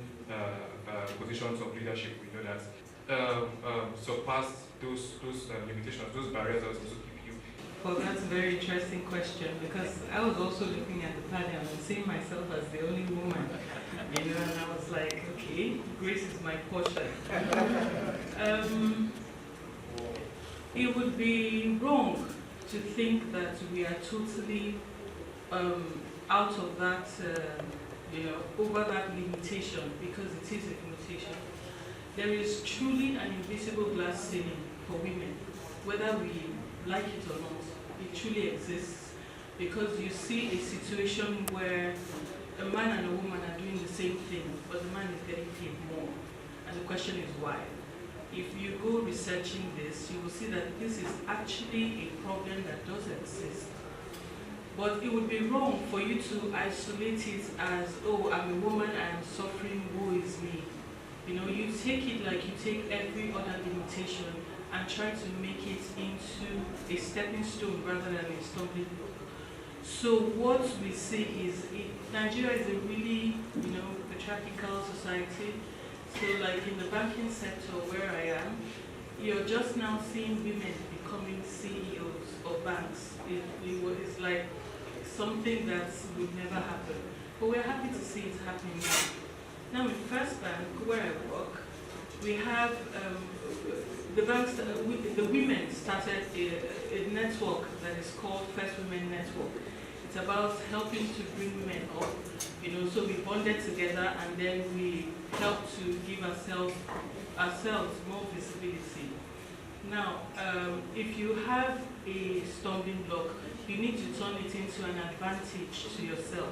positions of leadership, we know that surpassed those limitations, those barriers that also keep you. Well, that's a very interesting question because I was also looking at the panel and seeing myself as the only woman, and I was like, okay, grace is my portion. It would be wrong to think that we are totally out of that, over that limitation, because it is a limitation. There is truly an invisible glass ceiling for women, whether we like it or not. It truly exists, because you see a situation where a man and a woman are doing the same thing, but the man is getting paid more. And the question is why? If you go researching this, you will see that this is actually a problem that does exist. But it would be wrong for you to isolate it as, oh, I'm a woman, I'm suffering, woe is me. You take it like you take every other limitation and try to make it into a stepping stone rather than a stumbling block. So what we see is, Nigeria is a really, patriarchal society. So like in the banking sector where I am, you're just now seeing women becoming CEOs of banks. It's like something that would never happen. but we're happy to see it happening now. Now in First Bank, where I work, we have the banks, the women started a network that is called First Women Network. It's about helping to bring women up, so we bonded together and then we help to give ourselves more visibility. Now, if you have a stumbling block, you need to turn it into an advantage to yourself.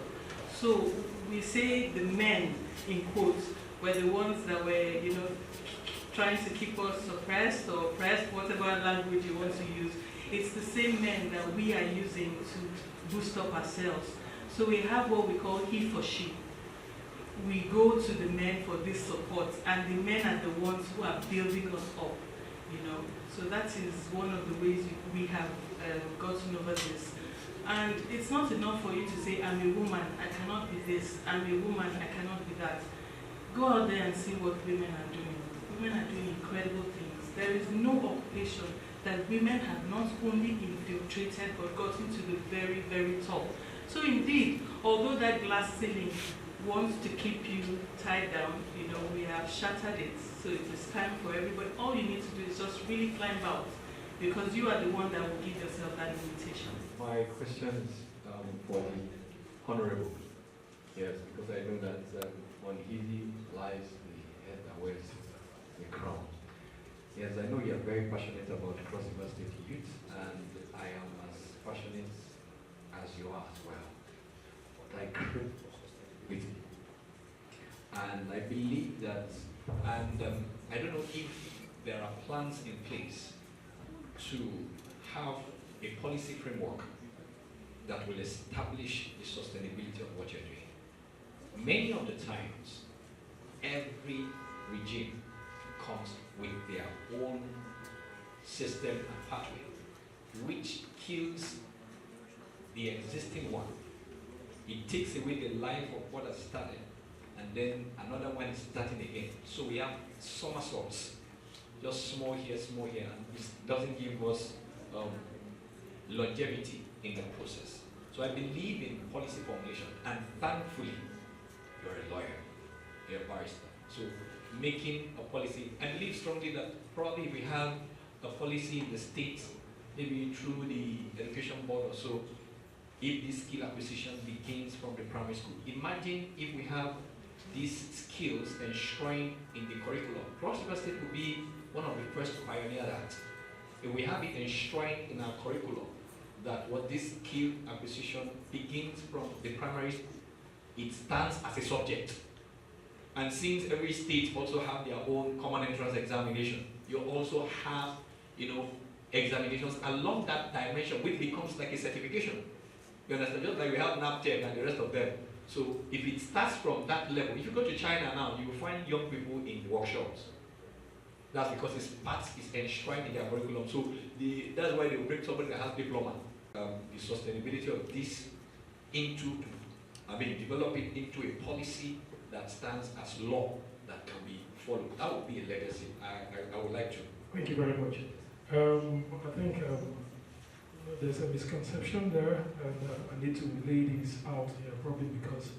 So we say the men, in quotes, were the ones that were, trying to keep us suppressed or oppressed, whatever language you want to use. It's the same men that we are using to boost up ourselves. So we have what we call he for she. We go to the men for this support, and the men are the ones who are building us up, So that is one of the ways we have gotten over this. And it's not enough for you to say, I'm a woman, I cannot be this, I'm a woman, I cannot be that. Go out there and see what women are doing. Women are doing incredible things. There is no occupation that women have not only infiltrated but gotten to the very, very top. So indeed, although that glass ceiling wants to keep you tied down, we have shattered it. So it is time for everybody. All you need to do is just really climb out, because you are the one that will give yourself that invitation. My question is for the Honorable. Yes, because I know that on easy lies the head that wears the crown. Yes, I know you are very passionate about Cross River State youth, and I am as passionate as you are as well. But I crave with you. And I believe that, and I don't know if there are plans in place to have a policy framework that will establish the sustainability of what you're doing. Many of the times, every regime comes with their own system and pathway, which kills the existing one. It takes away the life of what has started, and then another one is starting again. So we have somersaults, just small here, and this doesn't give us longevity in the process. So I believe in policy formulation, and thankfully, you're a lawyer, you're a barrister. So making a policy, I believe strongly that probably we have a policy in the states, maybe through the education board or so, if this skill acquisition begins from the primary school. Imagine if we have these skills enshrined in the curriculum. Cross River State will be one of the first to pioneer that. If we have it enshrined in our curriculum, that what this skill acquisition begins from the primary school, it stands as a subject. And since every state also have their own common entrance examination, you also have, examinations along that dimension, which becomes like a certification. You understand? Just like we have NAPTEP and the rest of them. So if it starts from that level, if you go to China now, you will find young people in workshops. That's because it's enshrined in their curriculum. So that's why they will bring somebody that has diploma. The sustainability of this develop it into a policy that stands as law that can be followed. That would be a legacy. I would like to. Thank you very much. I think there's a misconception there, and I need to lay this out here, probably because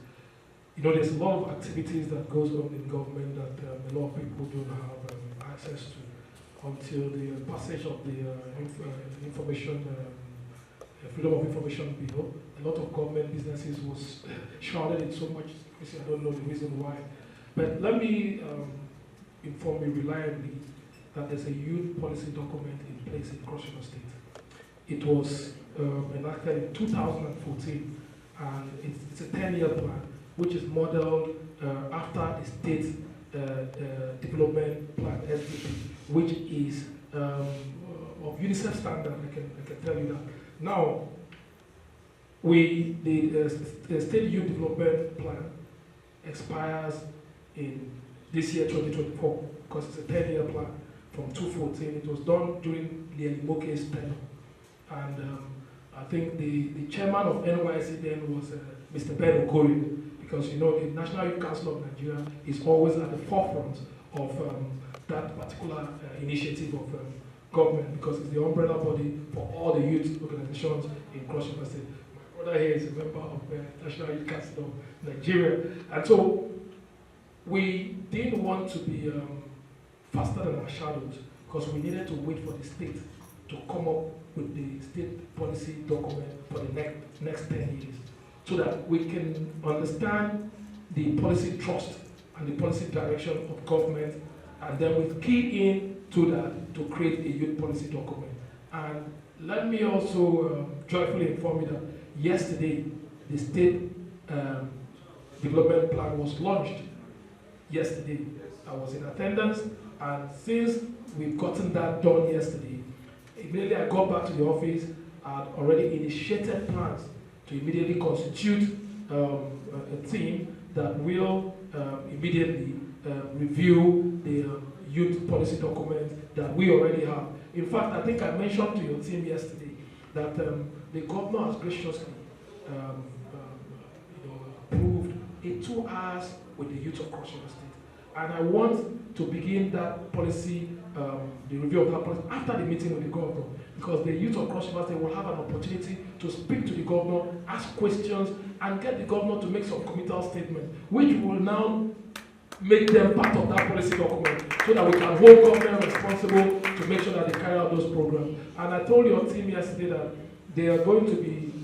there's a lot of activities that goes on in government that a lot of people don't have access to until the passage of the Freedom of Information Bill. A lot of government businesses was shrouded in so much secrecy. I don't know the reason why, but let me inform you reliably that there's a youth policy document in place in Cross River State. It was enacted in 2014, and it's a 10-year plan, which is modeled after the state development plan, SDP, which is of UNICEF standard. I can tell you that. Now, the state youth development plan expires in this year, 2024, because it's a 10-year plan from 2014. It was done during Lieli Moke's tenure. And I think the chairman of NYC then was Mr. Ben Okori, because the National Youth Council of Nigeria is always at the forefront of that particular initiative of government, because it's the umbrella body for all the youth organizations in Cross River State. My brother here is a member of the National Youth Council of Nigeria. And so we didn't want to be faster than our shadows because we needed to wait for the state to come up with the state policy document for the next 10 years so that we can understand the policy thrust and the policy direction of government, and then we key in to that to create a youth policy document. And let me also joyfully inform you that yesterday the state development plan was launched. Yesterday I was in attendance, and since we've gotten that done yesterday, immediately I got back to the office and already initiated plans to immediately constitute a team that will immediately review the youth policy document that we already have. In fact, I think I mentioned to your team yesterday that the governor has graciously approved a 2 hours with the youth of Cross River State. And I want to begin that policy, the review of that policy after the meeting with the governor, because the youth of Cross River State will have an opportunity to speak to the governor, ask questions, and get the governor to make some committal statements, which will now make them part of that policy document so that we can hold government responsible to make sure that they carry out those programs. And I told your team yesterday that they are going to be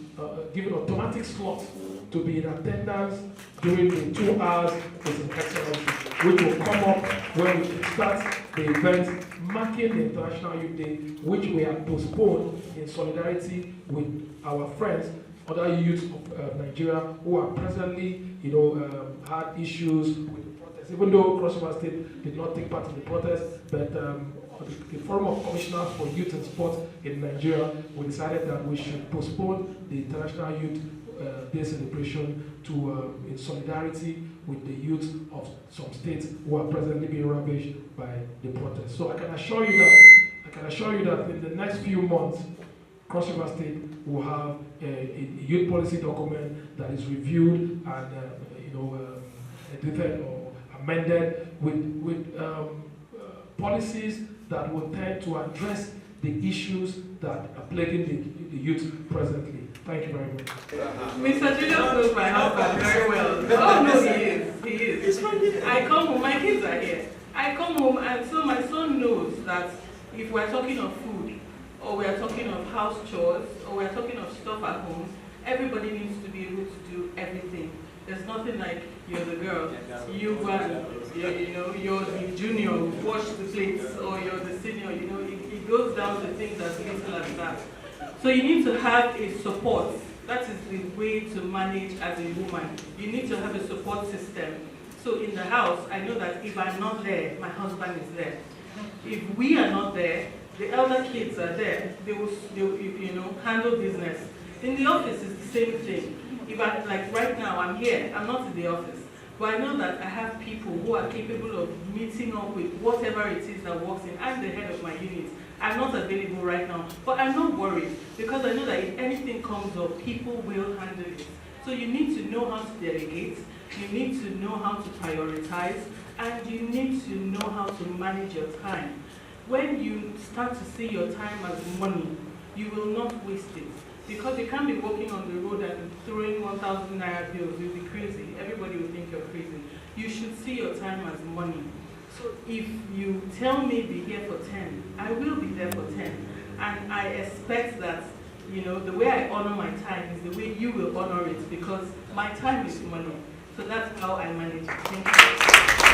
given automatic slots to be in attendance during the 2 hours with His Excellency, which will come up when we start the event marking the International Youth Day, which we have postponed in solidarity with our friends, other youths of Nigeria who are presently, had issues with the protest. Even though Cross River State did not take part in the protest, but the Forum of Commissioners for Youth and Sport in Nigeria, we decided that we should postpone the International Youth Day celebration to in solidarity with the youth of some states who are presently being ravaged by the protest. So I can assure you that in the next few months, Cross River State will have a youth policy document that is reviewed and edited or amended with policies that will tend to address the issues that are plaguing the youth presently. Thank you very much. Mr. Julius knows my husband very well. Oh no, he is. He is. I come home, my kids are here. I come home, and so my son knows that if we're talking of food, or we're talking of house chores, or we're talking of stuff at home, everybody needs to be able to do everything. There's nothing like you're the girl, you're the junior, wash the plates, or you're the senior. It goes down to things as little as that. So you need to have a support. That is the way to manage as a woman. You need to have a support system. So in the house, I know that if I'm not there, my husband is there. If we are not there, the elder kids are there. They will handle business. In the office, it's the same thing. If like right now, I'm here, I'm not in the office, but I know that I have people who are capable of meeting up with whatever it is that works in. I'm the head of my unit. I'm not available right now, but I'm not worried because I know that if anything comes up, people will handle it. So you need to know how to delegate, you need to know how to prioritize, and you need to know how to manage your time. When you start to see your time as money, you will not waste it. Because you can't be walking on the road and throwing 1,000 naira bills. You'll be crazy. Everybody will think you're crazy. You should see your time as money. So if you tell me be here for 10, I will be there for 10. And I expect that, the way I honor my time is the way you will honor it, because my time is money. So that's how I manage it. Thank you.